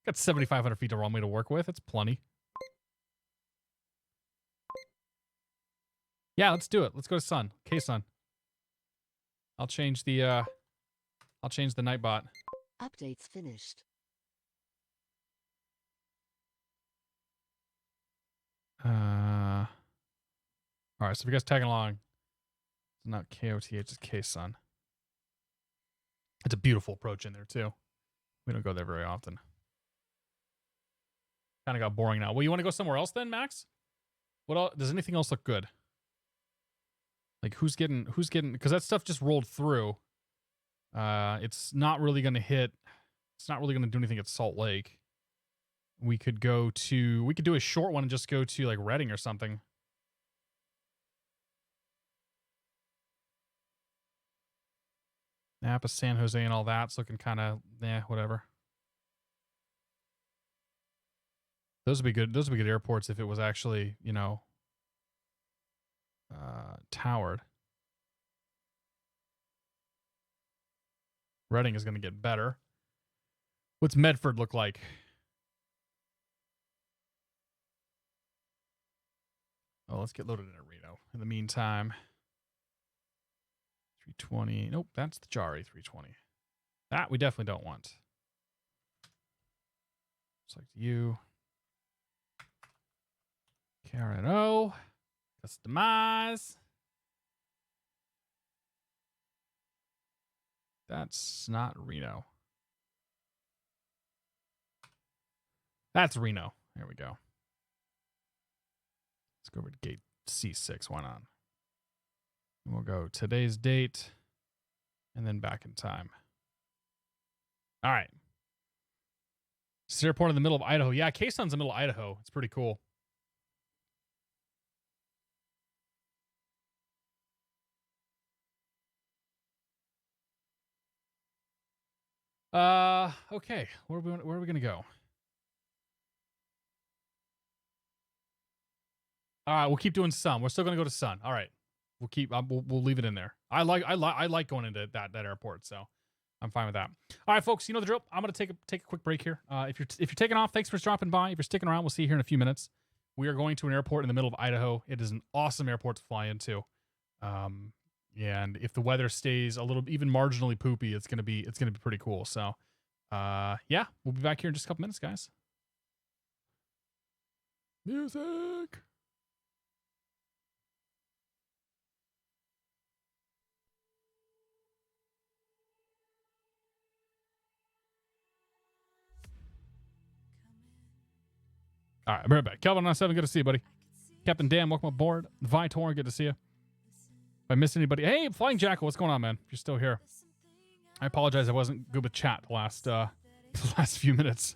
Got 7,500 feet of runway to work with. That's plenty. Yeah, let's do it. Let's go to Sun. KSUN. I'll change the Nightbot. Updates finished. All right, so if you guys tagging along, it's not KOTH, it's KSUN. It's a beautiful approach in there too. We don't go there very often. Kind of got boring now. Well, you want to go somewhere else then, Max? What else? Does anything else look good? Like who's getting? Because that stuff just rolled through. It's not really going to hit. It's not really going to do anything at Salt Lake. We could do a short one and just go to like Redding or something. Napa, San Jose, and all that's looking kind of, whatever. Those would be good. Those would be good airports if it was actually, towered. Redding is going to get better. What's Medford look like? Oh, let's get loaded in at Reno. In the meantime, 320. Nope, that's the Jari 320. That we definitely don't want. Select you. KRNO. Customize. That's not Reno. That's Reno. There we go. Let's go over to gate C6. Why not? And we'll go today's date and then back in time. All right. This airport in the middle of Idaho. Yeah, KSUN's in the middle of Idaho. It's pretty cool. Okay. Where are we going to go? All right, we'll keep doing Sun. We're still going to go to Sun. All right. We'll leave it in there. I like going into that airport, so I'm fine with that. All right, folks, you know the drill. I'm going to take a quick break here. If you're taking off, thanks for dropping by. If you're sticking around, we'll see you here in a few minutes. We are going to an airport in the middle of Idaho. It is an awesome airport to fly into. And if the weather stays a little even marginally poopy, it's going to be pretty cool. So, yeah, we'll be back here in just a couple minutes, guys. Music. All right, I'll be right back. Kelvin 97, good to see you, buddy. Captain Dan, welcome aboard. Vitor, good to see you. If I missed anybody, hey, Flying Jackal, what's going on, man? If you're still here, I apologize. I wasn't good with chat the last few minutes.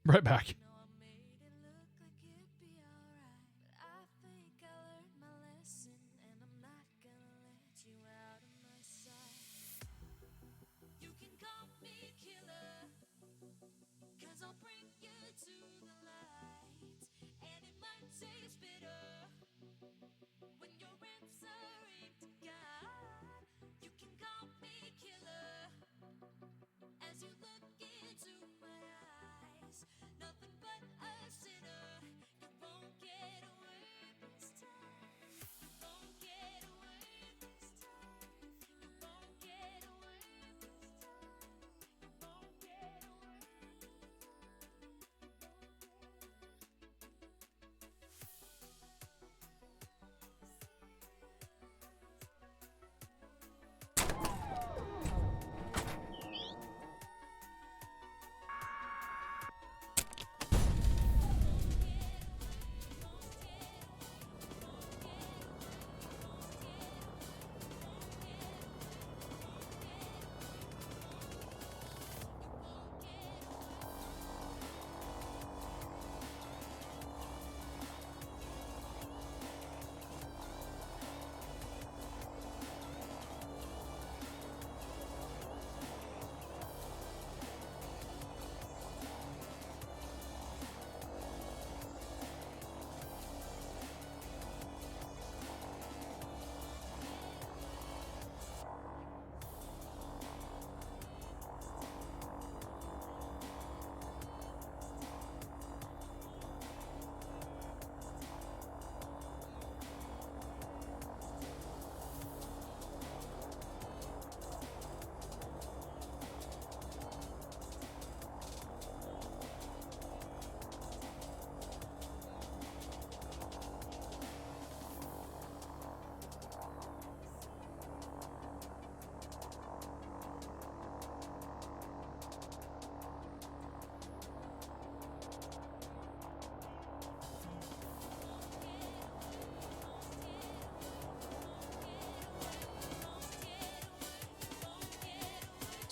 Right back. As you look into my eyes, nothing but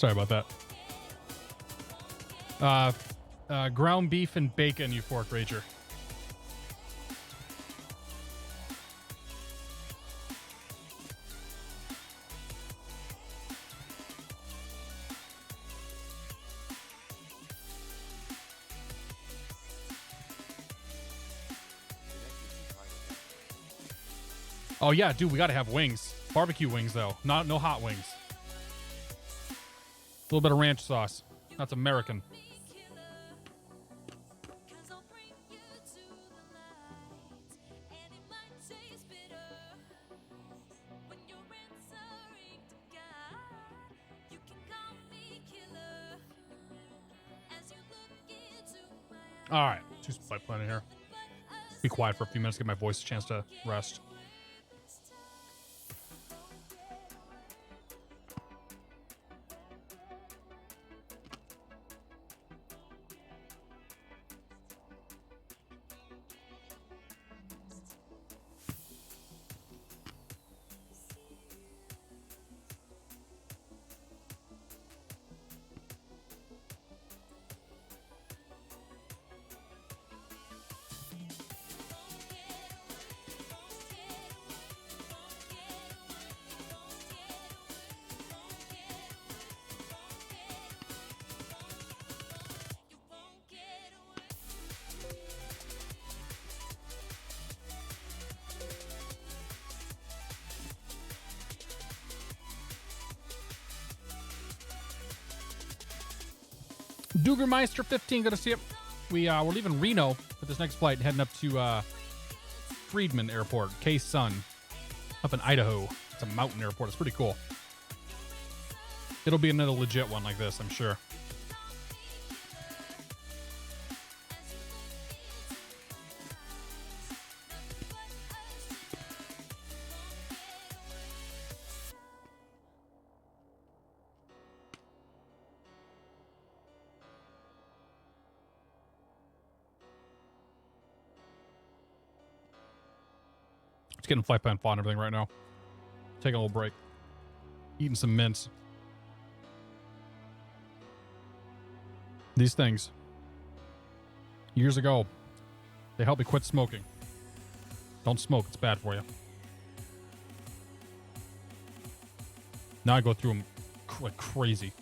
Sorry about that. Ground beef and bacon, Euphoric Rager. Oh yeah, dude, we gotta have wings. Barbecue wings though, no hot wings. A little bit of ranch sauce. That's American. All right, two flight plan in here. Be quiet for a few minutes, give my voice a chance to rest. Dugermeister 15, good to see you. We're leaving Reno for this next flight, heading up to Friedman Airport, KSUN, up in Idaho. It's a mountain airport. It's pretty cool. It'll be another legit one like this, I'm sure. Just getting flight plan font and everything right now. Taking a little break. Eating some mints. These things, years ago, they helped me quit smoking. Don't smoke, it's bad for you. Now I go through them like crazy.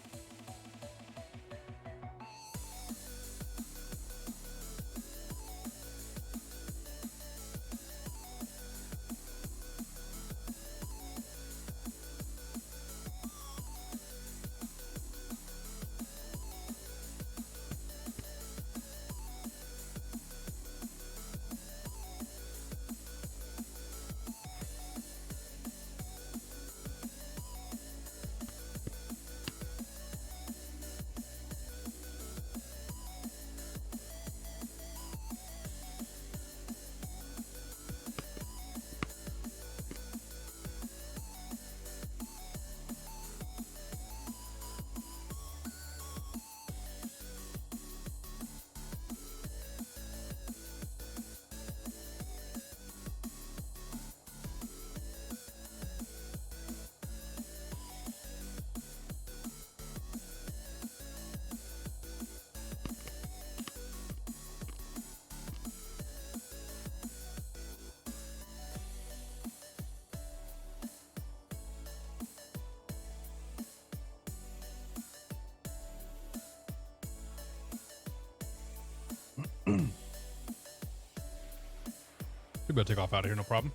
We better take off out of here, no problem.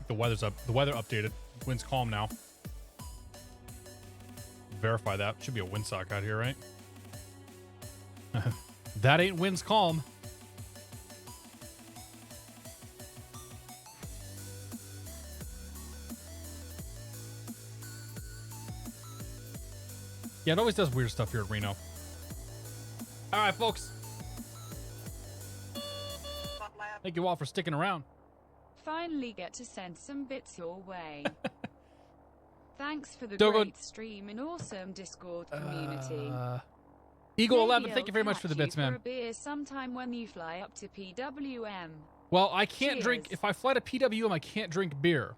The weather's up. The weather updated. Wind's calm now. Verify that. Should be a windsock out here, right? That ain't wind's calm. Yeah, it always does weird stuff here at Reno. All right, folks. Thank you all for sticking around. Finally get to send some bits your way. Thanks for the Dogo. great stream and awesome Discord community. Eagle Maybe 11, thank you I'll very much for the catch you bits, man. For a beer sometime when you fly up to PWM. Well, I can't Cheers. drink. If I fly to PWM, I can't drink beer.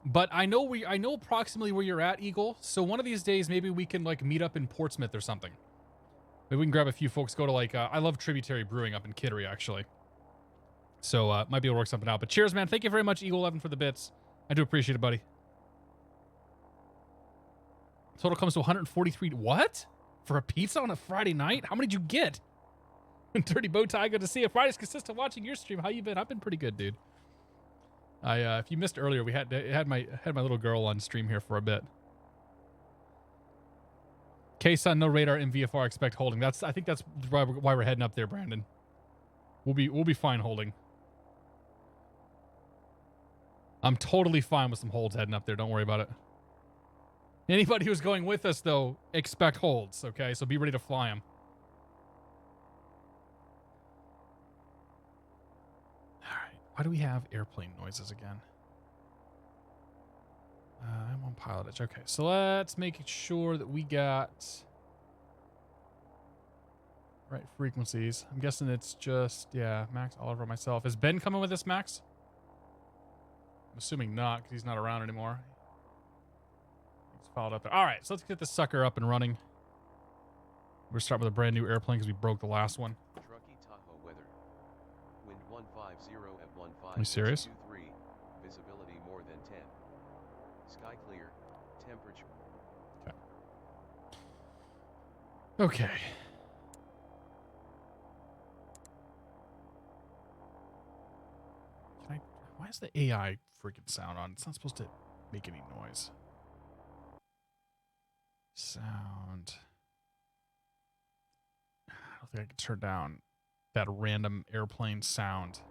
But I know approximately where you're at, Eagle. So one of these days, maybe we can like meet up in Portsmouth or something. Maybe we can grab a few folks, go to like, I love Tributary Brewing up in Kittery, actually. So might be able to work something out. But cheers, man. Thank you very much, Eagle 11, for the bits. I do appreciate it, buddy. Total comes to 143. What? For a pizza on a Friday night? How many did you get? Dirty bow tie, good to see you. Friday's consistent watching your stream. How you been? I've been pretty good, dude. If you missed earlier, we had my little girl on stream here for a bit. KSUN, no radar in VFR, expect holding. I think that's why we're heading up there, Brandon. We'll be fine holding. I'm totally fine with some holds heading up there. Don't worry about it. Anybody who's going with us, though, expect holds, okay? So be ready to fly them. All right. Why do we have airplane noises again? I'm on PilotEdge. Okay, so let's make sure that we got right frequencies. I'm guessing it's just, yeah, Max, Oliver, myself. Is Ben coming with us, Max? I'm assuming not, because he's not around anymore. He's followed up there. All right, so let's get this sucker up and running. We're starting with a brand new airplane because we broke the last one. Truckee Tahoe weather. Wind 150 at 15. Are you serious? 23. Visibility more than 10. Sky clear. Temperature. Okay. Why is the AI freaking sound on? It's not supposed to make any noise. Sound. I don't think I can turn down that random airplane sound.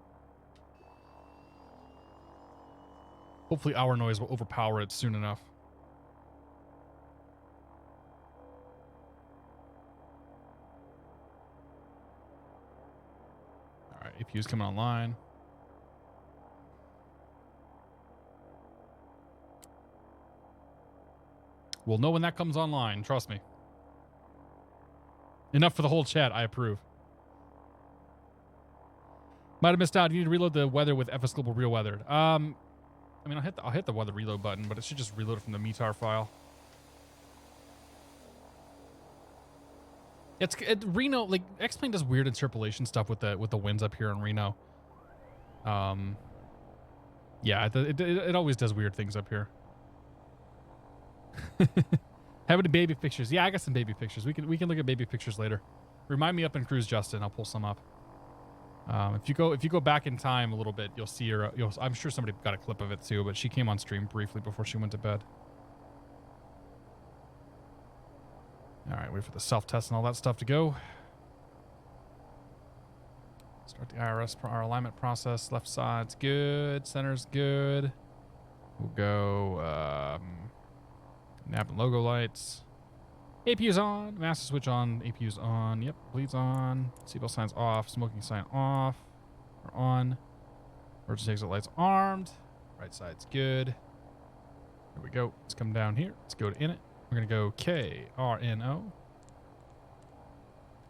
Hopefully our noise will overpower it soon enough. All right, APU's coming online. We'll know when that comes online. Trust me. Enough for the whole chat. I approve. Might have missed out. You need to reload the weather with FS Global Real Weathered. I mean, I'll hit the weather reload button, but it should just reload it from the METAR file. Reno, like X-Plane does weird interpolation stuff with the winds up here in Reno. Yeah, it always does weird things up here. Have any baby pictures? Yeah, I got some baby pictures. We can look at baby pictures later. Remind me up in Cruise, Justin. I'll pull some up. If you go back in time a little bit, you'll see her. I'm sure somebody got a clip of it too, but she came on stream briefly before she went to bed. All right, wait for the self-test and all that stuff to go. Start the our alignment process. Left side's good. Center's good. We'll go nav and logo lights. APU's on. Master switch on. APU's on. Yep, bleed's on. Seatbelt signs off. Smoking sign off. Or on. Emergency exit lights armed. Right side's good. Here we go. Let's come down here. Let's go to init. We're going to go KRNO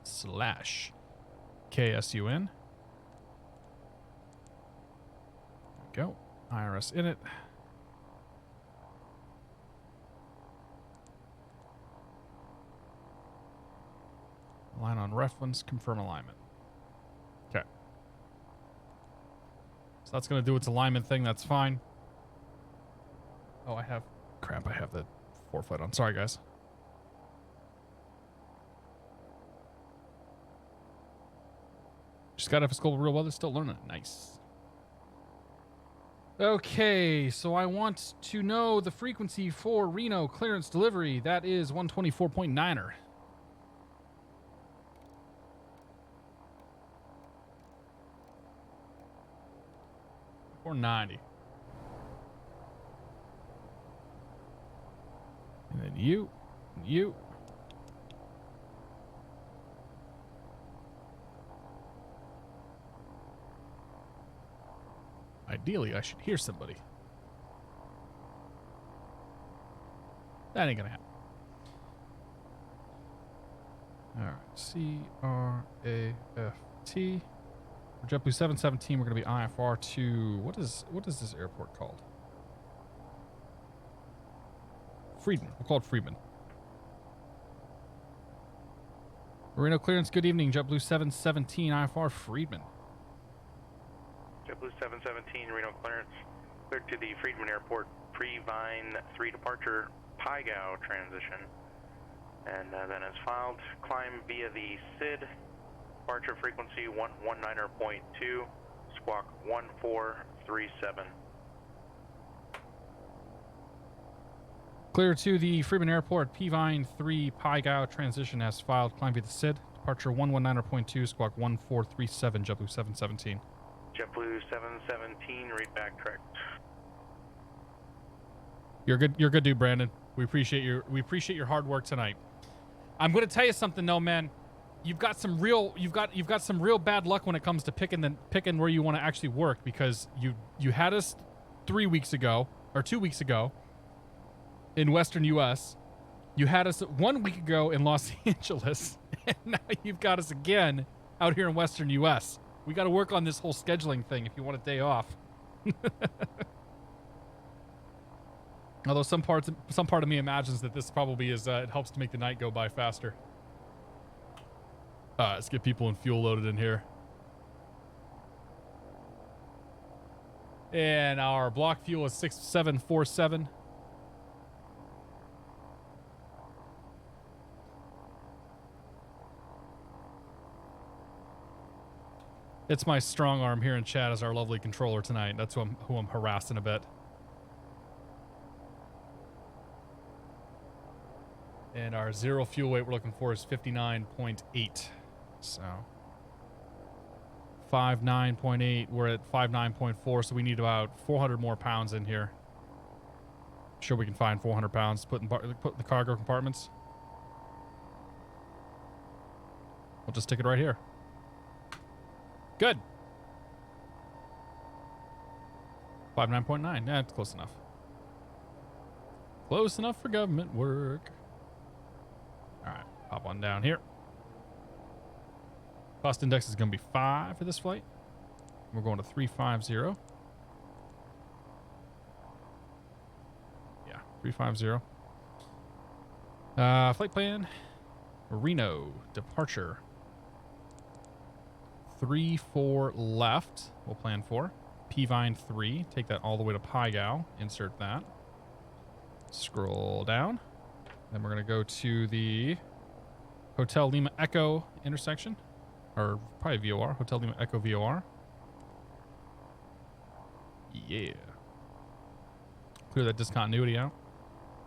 / KSUN. There we go. IRS init. Align on reference, confirm alignment. Okay. So that's going to do its alignment thing. That's fine. Oh, I have the foreflight on. Sorry, guys. Just got FS Global Real Weather. Still learning it. Nice. Okay, so I want to know the frequency for Reno clearance delivery. That is 124.9er. 490. And then you. Ideally, I should hear somebody. That ain't gonna happen. All right, CRAFT. For JetBlue 717, we're gonna be IFR to what is this airport called? Friedman. We'll call it Friedman. Reno clearance, good evening. JetBlue 717 IFR Friedman. JetBlue 717, Reno clearance. Cleared to the Friedman Airport pre-Vine 3 departure Pygao transition. And then as filed, climb via the SID, departure frequency 119.2, squawk 1437. Clear to the Friedman Airport P-Vine 3 Pygao transition as filed. Climb via the SID. Departure 119.2, squawk 1437, JetBlue 717. JetBlue 717, read back correct. You're good dude, Brandon. We appreciate your hard work tonight. I'm going to tell you something though, man. You've got some real bad luck when it comes to picking where you want to actually work, because you had us 3 weeks ago or 2 weeks ago in Western US. You had us 1 week ago in Los Angeles, and now you've got us again out here in Western US. We got to work on this whole scheduling thing if you want a day off. Although some part of me imagines that this probably is it helps to make the night go by faster. Let's get people and fuel loaded in here. And our block fuel is 6747. It's my strong arm here in chat as our lovely controller tonight. That's who I'm harassing a bit. And our zero fuel weight we're looking for is 59.8. So 59.8. We're at 59.4, so we need about 400 more pounds in here. I'm sure we can find 400 pounds to put in the cargo compartments. We'll just stick it right here. Good. 59.9. Yeah, it's close enough. Close enough for government work. All right, hop on down here. Cost index is going to be 5 for this flight. We're going to 350. Yeah, 350. Flight plan. Reno departure. 3-4 left. We'll plan for P-Vine 3. Take that all the way to Pygao. Insert that. Scroll down. Then we're going to go to the Hotel Lima Echo intersection. Or probably VOR. Hotel Lima Echo VOR. Yeah. Clear that discontinuity out.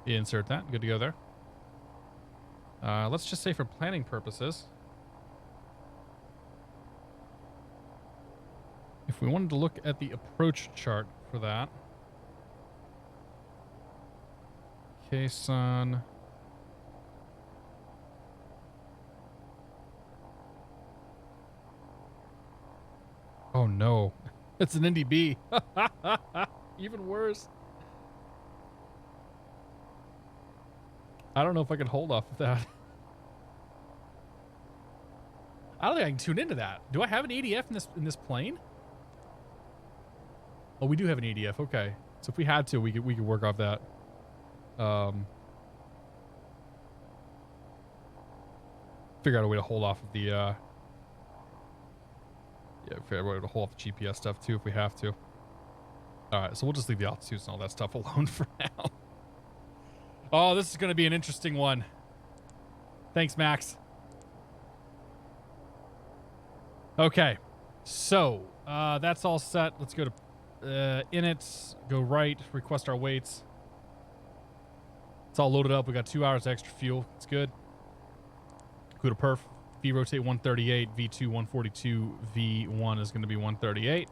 Insert that. Good to go there. Let's just say for planning purposes, if we wanted to look at the approach chart for that, KSUN. Oh no, it's an NDB. Even worse. I don't know if I can hold off of that. I don't think I can tune into that. Do I have an ADF in this plane? Oh, we do have an ADF. Okay, so if we had to, we could work off that. Figure out a way to hold off of the. Yeah, figure out a way to hold off the GPS stuff too if we have to. All right, so we'll just leave the altitudes and all that stuff alone for now. Oh, this is going to be an interesting one. Thanks, Max. Okay, so that's all set. Let's go to init, go right, request our weights. It's all loaded up. We got 2 hours extra fuel. It's good. Go to perf. V rotate 138, V2 142, V1 is going to be 138.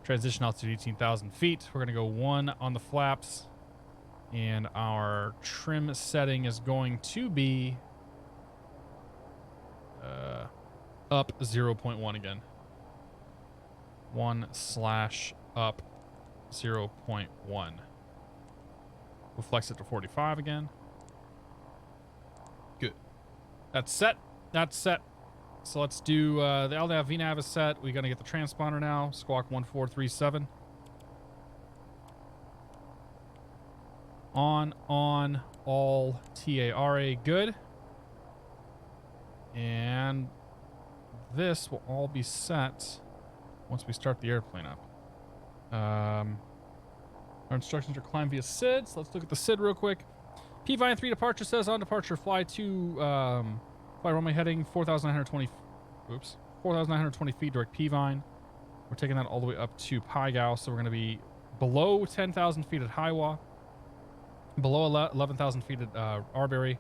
Transition altitude 18,000 feet. We're going to go 1 on the flaps. And our trim setting is going to be up 0.1 again. 1/up 0.1. We'll flex it to 45 again. Good. That's set. That's set. So let's do the LNAV VNAV is set. We're going to get the transponder now. Squawk 1437. On, all TARA, good. And this will all be set once we start the airplane up. Our instructions are climb via SID, so let's look at the SID real quick. P-Vine 3 departure says on departure, fly runway heading 4,920 feet, direct P-Vine. We're taking that all the way up to Pygao, so we're going to be below 10,000 feet at Hiwa, below 11,000 feet at Arbery,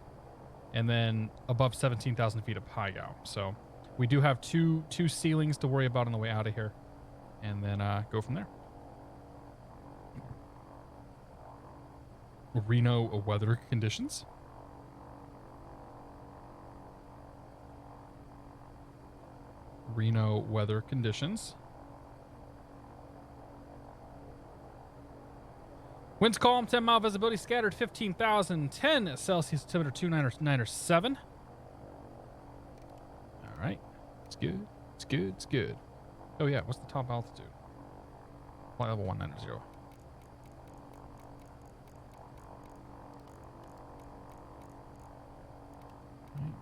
and then above 17,000 feet at Pygao. So we do have two ceilings to worry about on the way out of here, and then go from there. Reno weather conditions. Reno weather conditions. Winds calm, 10 mile visibility, scattered 15,000, 10 Celsius, temperature 297. All right. It's good. It's good. It's good. Oh, yeah. What's the top altitude? Flight level 190.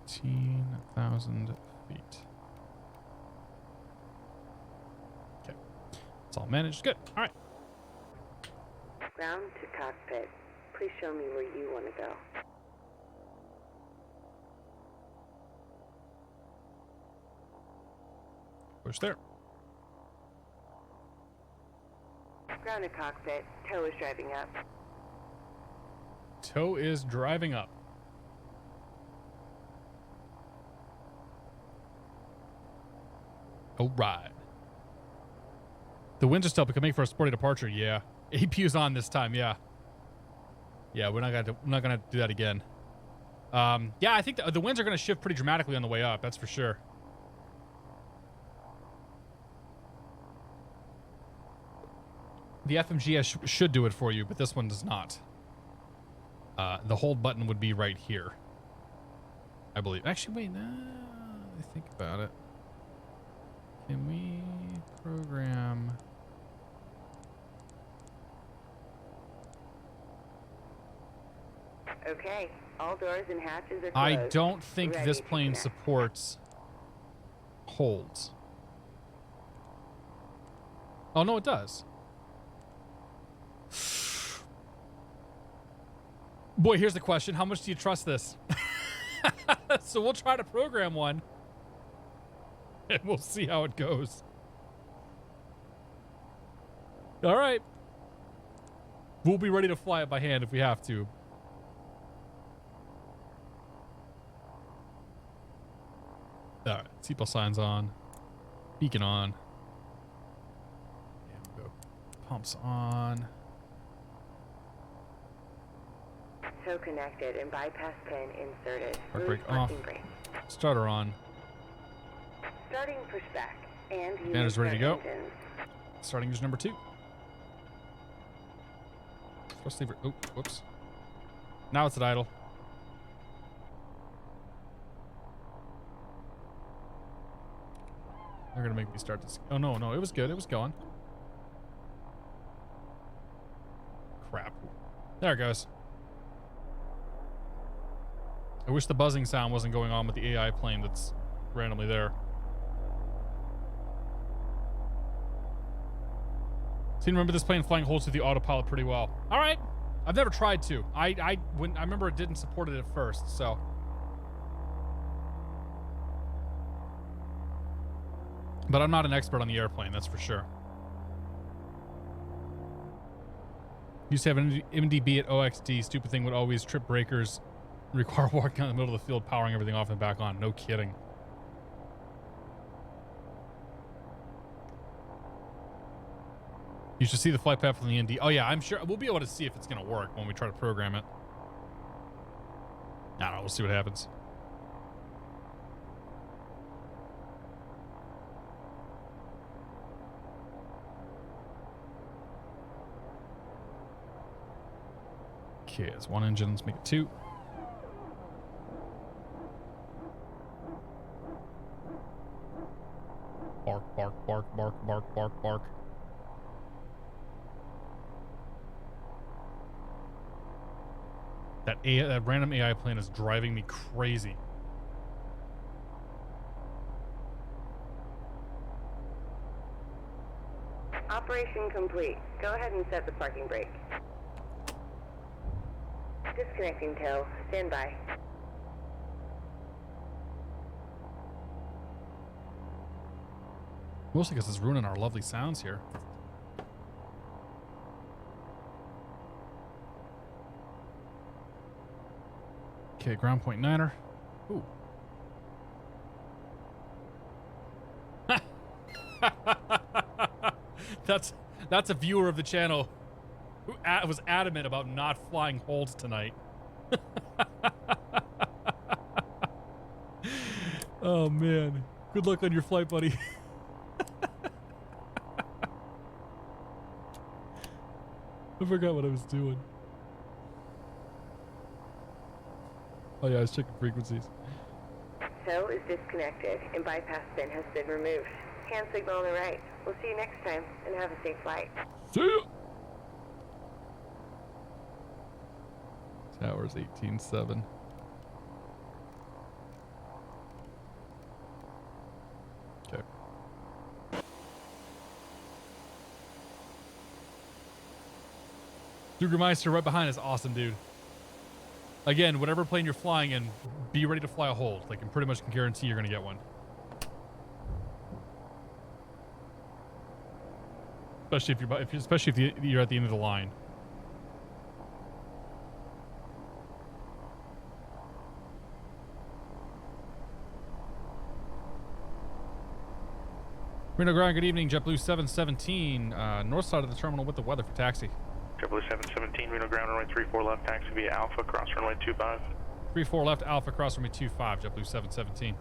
19,000 feet. Okay. It's all managed. Good. All right. Ground to cockpit. Please show me where you want to go. Push there. Ground to cockpit. Tow is driving up. Tow is driving up. All right. The winds are still becoming for a sporty departure. Yeah. APU's on this time. Yeah. Yeah, we're not gonna do that again. Yeah, I think the winds are gonna shift pretty dramatically on the way up. That's for sure. The FMGS should do it for you, but this one does not. The hold button would be right here, I believe. Actually, wait. Let me think about it. Can we program? Okay, all doors and hatches are closed. I don't think Ready this to plane connect. supports holds. Oh, no, it does. Boy, here's the question. How much do you trust this? So we'll try to program one. And we'll see how it goes. All right. We'll be ready to fly it by hand if we have to. All right. Seatbelt signs on. Beacon on. Yeah, we'll go. Pumps on. Tow connected and bypass pin inserted. Park Release brake off. parking brake. Starter on. Starting pushback and Banner's ready to go. engines. Starting engine number 2. Thrust lever. Oh, whoops. Now it's at idle. They're gonna make me start this. Oh no, it was good. It was going. Crap. There it goes. I wish the buzzing sound wasn't going on with the AI plane that's randomly there. So you remember this plane flying holds through the autopilot pretty well. All right. I've never tried to. I remember it didn't support it at first, so. But I'm not an expert on the airplane, that's for sure. Used to have an MDB at OXD. Stupid thing would always trip breakers, require walking out in the middle of the field, powering everything off and back on. No kidding. You should see the flight path from the ND. Oh yeah, I'm sure we'll be able to see if it's going to work when we try to program it. I don't know. We'll see what happens. Okay, it's one engine. Let's make it 2. Bark, bark, bark, bark, bark, bark, bark. That random AI plane is driving me crazy. Operation complete. Go ahead and set the parking brake. Disconnecting tow. Stand by. Mostly because it's ruining our lovely sounds here. Okay, ground point niner. Ooh. That's a viewer of the channel who was adamant about not flying holds tonight. Oh man, good luck on your flight, buddy. I forgot what I was doing. Oh yeah, I was checking frequencies. Tow is disconnected and bypass pin has been removed. Hand signal on the right. We'll see you next time and have a safe flight. See ya! Towers 18.7. Okay. Dugermeister right behind is awesome, dude. Again, whatever plane you're flying in, be ready to fly a hold. Like, I pretty much can guarantee you're gonna get one. Especially if you're at the end of the line. Reno ground, good evening. JetBlue 717, north side of the terminal with the weather for taxi. JetBlue 717, Reno ground, runway 34 left, taxi via Alpha, cross runway 25. 34 left, Alpha, cross runway 25, JetBlue 717.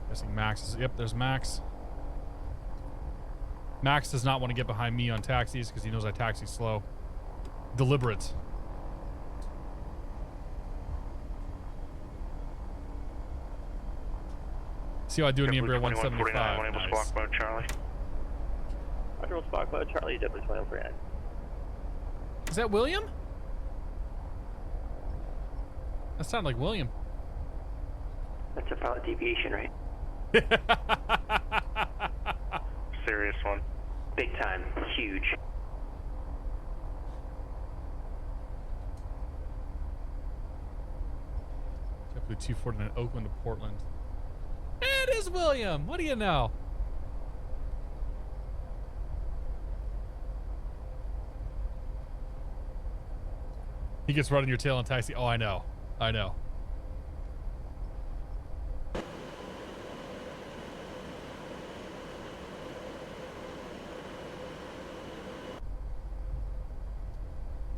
Guessing Max is, yep, there's Max. Max does not want to get behind me on taxis because he knows I taxi slow. Deliberate. See how I do in the Embraer 175. Enable squawk mode, Charlie. Enable squawk mode, Charlie, JetBlue 2149. Is that William? That sounded like William. That's a pilot deviation, right? Serious one. Big time. Huge. JetBlue 249 Oakland to Portland. It is William. What do you know? He gets right on your tail on taxi. Oh, I know. I know.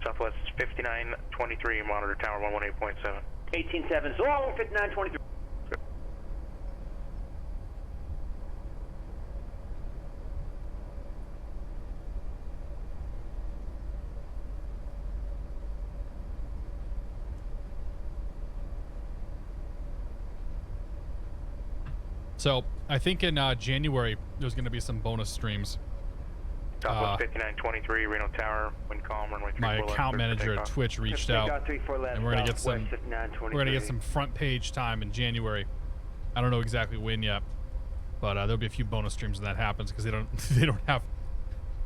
Southwest 5923, monitor tower 118.7. 18.7, so 5923. So I think in January there's going to be some bonus streams. Southwest 5923, Reno Tower, wind calm, runway 34 My left, account manager at Twitch reached out, and we're gonna get some front page time in January. I don't know exactly when yet, but there'll be a few bonus streams when that happens because they don't have.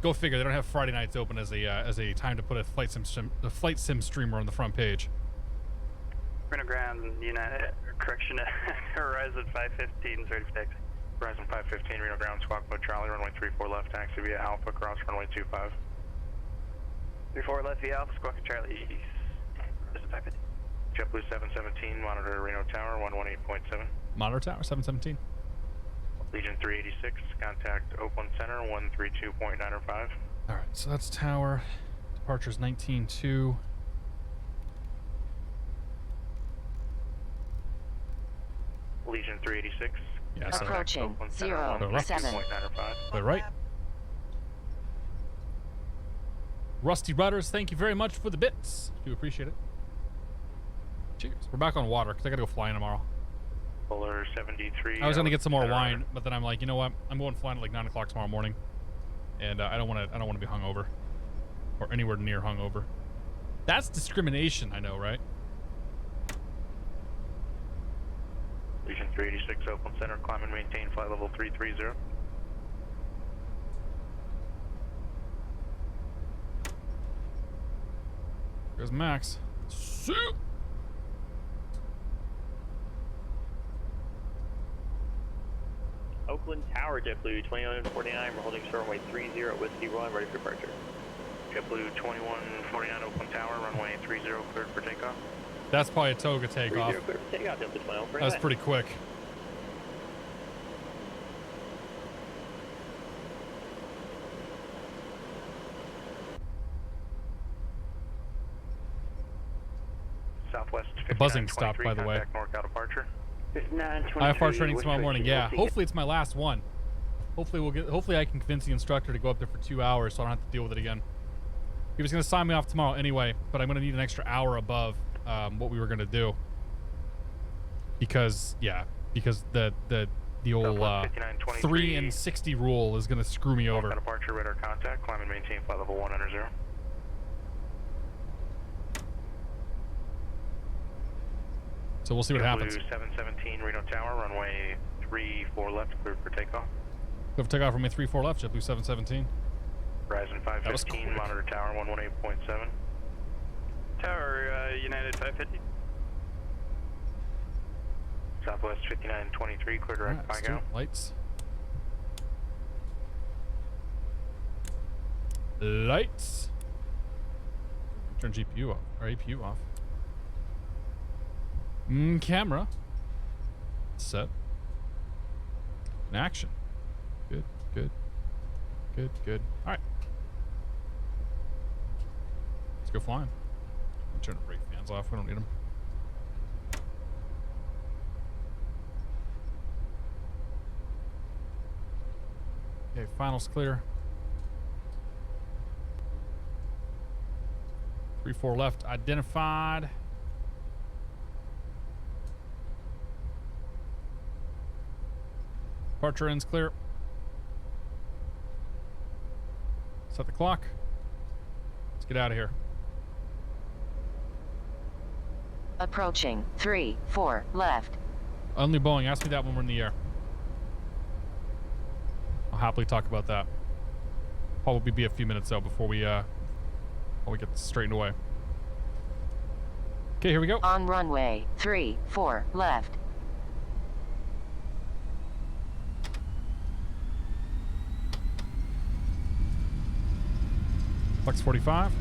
Go figure, they don't have Friday nights open as a time to put a flight sim streamer on the front page. Reno ground, United, correction, Horizon 515, 36. Horizon 515, Reno ground, squawk mode, Charlie, runway 34 left, taxi via Alpha, cross runway 25. 34 left via Alpha, squawk Charlie, Horizon 515. JetBlue 717, monitor Reno Tower, 118.7. Monitor Tower 717. Legion 386, contact Oakland Center, 132.905. All right, so that's Tower. Departure's 19.2. Legion 386. Yeah, so approaching 07. They're right. Rusty Rudders, thank you very much for the bits. Do appreciate it. Cheers. We're back on water because I got to go flying tomorrow. Polar 73. I was going to get some more wine, but then I'm like, you know what? I'm going flying at like 9 o'clock tomorrow morning. and I don't want to be hungover or anywhere near hungover. That's discrimination, I know, right? Legion 386 Oakland Center, climb and maintain flight level 330. There's Max. Soup. Oakland Tower, JetBlue 2149, we're holding short runway 30, Whiskey 1, ready for departure. JetBlue 2149 Oakland Tower, runway 30, cleared for takeoff. That's probably a toga takeoff. 30 cleared for takeoff, JetBlue 2149. That's pretty quick. Southwest 5923, The buzzing stopped, by the way. NorCal departure. IFR training tomorrow morning. Yeah, hopefully it's my last one. Hopefully I can convince the instructor to go up there for 2 hours so I don't have to deal with it again. He was going to sign me off tomorrow anyway, but I'm going to need an extra hour above what we were going to do. Because the old 3 and 60 rule is going to screw me over. Departure, radar contact, climb and maintain flight level 100. So we'll see what happens. 717 Reno Tower, runway 34 left, cleared for takeoff. We have takeoff runway 34 left, JetBlue 717. Horizon 515, monitor tower 118.7. Tower, United 550. Southwest 5923, clear direct Pygao. Lights. Lights. Turn GPU off, or APU off. Camera. Set. In action. Good, good. Good, good. Alright. Let's go flying. Turn the brake fans off. We don't need them. Okay, finals clear. 3-4 left identified. Departure ends clear. Set the clock. Let's get out of here. Approaching 3-4 left. Only Boeing. Ask me that when we're in the air. I'll happily talk about that. Probably be a few minutes though before we get straightened away. Okay, here we go. On runway 3-4 left. Flex 45.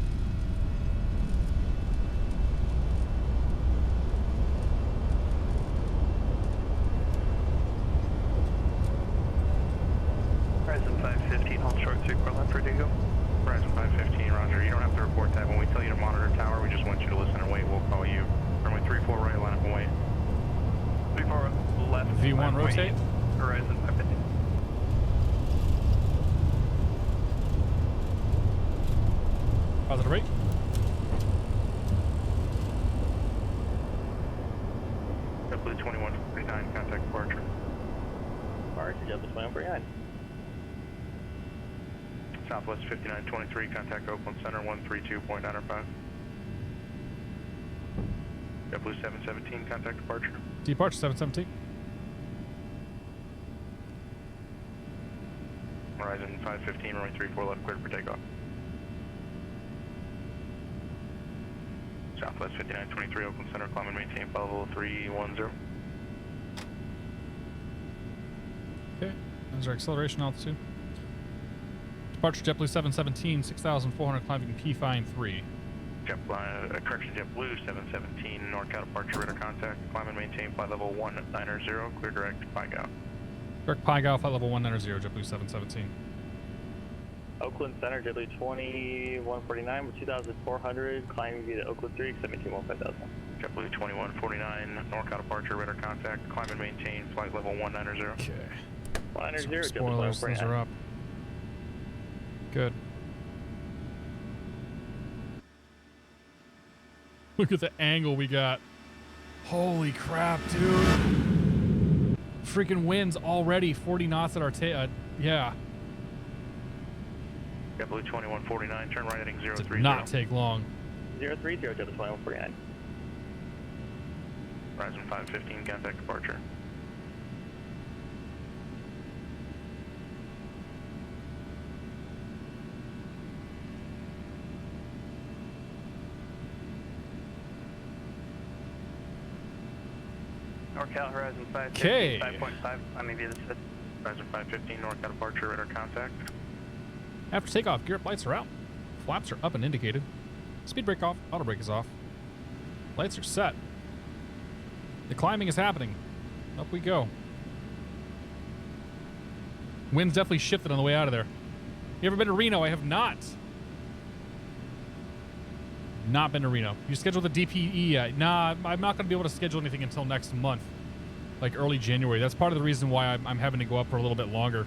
Horizon 515, hold short 3-4 left for Dingo. Horizon 515, roger. You don't have to report that. When we tell you to monitor tower, we just want you to listen and wait. We'll call you. Runway 34 right, line up and wait. 34 left. V1 rotate. Horizon 515. Positive rate. JetBlue 2149, contact departure. Departure, JetBlue 2149. Southwest 5923, contact Oakland Center 132.95. JetBlue 717, contact departure. Departure 717. Horizon 515, runway 34 left, cleared for takeoff. Southwest 5923, Oakland Center, climb and maintain flight level 310. Okay, there's our acceleration altitude. Departure JetBlue 717, 6,400 climbing P-Fine 3. Correction, JetBlue 717, NorCal departure, radar contact, climb and maintain flight level 190, clear direct Pygao. Direct Pygao, flight level 190, JetBlue 717. Oakland Center, JetBlue 2149, with 2,400, climbing via Oakland 3, 17-5000. JetBlue 2149, NorCal departure, radar contact, climb and maintain flight level 190. Okay. 190, Spoilers, those are up. Good. Look at the angle we got. Holy crap, dude. Freaking winds already 40 knots at our tail. Yeah. JetBlue 2149, turn right heading 030. Did not take long. 030, JetBlue 2149. Horizon 515, contact departure. NorCal Horizon 515, Okay. 5.5, I may be the set. Horizon 515, NorCal departure, radar contact. After takeoff, gear up lights are out. Flaps are up and indicated. Speed brake off. Auto brake is off. Lights are set. The climbing is happening. Up we go. Wind's definitely shifted on the way out of there. You ever been to Reno? I have not. Not been to Reno. You scheduled the DPE yet? Nah, I'm not going to be able to schedule anything until next month. Like early January. That's part of the reason why I'm having to go up for a little bit longer.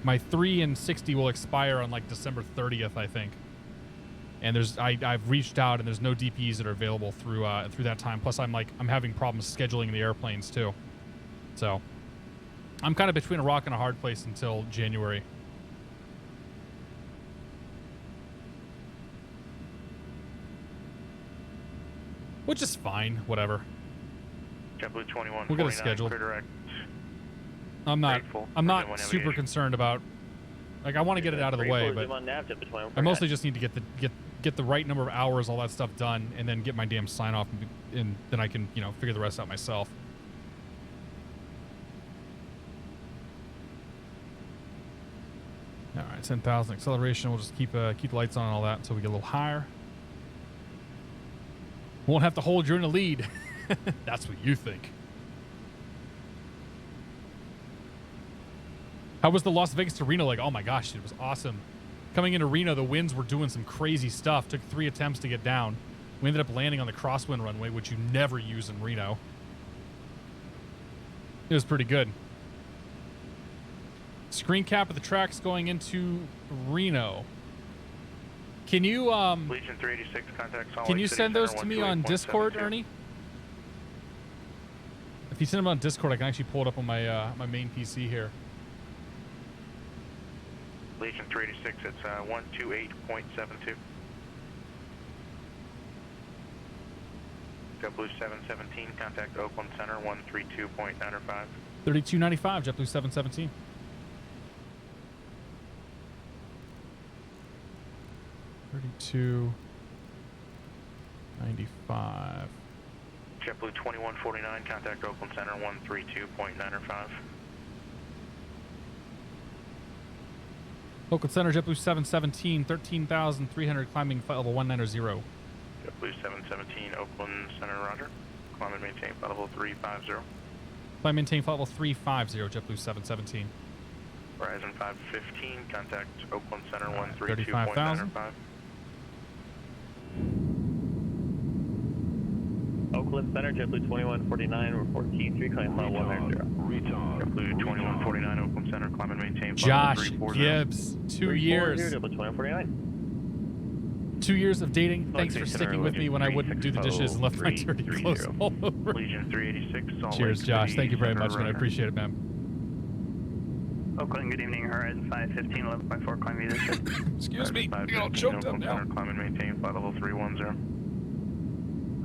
My 3 and 60 will expire on like December 30th, I think. And I've reached out and there's no DPEs that are available through that time. Plus I'm having problems scheduling the airplanes too. So I'm kind of between a rock and a hard place until January. Which is fine, whatever. JetBlue 2149, we'll get it scheduled. clear direct. I'm not super concerned about. Like I want to get it out of the way, but I mostly just need to get the right number of hours, all that stuff done, and then get my damn sign off, and then I can figure the rest out myself. All right, 10,000 acceleration. We'll just keep the lights on and all that until we get a little higher. Won't have to hold you in the lead. That's what you think. How was the Las Vegas to Reno? Like, oh my gosh, it was awesome. Coming into Reno, the winds were doing some crazy stuff. Took 3 attempts to get down. We ended up landing on the crosswind runway, which you never use in Reno. It was pretty good. Screen cap of the tracks going into Reno. Can you Legion 386, contact Salt can Lake you City send those Center, to me on Discord, 128.72. Ernie? If you send them on Discord, I can actually pull it up on my my main PC here. Legion 386, it's 128.72. JetBlue 717, contact Oakland Center 132.95. 3295, JetBlue 717. $32.95. JetBlue 2149, contact Oakland Center 132.95. Oakland Center, JetBlue 717, 13,300, climbing flight level 190. JetBlue 717, Oakland Center, roger. Climb and maintain flight level 350. Climb maintain flight level 350, JetBlue 717. Horizon 515, contact Oakland Center 35,000. 132.95. Oakland Center, JetBlue 2149, report T3, climb flight 190. JetBlue 2149, Oakland Center, climb and maintain flight Josh level 340. Gibbs, 2 years. JetBlue 2149. 2 years of dating. Thanks for sticking with me when I wouldn't do the dishes and left my dirty clothes all over. Legion 386, Salt Cheers, Lake Josh. City Thank you very Center, much, man. I roger. appreciate it, man. Oakland, good evening. Horizon 515, 11.4, climb leadership. Excuse me. Horizon You're all 515, choked up Oakland now. Center, climb and maintain flight level 310.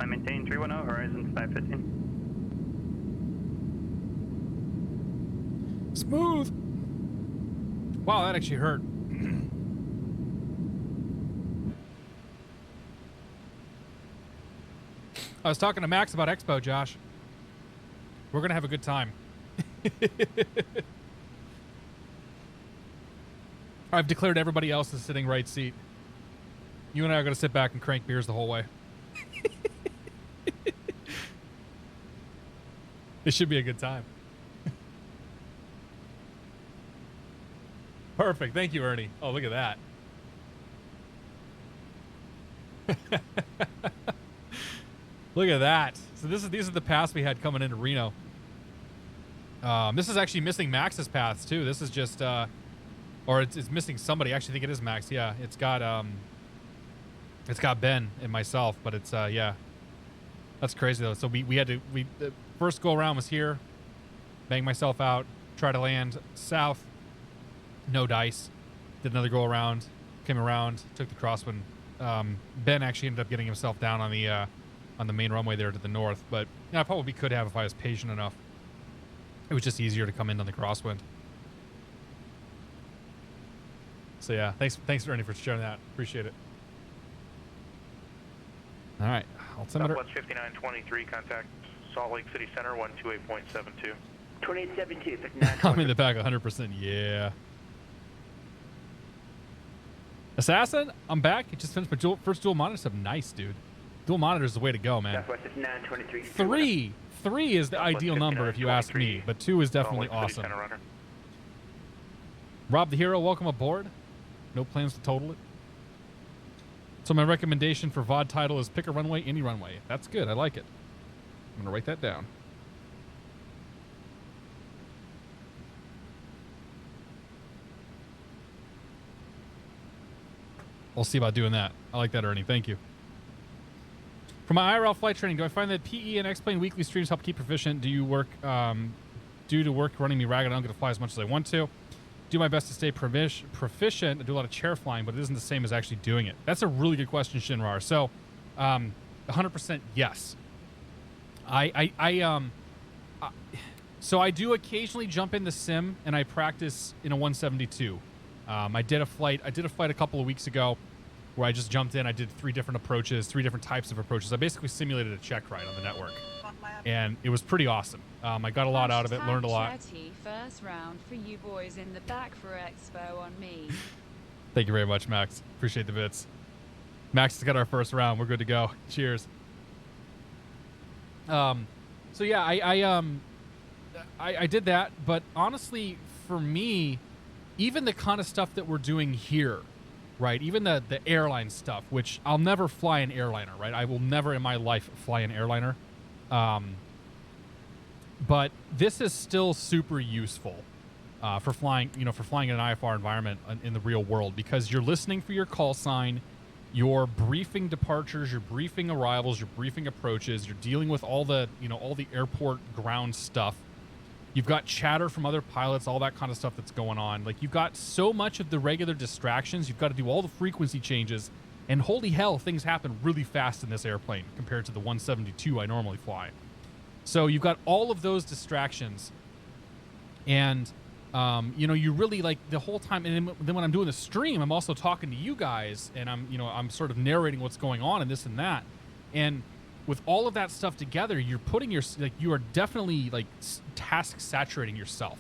I maintain 310, Horizon 515. Smooth. Wow, that actually hurt. I was talking to Max about Expo, Josh. We're going to have a good time. I've declared everybody else is sitting right seat. You and I are going to sit back and crank beers the whole way. It should be a good time. Perfect. Thank you, Ernie. Oh, look at that. Look at that. So these are the paths we had coming into Reno. This is actually missing Max's paths too. This is just or it's missing somebody. I actually think it is Max. Yeah, it's got Ben and myself, but it's yeah. That's crazy though. So we had to the first go around was here, bang myself out, try to land south, no dice. Did another go around, came around, took the crosswind. Ben actually ended up getting himself down on the main runway there to the north, but I probably could have if I was patient enough. It was just easier to come in on the crosswind. So yeah, thanks Ernie for sharing that. Appreciate it. All right, altimeter. Southwest 5923, contact Salt Lake City Center 128.72. 2872, 59. I'm in the back 100%. Yeah. Assassin, I'm back. I just finished my first dual monitor stuff. Nice, dude. Dual monitor is the way to go, man. Southwest 5923. Three is the ideal number if you ask me, but 2 is definitely awesome. Rob the Hero, welcome aboard. No plans to total it. So my recommendation for VOD title is pick a runway, any runway. That's good. I like it. I'm going to write that down. I'll see about doing that. I like that, Ernie. Thank you. For my IRL flight training, do I find that PE and X-Plane weekly streams help keep proficient? Do you work, due to work running me ragged, I don't get to fly as much as I want to. Do my best to stay proficient. I do a lot of chair flying, but it isn't the same as actually doing it. That's a really good question, Shinrar. So, 100% yes. So I do occasionally jump in the sim and I practice in a 172. I did a flight a couple of weeks ago where I just jumped in. I did 3 different approaches, 3 different types of approaches. I basically simulated a check ride on the network, and it was pretty awesome. I got a lot out of it, learned a lot. Chatty, first round for you boys in the back for Expo on me. Thank you very much, Max. Appreciate the bits. Max has got our first round. We're good to go. Cheers. So yeah, I did that, but honestly, for me, even the kind of stuff that we're doing here, right? Even the airline stuff, which I'll never fly an airliner, right? I will never in my life fly an airliner. But this is still super useful for flying, for flying in an IFR environment in the real world, because you're listening for your call sign, you're briefing departures, you're briefing arrivals, you're briefing approaches, you're dealing with all the, all the airport ground stuff. You've got chatter from other pilots, all that kind of stuff that's going on. Like, you've got so much of the regular distractions. You've got to do all the frequency changes. And holy hell, things happen really fast in this airplane compared to the 172 I normally fly. So you've got all of those distractions. And, you really, like, the whole time. And then when I'm doing the stream, I'm also talking to you guys. And I'm sort of narrating what's going on and this and that. And with all of that stuff together, you're putting you are definitely task saturating yourself,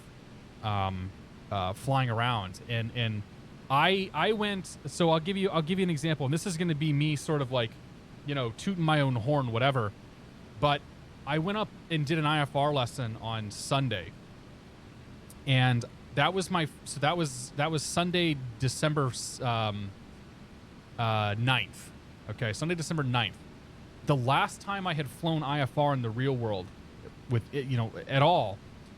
flying around. And I went. So I'll give you an example. And this is going to be me sort of tooting my own horn, whatever. But I went up and did an IFR lesson on Sunday, and that was Sunday, December 9th. Okay, Sunday, December 9th. The last time I had flown IFR in the real world with it, at all,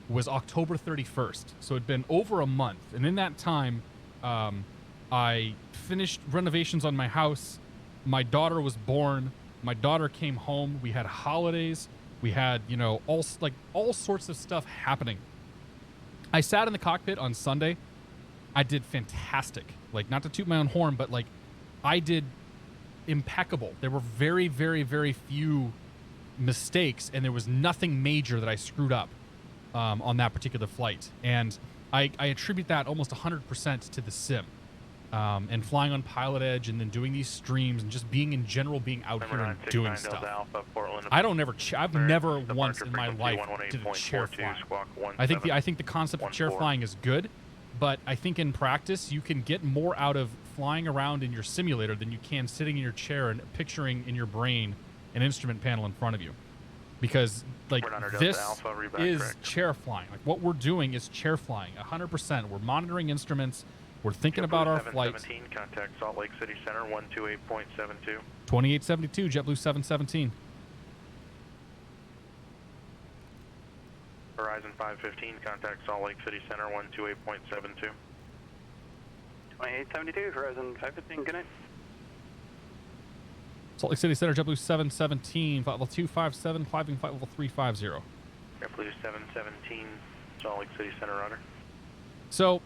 was October 31st. So it'd been over a month. And in that time, I finished renovations on my house. My daughter was born. My daughter came home. We had holidays. We had, all sorts of stuff happening. I sat in the cockpit on Sunday. I did fantastic. Not to toot my own horn, but I did impeccable. There were very, very, very few mistakes, and there was nothing major that I screwed up on that particular flight. And I attribute that almost 100% to the sim, and flying on PilotEdge, and then doing these streams, and just being out here and doing stuff. I've never once in my life did a chair fly. I think the concept of chair flying is good, but I think in practice you can get more out of flying around in your simulator than you can sitting in your chair and picturing in your brain an instrument panel in front of you. Because this is chair flying. What we're doing is chair flying 100%. We're monitoring instruments. We're thinking about our flight. 717, contact Salt Lake City Center 128.72. 2872, JetBlue 717. Horizon 515, contact Salt Lake City Center 128.72. 2872, Horizon 515, good night. Salt Lake City Center, JetBlue 717, flight level 257, climbing flight level 350. JetBlue 717, Salt Lake City Center, runner. So,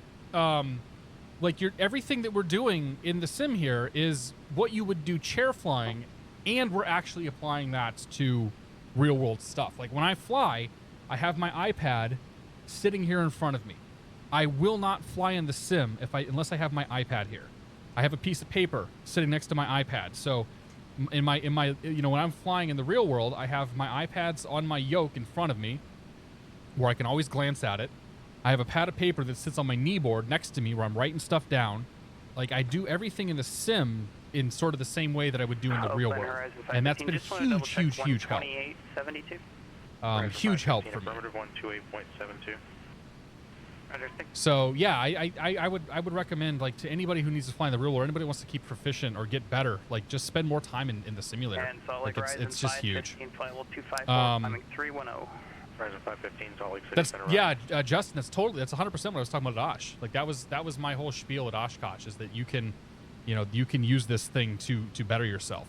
like everything that we're doing in the sim here is what you would do chair flying, and we're actually applying that to real world stuff. Like when I fly, I have my iPad sitting here in front of me. I will not fly in the sim unless I have my iPad here. I have a piece of paper sitting next to my iPad. So in my when I'm flying in the real world, I have my iPads on my yoke in front of me where I can always glance at it. I have a pad of paper that sits on my knee board next to me where I'm writing stuff down. Like I do everything in the sim in sort of the same way that I would do in the real world. And that's been huge help. Huge help for me. Affirmative 128.72. So yeah, I would recommend, like, to anybody who needs to fly in the real world, anybody who wants to keep proficient or get better, like just spend more time in the simulator. And Salt Lake like it's just huge. 254, climbing 310. Horizon 515, Salt Lake City That's Center. Justin, that's 100% what I was talking about at Osh. Like that was my whole spiel at Oshkosh, is that you can use this thing to better yourself.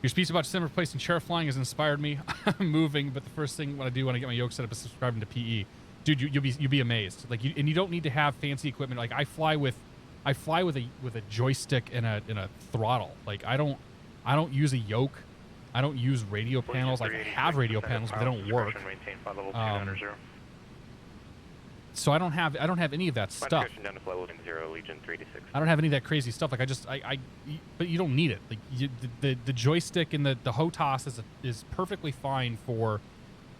Your speech about sim replacing chair flying has inspired me. I'm moving, but the first thing when I do when I get my yoke set up is subscribing to PE. Dude, you'll be amazed. Like you don't need to have fancy equipment. Like I fly with a joystick and a throttle. Like I don't use a yoke. I don't use radio panels. Like I have radio panels, but they don't work. So I don't have any of that stuff. Down to flight level 0, Legion 386. I don't have any of that crazy stuff. Like but you don't need it. Like the joystick and the HOTAS is perfectly fine for,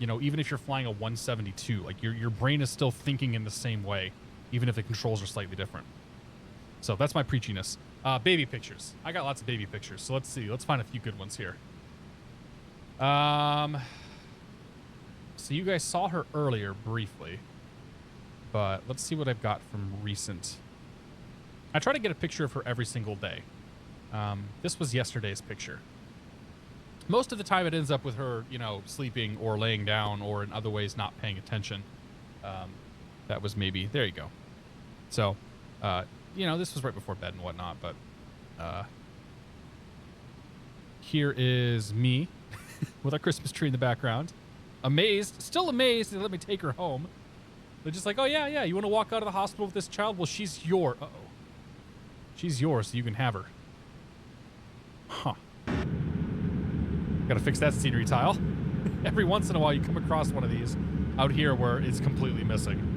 even if you're flying a 172. Like your brain is still thinking in the same way, even if the controls are slightly different. So that's my preachiness. Baby pictures. I got lots of baby pictures. So let's see. Let's find a few good ones here. So you guys saw her earlier briefly, but let's see what I've got from recent. I try to get a picture of her every single day. This was yesterday's picture. Most of the time it ends up with her, sleeping or laying down or in other ways not paying attention. That was maybe, there you go. So, this was right before bed and whatnot, but here is me with our Christmas tree in the background. Still amazed they let me take her home. They're just like, oh yeah, you want to walk out of the hospital with this child? Well, she's yours. She's yours, so you can have her. Huh. Gotta fix that scenery tile. Every once in a while you come across one of these out here where it's completely missing.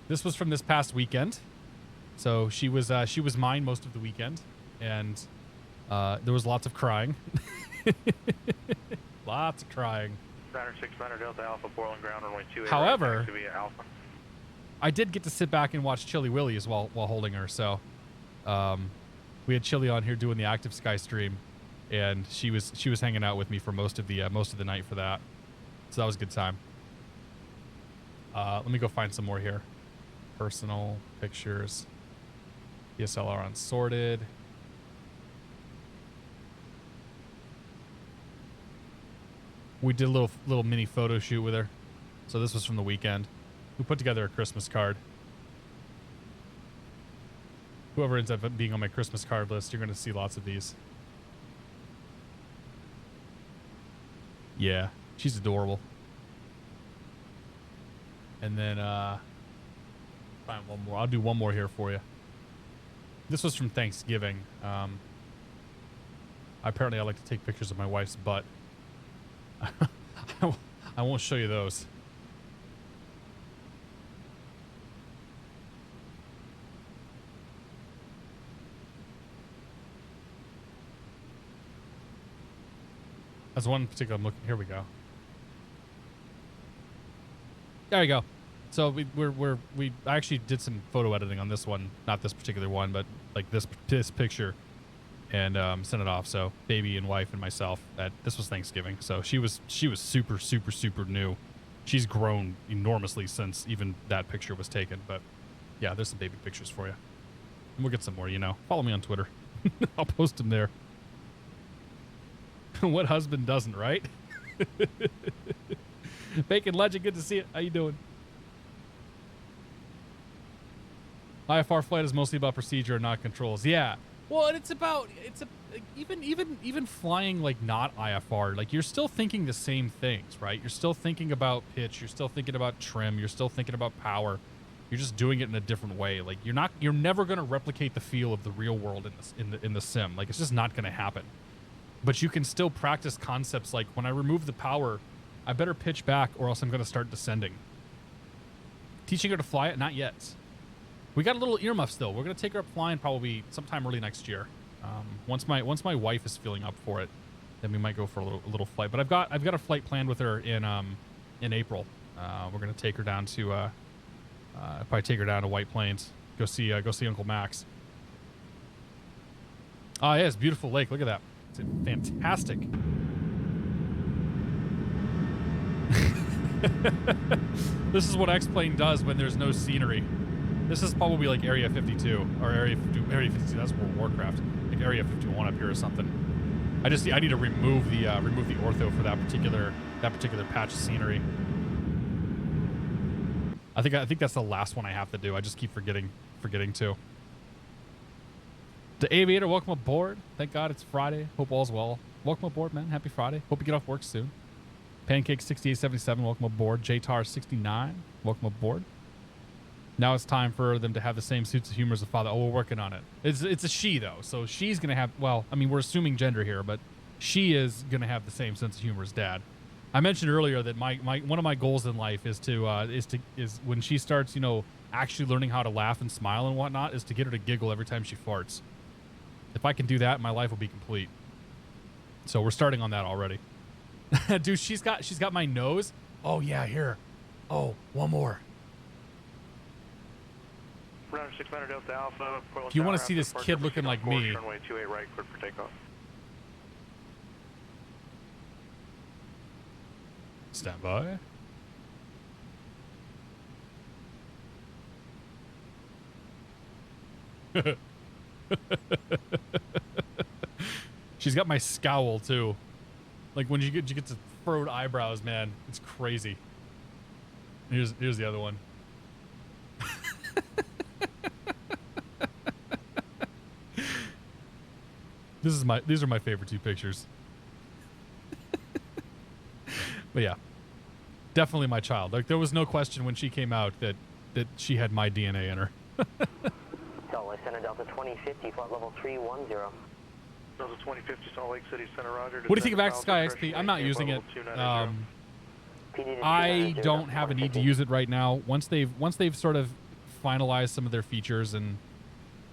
This was from this past weekend. So she was mine most of the weekend, and there was lots of crying. Lots of crying. 600 Delta Alpha, Portland ground runway 28. However, I did get to sit back and watch Chili Willies while holding her. So we had Chili on here doing the Active Sky stream, and she was hanging out with me for most of the night for that. So that was a good time. Let me go find some more here. Personal pictures. DSLR unsorted. We did a little mini photo shoot with her. So this was from the weekend. We put together a Christmas card. Whoever ends up being on my Christmas card list, you're going to see lots of these. Yeah, she's adorable. And then, find one more. I'll do one more here for you. This was from Thanksgiving. Apparently I like to take pictures of my wife's butt. I won't show you those. That's one particular I'm looking. Here we go. There you go. So we I actually did some photo editing on this one, not this particular one, but like this picture, and sent it off. So baby and wife and myself. This was Thanksgiving. So she was super new. She's grown enormously since even that picture was taken. But yeah, there's some baby pictures for you. And we'll get some more. Follow me on Twitter. I'll post them there. What husband doesn't, right? Bacon Legend, good to see you. How you doing? IFR flight is mostly about procedure and not controls. Yeah. Well, and even flying like not IFR, like you're still thinking the same things, right? You're still thinking about pitch, you're still thinking about trim, you're still thinking about power. You're just doing it in a different way. Like you're never going to replicate the feel of the real world in the sim. Like it's just not going to happen. But you can still practice concepts like when I remove the power, I better pitch back or else I'm going to start descending. Teaching her to fly it, not yet. We got a little earmuffs though. We're gonna take her up flying probably sometime early next year. Once my wife is feeling up for it, then we might go for a little flight. But I've got a flight planned with her in April. We're gonna take her down to probably take her down to White Plains. Go see Uncle Max. Oh yeah, it's a beautiful lake. Look at that. It's fantastic. This is what X-Plane does when there's no scenery. This is probably like Area 52 or Area 52. That's World of Warcraft, like Area 51 up here or something. I need to remove the ortho for that particular patch of scenery. I think that's the last one I have to do. I just keep forgetting to. The Aviator, welcome aboard. Thank God it's Friday. Hope all's well. Welcome aboard, man. Happy Friday. Hope you get off work soon. Pancake 6877, welcome aboard. JTAR 69, welcome aboard. Now it's time for them to have the same suits of humor as a father. Oh, we're working on it. It's a she, though. So she's going to have, well, I mean, we're assuming gender here, but she is going to have the same sense of humor as dad. I mentioned earlier that one of my goals in life is when she starts, you know, actually learning how to laugh and smile and whatnot, is to get her to giggle every time she farts. If I can do that, my life will be complete. So we're starting on that already. Dude, she's got my nose. Oh, yeah, here. Oh, one more. Delta Alpha, if you want to see this kid looking like me, runway 28 right, cleared for takeoff. Stand by. She's got my scowl too. Like when you get to furrowed eyebrows, man, it's crazy. Here's the other one. These are my favorite two pictures. But yeah, definitely my child. Like there was no question when she came out that she had my DNA in her. Salt Lake Center, Delta 2050, flight level 310. Delta 2050, Salt Lake City Center, Roger. What do you think of Active Sky XP? I'm not using it. I don't have a need to use it right now. Once they've sort of finalized some of their features and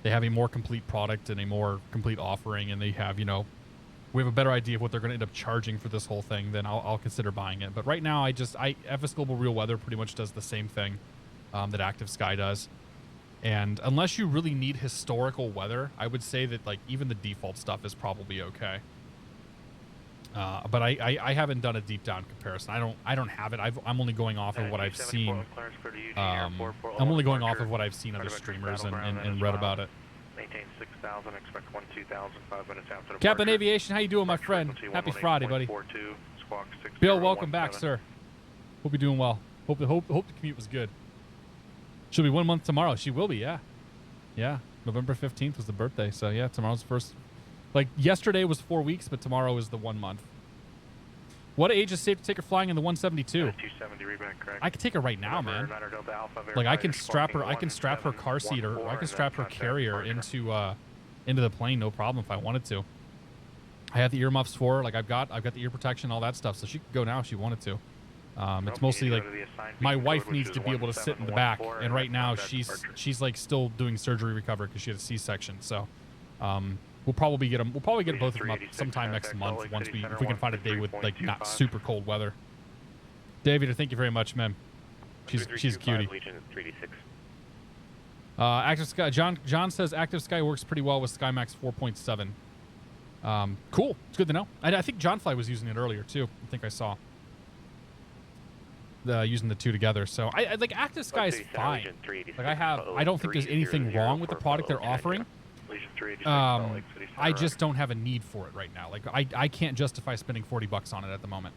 they have a more complete product and a more complete offering, and they have, you know, we have a better idea of what they're going to end up charging for this whole thing, then I'll consider buying it. But right now, FS Global Real Weather pretty much does the same thing that Active Sky does. And unless you really need historical weather, I would say that like even the default stuff is probably okay. But I haven't done a deep down comparison. I don't have it. I'm only going off of what I've seen. I'm only going off of what I've seen other streamers and read about it. Maintain 6,000. Expect 12,000. 5 minutes after. Captain Aviation, how you doing, my friend? Happy Friday, buddy. Bill, welcome back, sir. Hope you're doing well. Hope the commute was good. She'll be 1 month tomorrow. She will be, yeah. Yeah, November 15th was the birthday, so yeah, tomorrow's the first. Like, yesterday was 4 weeks, but tomorrow is the 1 month. What age is safe to take her flying in the 172? 270 rebound, correct. I could take her right now, man. Like, I can strap her car seat, or I can strap her carrier into the plane, no problem if I wanted to. I have the earmuffs for her. Like, I've got the ear protection, all that stuff, so she could go now if she wanted to. It's mostly like my wife needs to be able to sit in the back, and right now she's like still doing surgery recovery because she had a C-section. So we'll probably get both of them up sometime next month if we can find a day with like not super cold weather. David, thank you very much, man. She's a cutie. Active Sky. John says Active Sky works pretty well with SkyMax 4.7. Cool. It's good to know. I think John Fly was using it earlier too. I think I saw. Using the two together, so I like Active Sky is fine. Like I don't think there's anything wrong with the product they're offering. I just don't have a need for it right now. Like I can't justify spending $40 on it at the moment.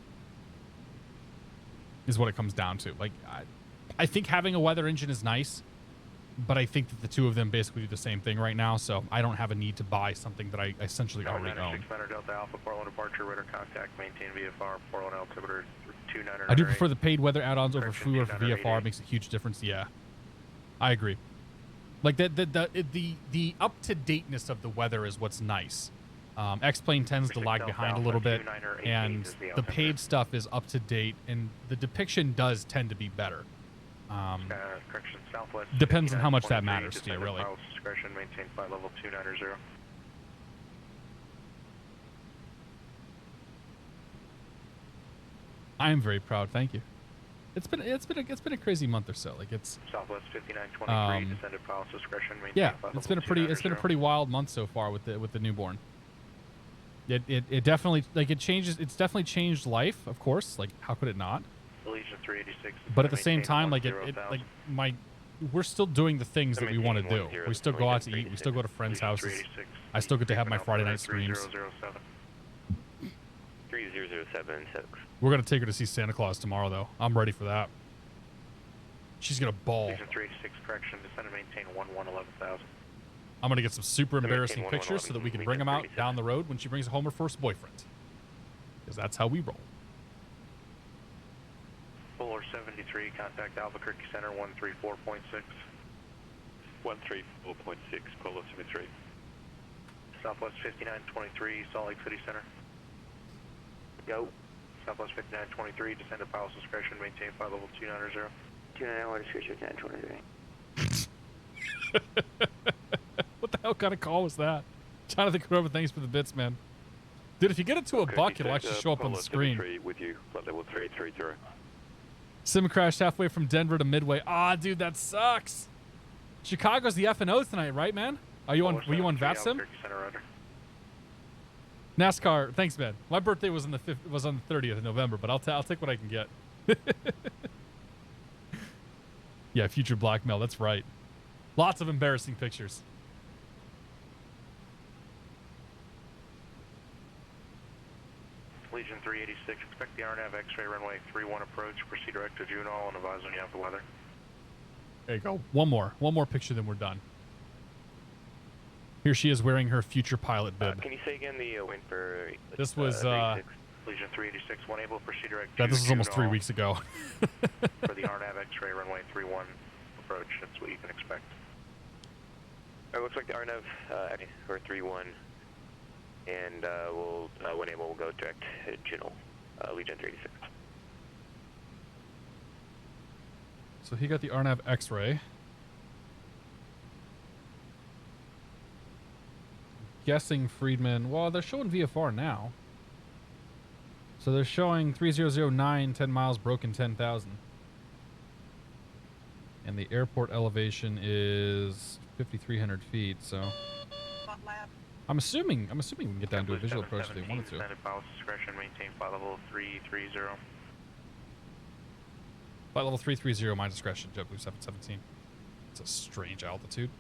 Is what it comes down to. Like I think having a weather engine is nice, But I think that the two of them basically do the same thing right now, so I don't have a need to buy something that I essentially already own. 600 Delta Alpha, 41 departure, radar contact, maintain VFR, 41 altimeter, 29. I do prefer the paid weather add-ons over FU or VFR. Makes a huge difference. Yeah, I agree. Like the up-to-dateness of the weather is what's nice. X-Plane tends to lag behind a little bit, and the paid stuff is up to date, and the depiction does tend to be better. Correction, southwest. Depends on how much that matters to you, really. Discretion, maintain flight level 290. I am very proud. Thank you. It's been a crazy month or so. Like it's Southwest 5923, descended pilots discretion, maintain yeah. flight It's level been a pretty wild month so far with the newborn. It definitely it's definitely changed life, of course. Like how could it not? Legion 386. But at the same time, we're still doing the things that we want to do. We still go out to eat. We still go to friends' houses. I still get to have my Friday night streams. 30076. We're gonna take her to see Santa Claus tomorrow, though. I'm ready for that. She's gonna bawl. Legion 386, correction, descend and maintain 11,000. I'm gonna get some super embarrassing pictures so that we can bring them out down the road when she brings home her first boyfriend. Because that's how we roll. Fuller 73, contact Albuquerque Center 134.6. 134.6, Polo 73. Southwest 5923, Salt Lake City Center. Go. Southwest 5923, descend to pilot's discretion, maintain flight level 290. 291, discretion 1023. What the hell kind of call was that? Trying to think of thanks for the bits, man. Dude, if you get it to a buck, it'll actually show up on the screen. With you, flight level 330. Sim crashed halfway from Denver to Midway. Ah, dude, that sucks. Chicago's the F&O tonight, right, man? Were you on VATSIM? NASCAR, thanks, man. My birthday was on the 30th of November, but I'll take what I can get. Yeah, future blackmail. That's right. Lots of embarrassing pictures. Legion 386, expect the RNAV X-ray runway 31 approach. Proceed direct to Juneau and advise when you have the weather. There you go. One more picture, then we're done. Here she is wearing her future pilot bib. Can you say again the wind for... This was... Legion 386, 1 able, proceed direct this was almost 3 weeks ago. For the RNAV X-ray runway 31 approach, that's what you can expect. It looks like the RNAV for 31, and when able, we'll go direct to Juneau, Legion 386. So he got the RNAV X-ray. Guessing Friedman. Well, they're showing VFR now. So they're showing 3009, 10 miles, broken 10,000. And the airport elevation is 5,300 feet, so... I'm assuming we can get down to a visual approach if they wanted to. Pilot's discretion, maintain flight level 330. Flight level 330, my discretion, JetBlue 717. It's a strange altitude.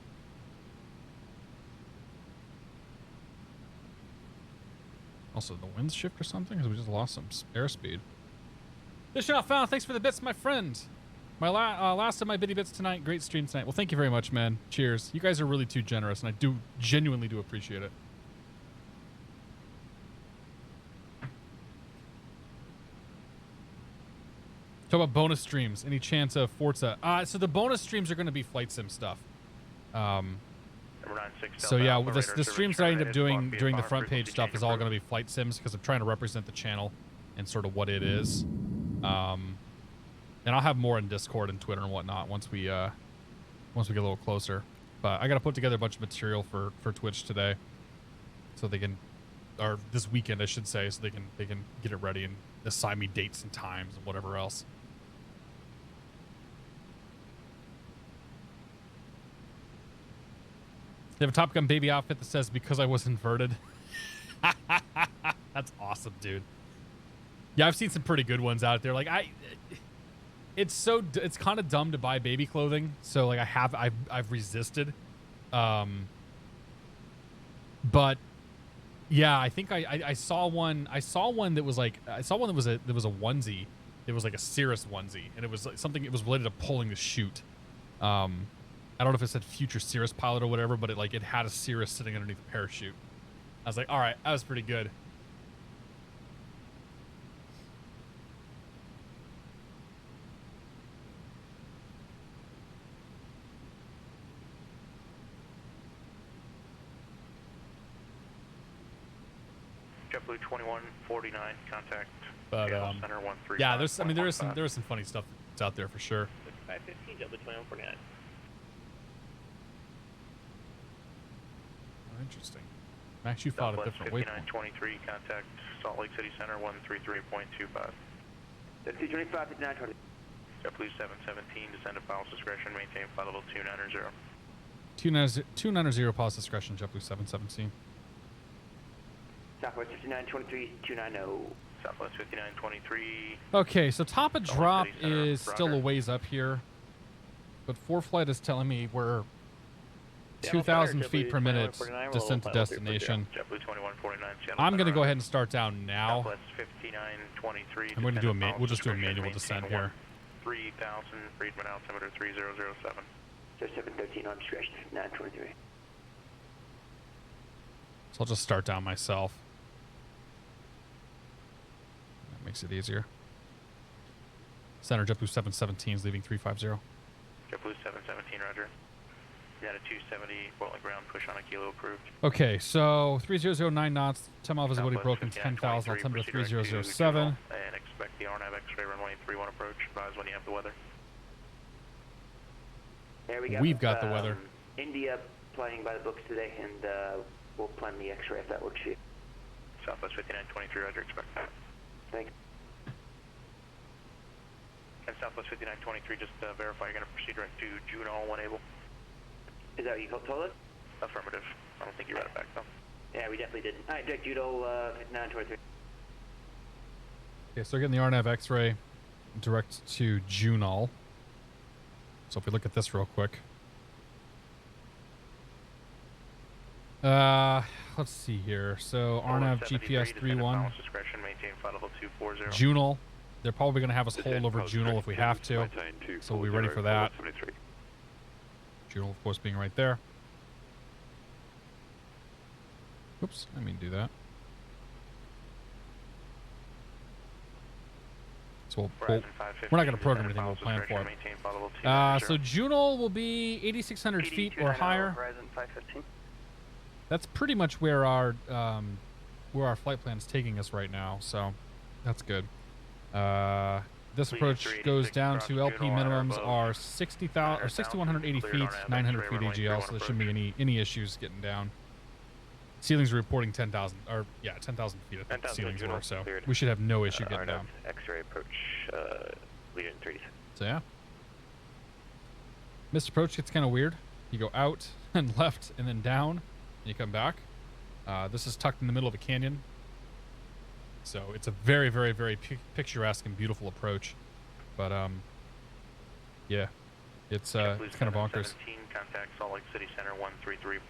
Also, the wind's shift or something? Because we just lost some airspeed. Fish not found. Thanks for the bits, my friend. My last of my bitty bits tonight. Great stream tonight. Well, thank you very much, man. Cheers. You guys are really too generous, and I genuinely do appreciate it. Talk about bonus streams. Any chance of Forza? So the bonus streams are going to be flight sim stuff. So yeah, the streams that I end up doing during the front page stuff is all going to be flight sims because I'm trying to represent the channel and sort of what it is. And I'll have more in Discord and Twitter and whatnot once we get a little closer. But I got to put together a bunch of material for Twitch today, so they can, or this weekend I should say, so they can get it ready and assign me dates and times and whatever else. They have a Top Gun baby outfit that says "because I was inverted." That's awesome, dude. Yeah, I've seen some pretty good ones out there. Like it's kind of dumb to buy baby clothing. So like I've resisted. But yeah, I think I saw one. I saw one that was a onesie. It was like a Cirrus onesie, and it was like something. It was related to pulling the chute. I don't know if it said future Cirrus pilot or whatever, but it had a Cirrus sitting underneath the parachute. I was like, all right, that was pretty good. JetBlue 2149, contact But Center 135. yeah, there is some funny stuff that's out there for sure. 515, JetBlue 2149. Oh, interesting. Max, you fought a different waypoint. 5923, contact Salt Lake City Center 133.25. 225, 5920. JetBlue 717, descend at pilot's discretion, maintain flight level 290. 290 pilot's discretion, JetBlue 717. Southwest 5923, 290. Southwest 5923. Okay, so top of drop is still a ways up here, but Flight is telling me we're 2,000 feet per minute descent to destination. JetBlue 2149. I'm gonna go ahead and start down now. Southwest 5923. I'm gonna do we'll just do a manual descent here. 3,000 Friedman altimeter 3007. 713 on discretion 923. So I'll just start down myself. That makes it easier. Center JetBlue 717 is leaving 350. JetBlue 717, roger. You had a 270 Portland ground push on a kilo approved. Okay, so 3009 knots, 10 mile visibility broken, 10,000 altimeter 3007. And expect the RNAV X-ray runway 31 approach. Advise when you have the weather. There we go. We've got the weather. India planning by the books today, and we'll plan the X-ray if that works for you. Southwest 5923, roger, expect that. Thanks. And Southwest 5923, just verify you're going to proceed direct to Juneau when able. Is that what you told us? Affirmative. I don't think you read it back though. Yeah, we definitely didn't. Alright, direct Juneau 5923. Okay, so we're getting the RNAV X-ray direct to Juneau. So if we look at this real quick. Let's see here. So RNAV GPS 31. Juneau. They're probably going to have us hold over Juneau if we have to. So we'll be ready for that. Juneau, of course, being right there. Oops, I mean do that. So we're not going to program anything, we'll plan for it. So Juneau will be 8,600 feet or higher. That's pretty much where our flight plan is taking us right now, so that's good. This approach goes down to LP minimums are 6,180 feet, 900 feet AGL, so there shouldn't be any issues getting down. Ceilings are reporting 10,000, or yeah, 10,000 feet. I think the ceilings were, so we should have no issue getting down. X-ray approach, lead in 30. So yeah, missed approach gets kind of weird. You go out and left and then down, and you come back. This is tucked in the middle of a canyon. So it's a very, very, very picturesque and beautiful approach, but yeah, it's kind of bonkers. 17, contact Salt Lake City Center 133.25.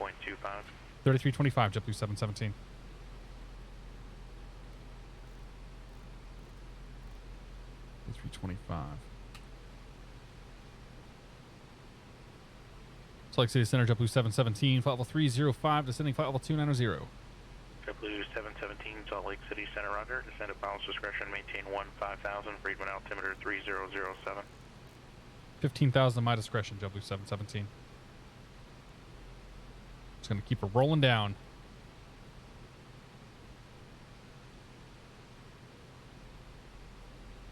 3325, JetBlue 717. Salt Lake City Center, JetBlue 717, flight level 305, descending flight level 290. JetBlue 717, Salt Lake City Center, roger. Descend at pilot's discretion, maintain 15,000, Friedman altimeter 3007. 15,000 at my discretion, JetBlue 717. Just going to keep her rolling down.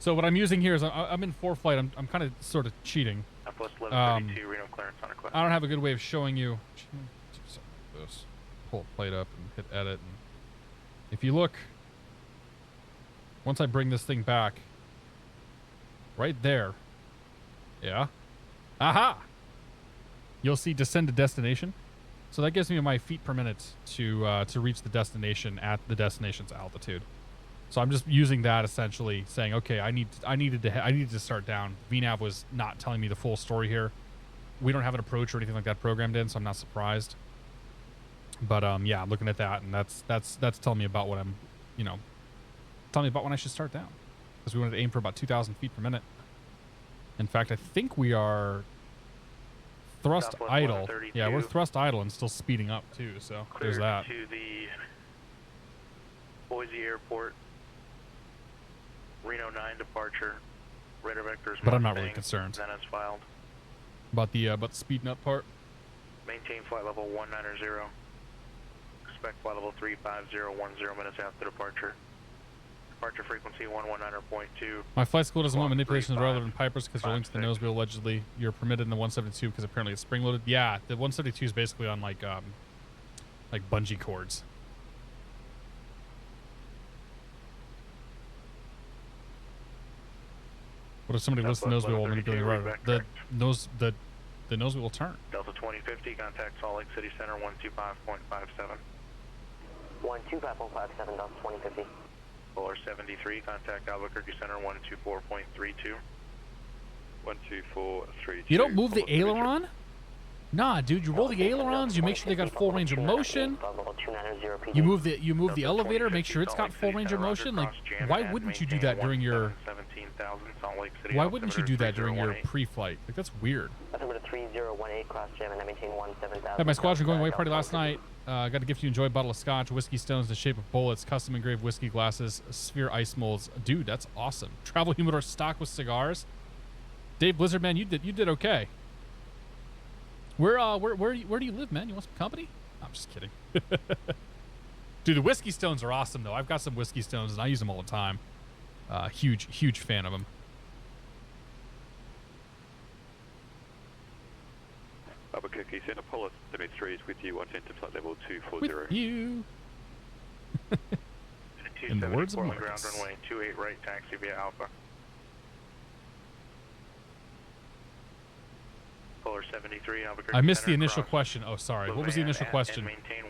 So what I'm using here is I'm in FlightFactor. I'm kind of sort of cheating. Southwest 1132, Reno clearance on request. I don't have a good way of showing you. This. Pull a plate up and hit edit. And if you look, once I bring this thing back, right there, yeah, aha, you'll see descend to destination. So that gives me my feet per minute to reach the destination at the destination's altitude. So I'm just using that essentially, saying, okay, I needed to start down. VNAV was not telling me the full story here. We don't have an approach or anything like that programmed in, so I'm not surprised. But yeah, I'm looking at that, and that's telling me about what I'm, telling me about when I should start down, because we wanted to aim for about 2,000 feet per minute. In fact, I think we are thrust Southwest idle. 132. Yeah, we're thrust idle and still speeding up too. So there's that. To the Boise Airport, Reno 9 departure, radar vectors. But I'm not really concerned Then it's filed. about the speeding up part. Maintain flight level 190. Expect flight level 35010 minutes after departure. Departure frequency 119.2. My flight school doesn't want manipulations rather than pipers because they're linked to the nose wheel. Allegedly, you're permitted in the 172 because apparently it's spring loaded. Yeah, the 172 is basically on like bungee cords. What if somebody lifts the nose wheel while manipulating the rudder? The nose wheel will turn. Delta 2050, contact Salt Lake City Center 125.57. 125.57, Delta 2050. Polar 73, contact Albuquerque Center 124.32. 124.32. You don't move the aileron? Nah, dude, you roll the ailerons, you make sure they got full range of motion. You move the elevator, make sure it's got full range of motion. Like, why wouldn't you do that during your pre-flight? Like, that's weird. Had my squadron going away party last night. Got a gift you enjoy, bottle of scotch, whiskey stones in the shape of bullets, custom engraved whiskey glasses, sphere ice molds. Dude, that's awesome. Travel humidor stocked with cigars. Dave Blizzard, man, you did okay. Where do you live, man? You want some company? I'm just kidding. Dude, the whiskey stones are awesome, though. I've got some whiskey stones, and I use them all the time. Huge fan of them. Albuquerque Center, Apollo 73 is with you, 110 to flight level 240. With you. In the words of Portland Marcus. ground runway 28 right, taxi via Alpha. Polar 73, Albuquerque I missed Center, the initial cross question. Oh, sorry. What was the initial question? And maintain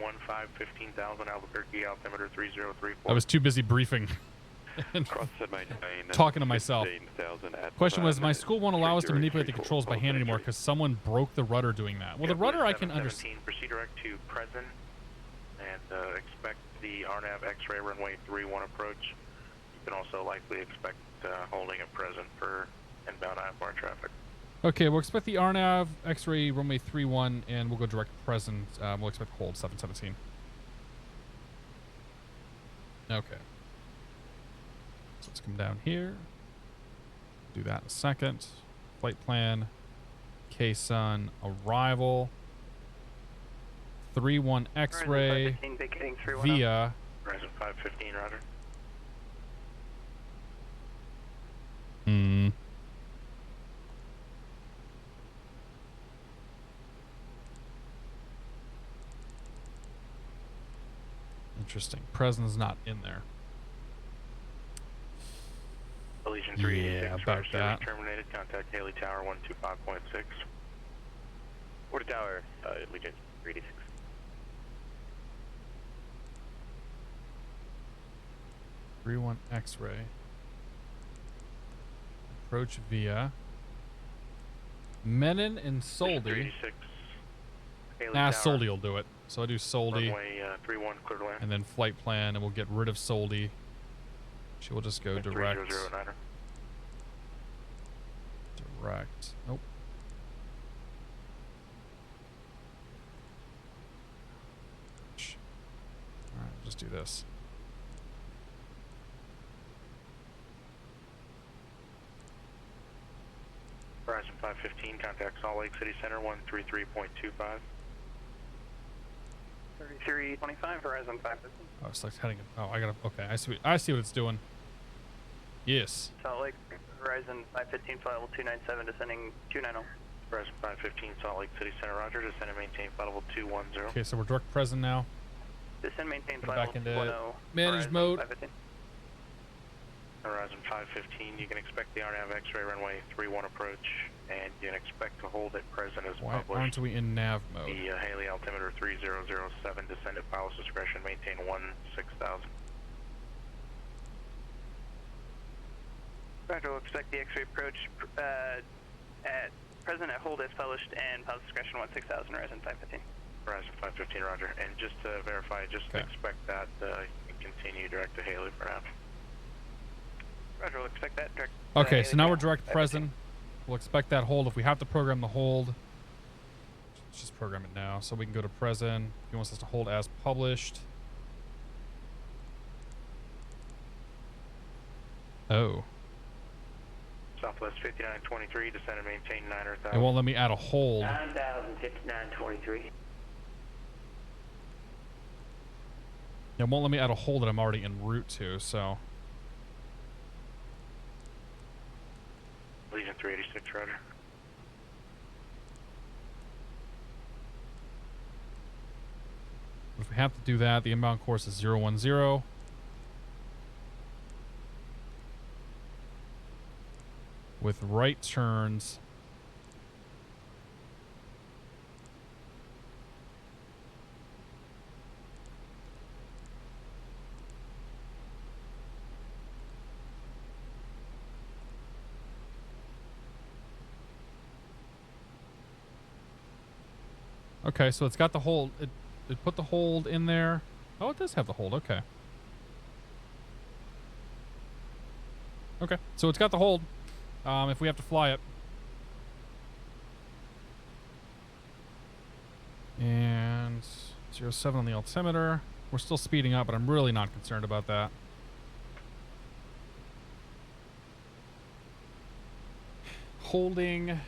15,000 Albuquerque, altimeter 3034. I was too busy briefing. Cross and maintain. Talking to myself. 15,000 at Question was, my time. school won't allow us to manipulate the controls by hand anymore because someone broke the rudder doing that. Well, the rudder I can understand. Proceed direct to present and expect the RNAV X-ray runway 31 approach. You can also likely expect holding at present for inbound IFR traffic. Okay, we'll expect the RNAV X-ray runway 31 and we'll go direct to present. We'll expect hold 717. Okay. So let's come down here. Do that in a second. Flight plan. KSUN arrival. 31 X-ray via Horizon 515, roger. Interesting. Present's not in there. Allegiant 386, yeah, about that. Terminated. Contact Haley Tower 125.6. Water Tower, Allegiant 386. One X-ray. Approach via Menon and Soldi. Soldi will do it. So I do Soldi. Runway 31, clear to land. And then flight plan, and we'll get rid of Soldi. She will just go direct. 3009er. Direct. Nope. Alright, just do this. Horizon 515, contact Salt Lake City Center 133.25. 3325, Horizon 515. Oh, it's like heading. Oh, I gotta. Okay, I see what it's doing. Yes. Salt Lake, Horizon 515, flight level 297, descending 290. Horizon 515, Salt Lake City Center, roger. Descend and maintain flight level 210. Okay, so we're direct present now. Descend, maintain Put it flight back level into 210. managed mode. 515. Horizon 515, you can expect the RNAV X-ray runway 31 approach, and you can expect to hold at present as Why published. aren't we in nav mode? The Haley altimeter 3007, descend at pilot's discretion, maintain 16,000. Roger, we'll expect the X-ray approach at present at hold as published and pilot's discretion 16,000, Horizon 515. Horizon 515, roger. And just to verify, just expect that you can continue direct to Haley for now. Roger, we'll expect that direct. Okay, so now we're direct present. We'll expect that hold. If we have to program the hold, Let's just program it now so we can go to present. He wants us to hold as published. Oh. Southwest 5923, descend and maintain 9,000. It won't let me add a hold. 9,059.23. It won't let me add a hold that I'm already en route to, so. Legion 386, roger. If we have to do that, the inbound course is 010. With right turns. Okay, so it's got the hold. It put the hold in there. Oh, it does have the hold. Okay. Okay, so it's got the hold. If we have to fly it. And 07 on the altimeter. We're still speeding up, but I'm really not concerned about that. Holding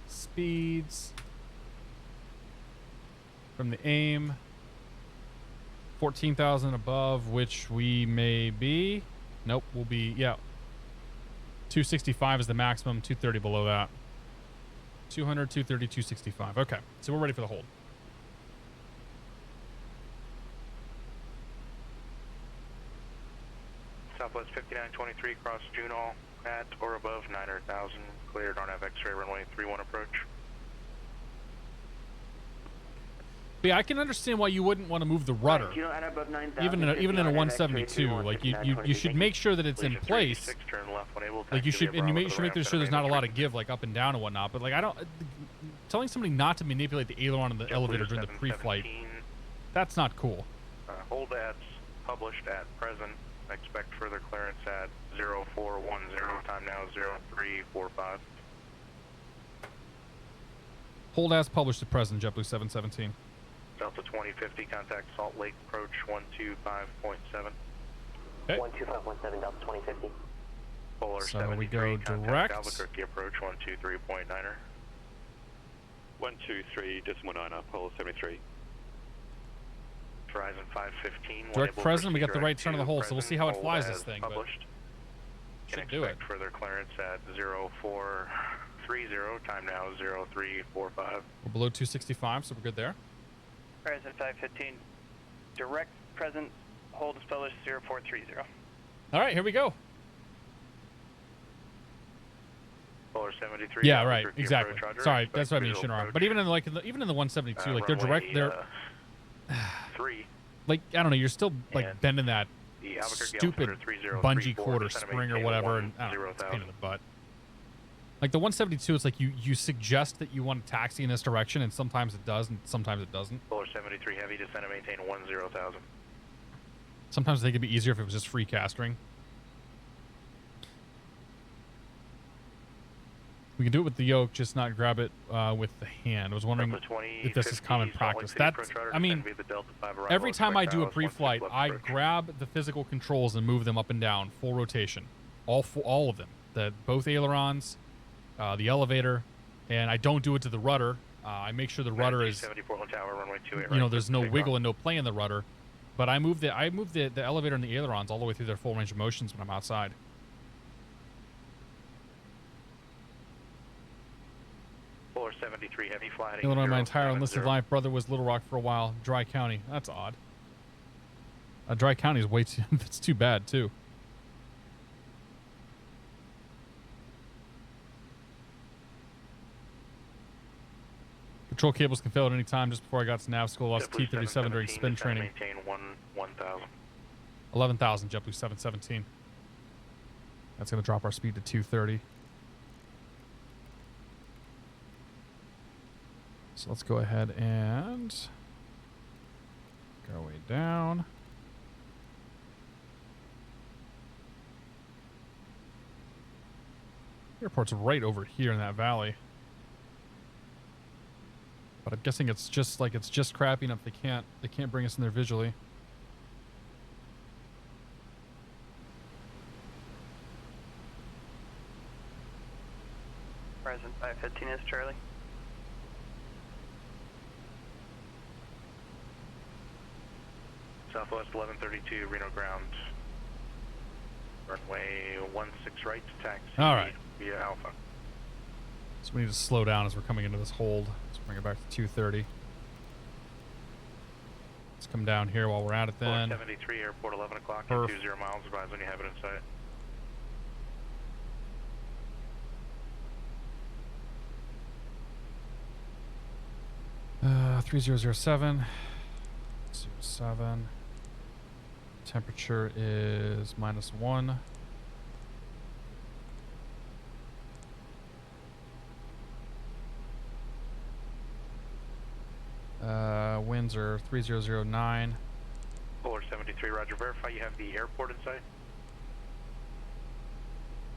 speeds from the aim 14,000 above, which we may be. Nope, we'll be, yeah. 265 is the maximum, 230 below that. 200, 230, 265. Okay, so we're ready for the hold. Southwest 5923, cross Juneau at or above 9,000. Cleared on X-ray runway 31 approach. But yeah, I can understand why you wouldn't want to move the rudder. Even in a 172, like you should make sure that it's in place. Like you should, and you should make sure there's not a lot of give, like up and down and whatnot. But like telling somebody not to manipulate the aileron and the elevator during the pre-flight, that's not cool. Hold ads published at present. Expect further clearance at 0410. Time now 0345. Hold as published at present, JetBlue 717. Delta 2050, contact Salt Lake approach 125.7. Okay. 125.7, Delta 2050. Polar So 73, we go direct. Albuquerque approach 123.9er. 123.9er, Polar 73. Horizon 515. Direct present, we got the right turn of the hole, so we'll see how it flies this thing. Published. Should do it. Further clearance at 0430. Time now 0345. We're below 265, so we're good there. Horizon 515. Direct present, hold is published 0430. All right, here we go. Polar 73. Yeah, right, exactly. Sorry, that's what I mean, shit wrong. But even in the 172, like they're direct, they're 3. Like I don't know, you're still like bending that stupid bungee cord or spring or whatever, and I don't know, it's a pain in the butt. Like the 172, it's like you suggest that you want to taxi in this direction, and sometimes it does, and sometimes it doesn't. Polar 73 heavy, descend and maintain 10,000. Sometimes I think it'd be easier if it was just free castering. We can do it with the yoke, just not grab it with the hand. I was wondering if this is common practice. That's, I mean, every time I do a pre-flight, I grab the physical controls and move them up and down, full rotation, all of them, both ailerons, the elevator, and I don't do it to the rudder. I make sure the rudder is, you know, there's no wiggle and no play in the rudder. But I move the elevator and the ailerons all the way through their full range of motions when I'm outside. Polar 73 heavy flying. Illinois, my entire enlisted life, brother was Little Rock for a while. Dry County. That's odd. Dry County is way too. That's too bad too. Control cables can fail at any time. Just before I got to nav school, lost T-37 during spin training. Maintain 1,000. 11,000, JetBlue 717. That's going to drop our speed to 230. So let's go ahead and go way down. Airport's right over here in that valley. But I'm guessing it's just crappy enough they can't bring us in there visually. Horizon 515 is Charlie. Southwest 1132, Reno ground. Runway 16 right, taxi. All right. Via Alpha. So we need to slow down as we're coming into this hold. Let's bring it back to 230. Let's come down here while we're at it then. 73, airport 11 o'clock, 20 miles. Advise when you have it in sight. Uh, 3007. 07. Temperature is -1. Winds are 3009. Polar 73, roger. Verify you have the airport in sight.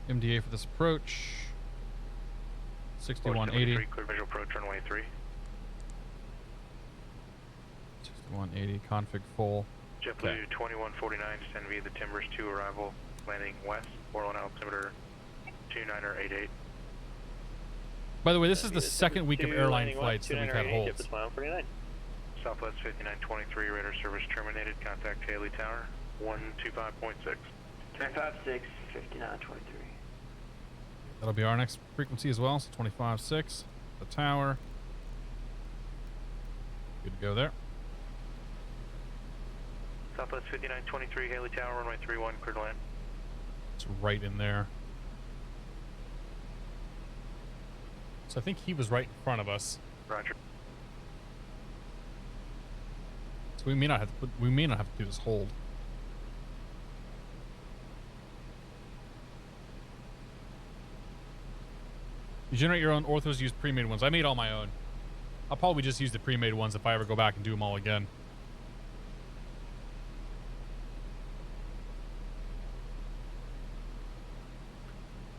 MDA for this approach. 6180. Clear visual approach runway 3. 6180, config full. JetBlue 2149, descend via the Timbers 2 arrival, landing west, 401 altimeter 2988. By the way, this is the second week of airline flights that we've had holds. Southwest 5923, radar service terminated. Contact Haley Tower 125.6. 1056, 5923. That'll be our next frequency as well, so 25.6. The tower. Good to go there. Southwest 5923, Haley Tower, runway 31, clear to land. It's right in there. So I think he was right in front of us. Roger. So we may not have to do this hold. You generate your own orthos, use pre-made ones. I made all my own. I'll probably just use the pre-made ones if I ever go back and do them all again.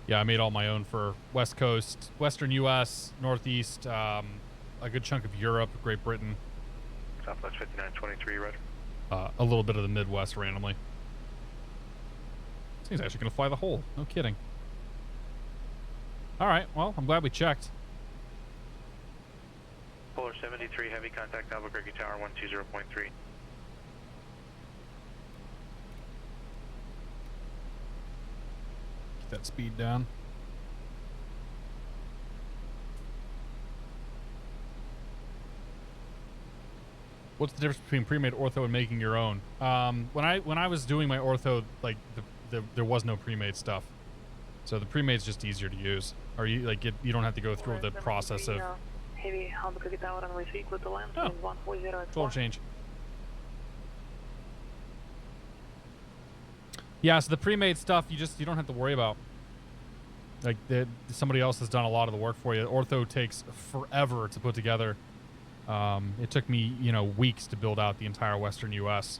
Yeah, I made all my own for West Coast, Western U.S., Northeast, a good chunk of Europe, Great Britain. Southwest 5923, roger. A little bit of the Midwest randomly. This thing's actually going to fly the hole. No kidding. All right, well, I'm glad we checked. Polar 73, heavy contact Albuquerque Tower 120.3. Get that speed down. What's the difference between pre-made ortho and making your own? When I was doing my ortho, like there was no pre-made stuff, so the pre-made's just easier to use. Or you you don't have to go through the process of. Heavy Albuquerque Tower runway 3, clear to land. Oh, 140 total change. Yeah, so the pre-made stuff you don't have to worry about. Like somebody else has done a lot of the work for you. Ortho takes forever to put together. It took me, weeks to build out the entire Western U.S.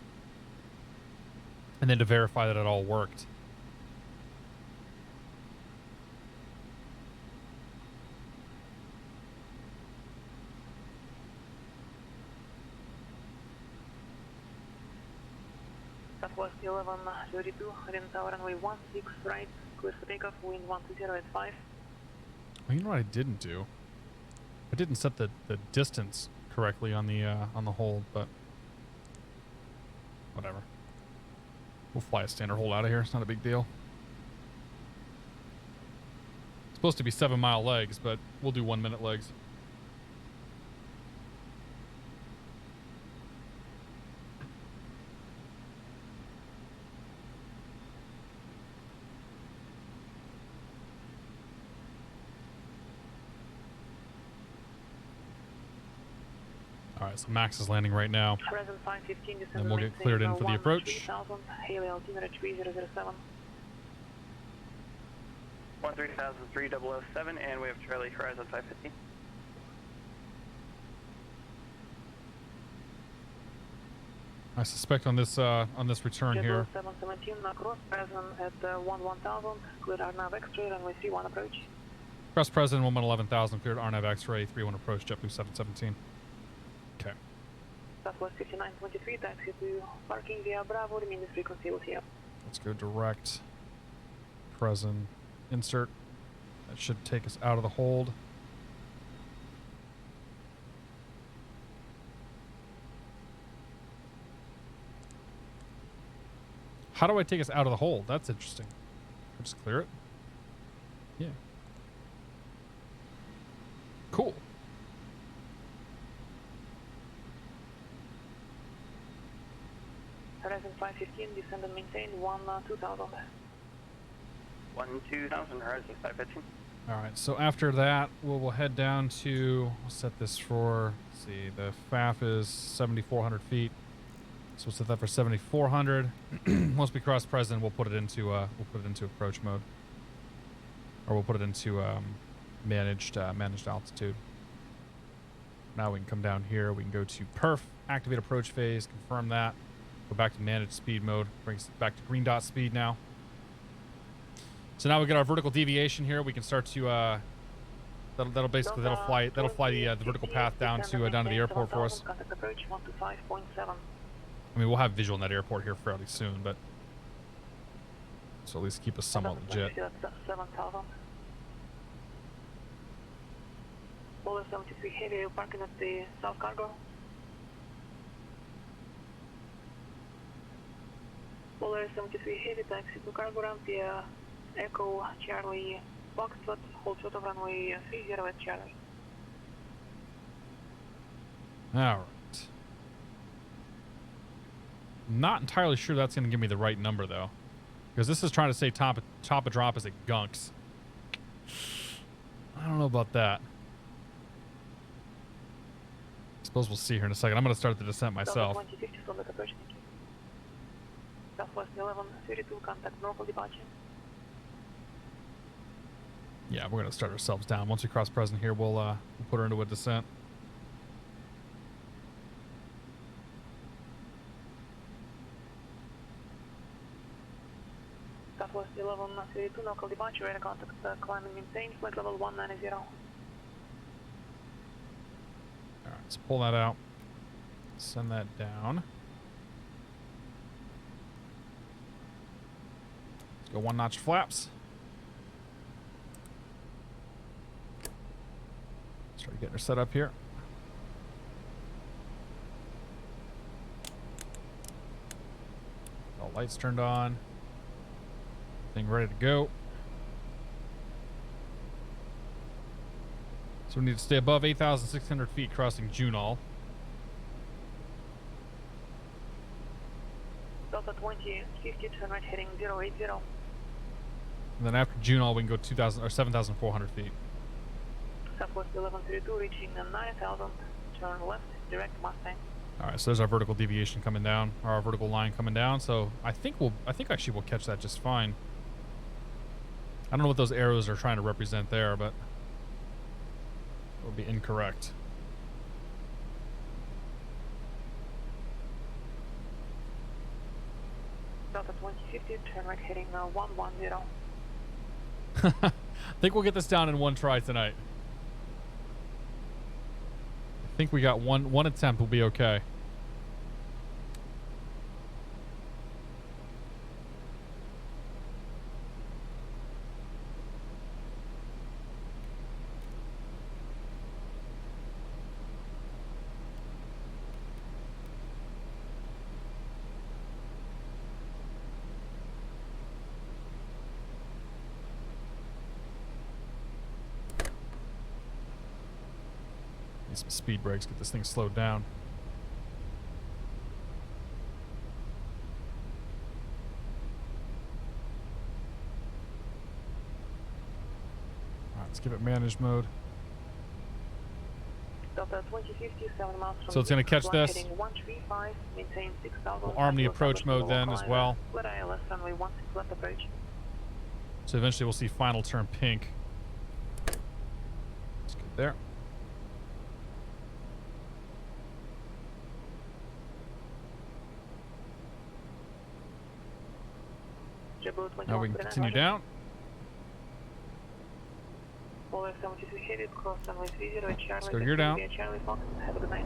and then to verify that it all worked. Southwest 1132, Reno Tower runway 16 right, clear for takeoff, wind 12085. Well, you know what I didn't do? I didn't set the distance correctly on the hold, but whatever. We'll fly a standard hold out of here. It's not a big deal. It's supposed to be 7-mile legs, but we'll do 1-minute legs. Alright, so Max is landing right now. Present 515, and we'll get cleared in for the approach. 3000, Haley altimeter 3007. 13007, and we have Charlie Horizon 515. I suspect on this return here. 717, cross present at 1000, cleared RNAV X-ray, runway 31 approach. Cross President 111,000, cleared RNAV X-ray, 31 approach, JetBlue 717. Southwest 5923, taxi to parking via Bravo, remaining frequency LTM. Let's go direct. Present. Insert. That should take us out of the hold. How do I take us out of the hold? That's interesting. I'll just clear it. Yeah. Cool. Horizon 515, descend and maintain 2000. 2000, Horizon 515. Alright, so after that, we'll head down to, we'll set this for, let's see, the FAF is 7,400 feet. So we'll set that for 7,400. Once we cross President, we'll put it into approach mode. Or we'll put it into managed altitude. Now we can come down here, we can go to perf, activate approach phase, confirm that. Go back to managed speed mode, brings it back to green dot speed now. So now we get our vertical deviation here. We can start to that'll fly the vertical path down to the airport for us. Approach 125.7. I mean, we'll have visual in that airport here fairly soon, but so at least keep us somewhat legit. 7,000. Bowler 73 heavy, parking at the South Cargo. Bowler 73 heavy, taxi to cargo ramp via Echo Charlie Foxtrot, hold short of runway 30 at Charlie. Alright. Not entirely sure that's going to give me the right number, though. Because this is trying to say top of drop is at Gunks. I don't know about that. Suppose we'll see here in a second. I'm going to start the descent myself. Southwest 1132, contact normal departure. Yeah, we're going to start ourselves down. Once we cross President here, we'll put her into a descent. Southwest 1132, local departure, radar contact, climb and maintain, flight level 190. Alright, let's pull that out. Send that down. Let's go one notch flaps. Start getting her set up here. All lights turned on. Thing ready to go. So we need to stay above 8,600 feet crossing Juneau. Delta 20, 50, turn right heading 080. And then after Juneau, we can go 2,000 or 7,400 feet. Southwest 1132, reaching 9,000, turn left, direct Mustang. All right, so there's our vertical deviation coming down, or our vertical line coming down. So I think actually we'll catch that just fine. I don't know what those arrows are trying to represent there, but it will be incorrect. Delta 2050, turn right heading 110. I think we'll get this down in one try tonight. I think we got one attempt will be okay. Need some speed brakes, get this thing slowed down. Alright, let's give it managed mode. Delta 2050, 7 miles from So it's going to catch this. heading 135, maintain 6,000. We'll arm the approach mode then as well. Flat ILS runway 16 left approach. So eventually we'll see final turn pink. Let's get there. Now we can continue down. Let's go here down. Charlie Fox, have a good night.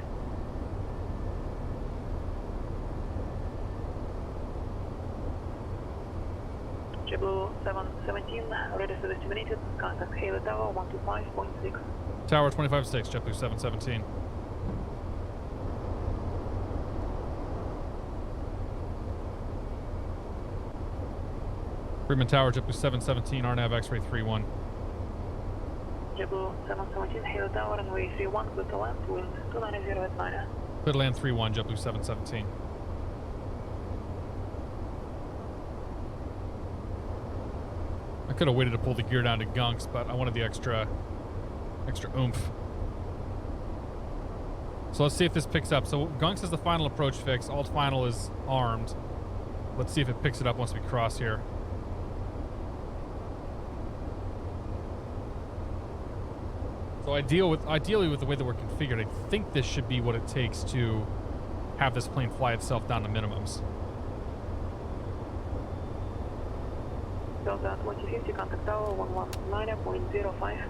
JetBlue 717, ready to disseminated, contact Haley Tower 125.6. Tower 25.6, JetBlue 717. Friedman Tower, JetBlue 717, RNAV X-ray 31. JetBlue 717, Haley Tower, runway 31, clear to land, wind 290 at 9. Clear to land 31, JetBlue 717. I could have waited to pull the gear down to gunks, but I wanted the extra oomph. So let's see if this picks up. So gunks is the final approach fix. Alt final is armed. Let's see if it picks it up once we cross here. So ideally with the way that we're configured, I think this should be what it takes to have this plane fly itself down to minimums. Delta 2050, contact tower 119.05.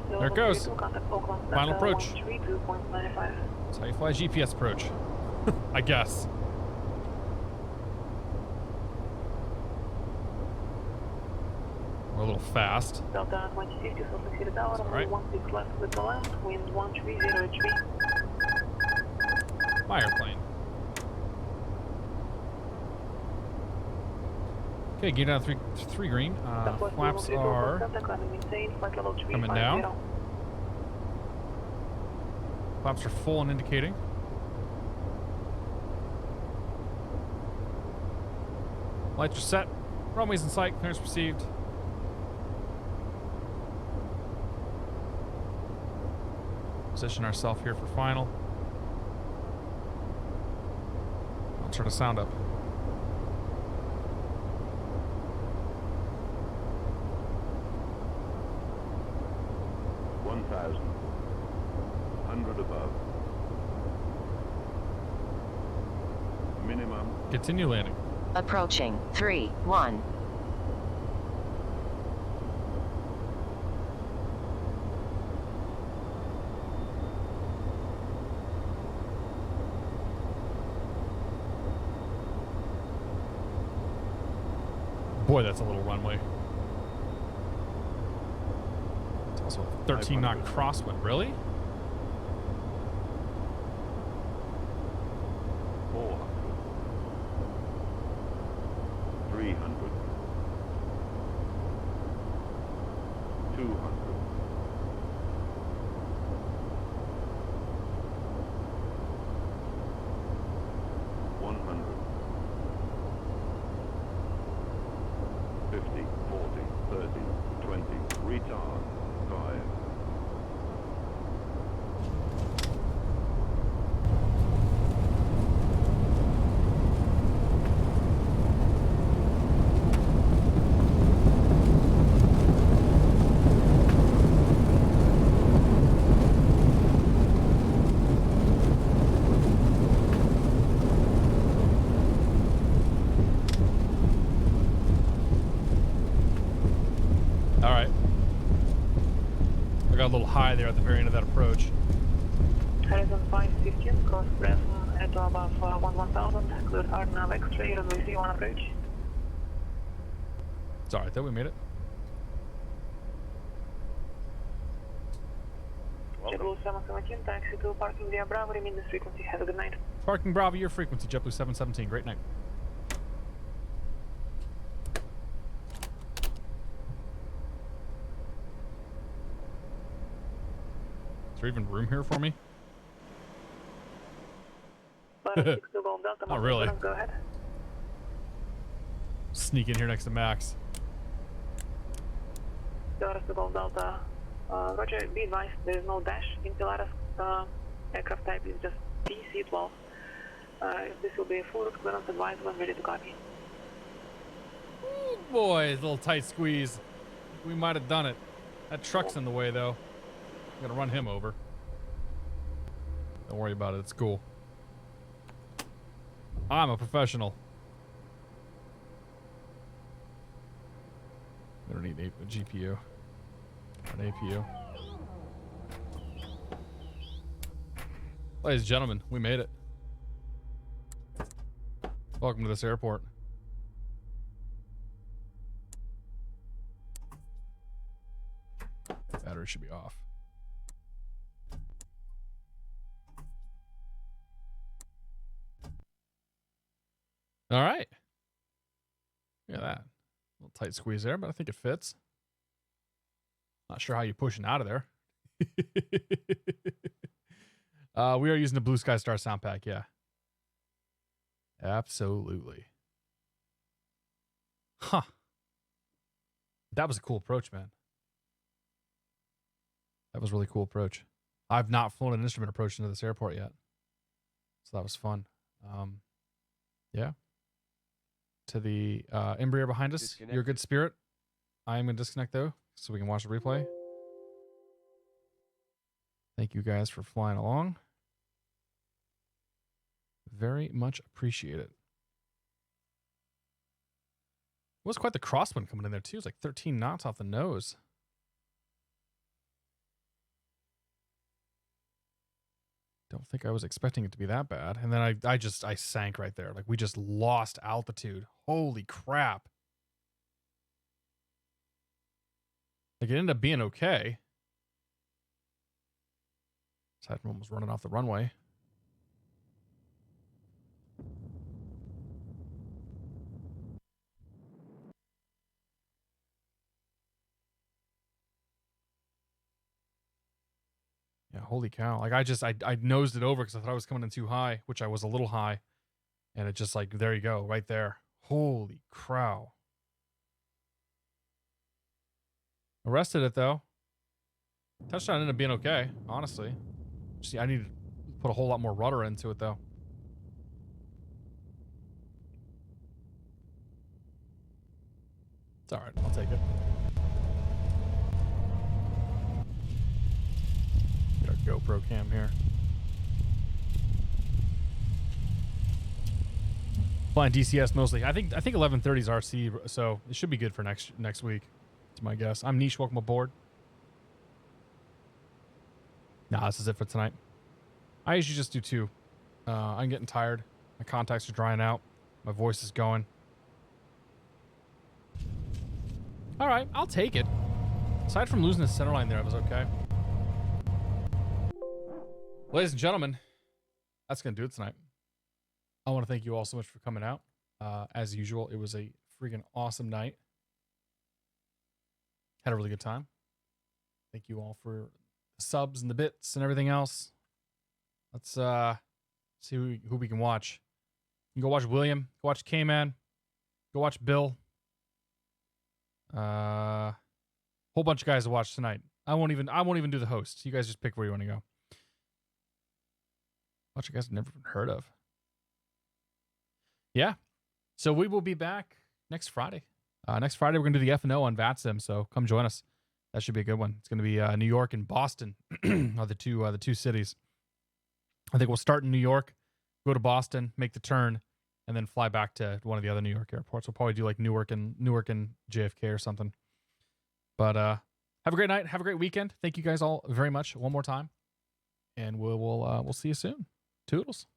There it goes. Contact Oakland, Final approach. 132.95. That's how you fly GPS approach. I guess. We're a little fast. Delta 2050, so succeeded tower, right. 16 left with the land, wind 130 Fire plane. Okay, gear down three green. Flaps are coming down. Flaps are full and indicating. Lights are set. Runway's in sight. Clearance received. Position ourselves here for final. I'll turn the sound up. Above. Minimum. Continue landing. Approaching 3-1. Boy, that's a little runway. It's also a 13 knot crosswind. Really? 300, 200, 100, 50, 40, 30, 20, retard, 5. High there at the very end of that approach. Horizon 515, cross breath at above 1000, cleared RNAV X-ray, runway 31 approach. It's alright though, we made it. JetBlue 717, taxi to parking via Bravo, remain this frequency, have a good night. Parking Bravo, your frequency, JetBlue 717, great night. Is there even room here for me? Not really. Go ahead. Sneak in here next to Max. Pilatus to Golf Delta. Roger, be advised, there is no dash in Pilatus. Aircraft type is just PC-12. This will be a full route clearance advised when ready to copy. Ooh, boy, a little tight squeeze. We might have done it. That truck's in the way, though. I'm gonna run him over. Don't worry about it. It's cool. I'm a professional. We don't need a GPU. An APU. Ladies and gentlemen, we made it. Welcome to this airport. Battery should be off. All right. Look at that. A little tight squeeze there, but I think it fits. Not sure how you're pushing out of there. We are using the Blue Sky Star sound pack, yeah. Absolutely. Huh. That was a cool approach, man. That was a really cool approach. I've not flown an instrument approach into this airport yet. So that was fun. Yeah. To the Embraer behind us. You're a good spirit. I am going to disconnect, though, so we can watch the replay. Thank you guys for flying along. Very much appreciate it. It was quite the crosswind coming in there, too. It was like 13 knots off the nose. Don't think I was expecting it to be that bad. And then I sank right there. Like, we just lost altitude. Holy crap. Like, it ended up being okay. Aside from almost running off the runway. Yeah, holy cow. Like, I nosed it over because I thought I was coming in too high, which I was a little high. And it just like, there you go, right there. Holy crow. Arrested it, though. Touchdown ended up being okay, honestly. See, I need to put a whole lot more rudder into it, though. It's all right. I'll take it. Get our GoPro cam here. Flying DCS mostly. I think 1130 is RC, so it should be good for next week. That's my guess. I'm Niche. Welcome aboard. Nah, this is it for tonight. I usually just do 2. I'm getting tired. My contacts are drying out. My voice is going. All right, I'll take it. Aside from losing the center line there, I was okay. Ladies and gentlemen, that's going to do it tonight. I want to thank you all so much for coming out. As usual, it was a freaking awesome night. Had a really good time. Thank you all for the subs and the bits and everything else. Let's see who we can watch. You can go watch William. Go watch K-Man. Go watch Bill. Whole bunch of guys to watch tonight. I won't even do the host. You guys just pick where you want to go. Bunch of guys I've never heard of. Yeah. So we will be back next Friday. Next Friday, we're going to do the F&O on VATSIM, so come join us. That should be a good one. It's going to be New York and Boston are the two cities. I think we'll start in New York, go to Boston, make the turn, and then fly back to one of the other New York airports. We'll probably do like Newark and JFK or something. But have a great night. Have a great weekend. Thank you guys all very much one more time. And we'll see you soon. Toodles.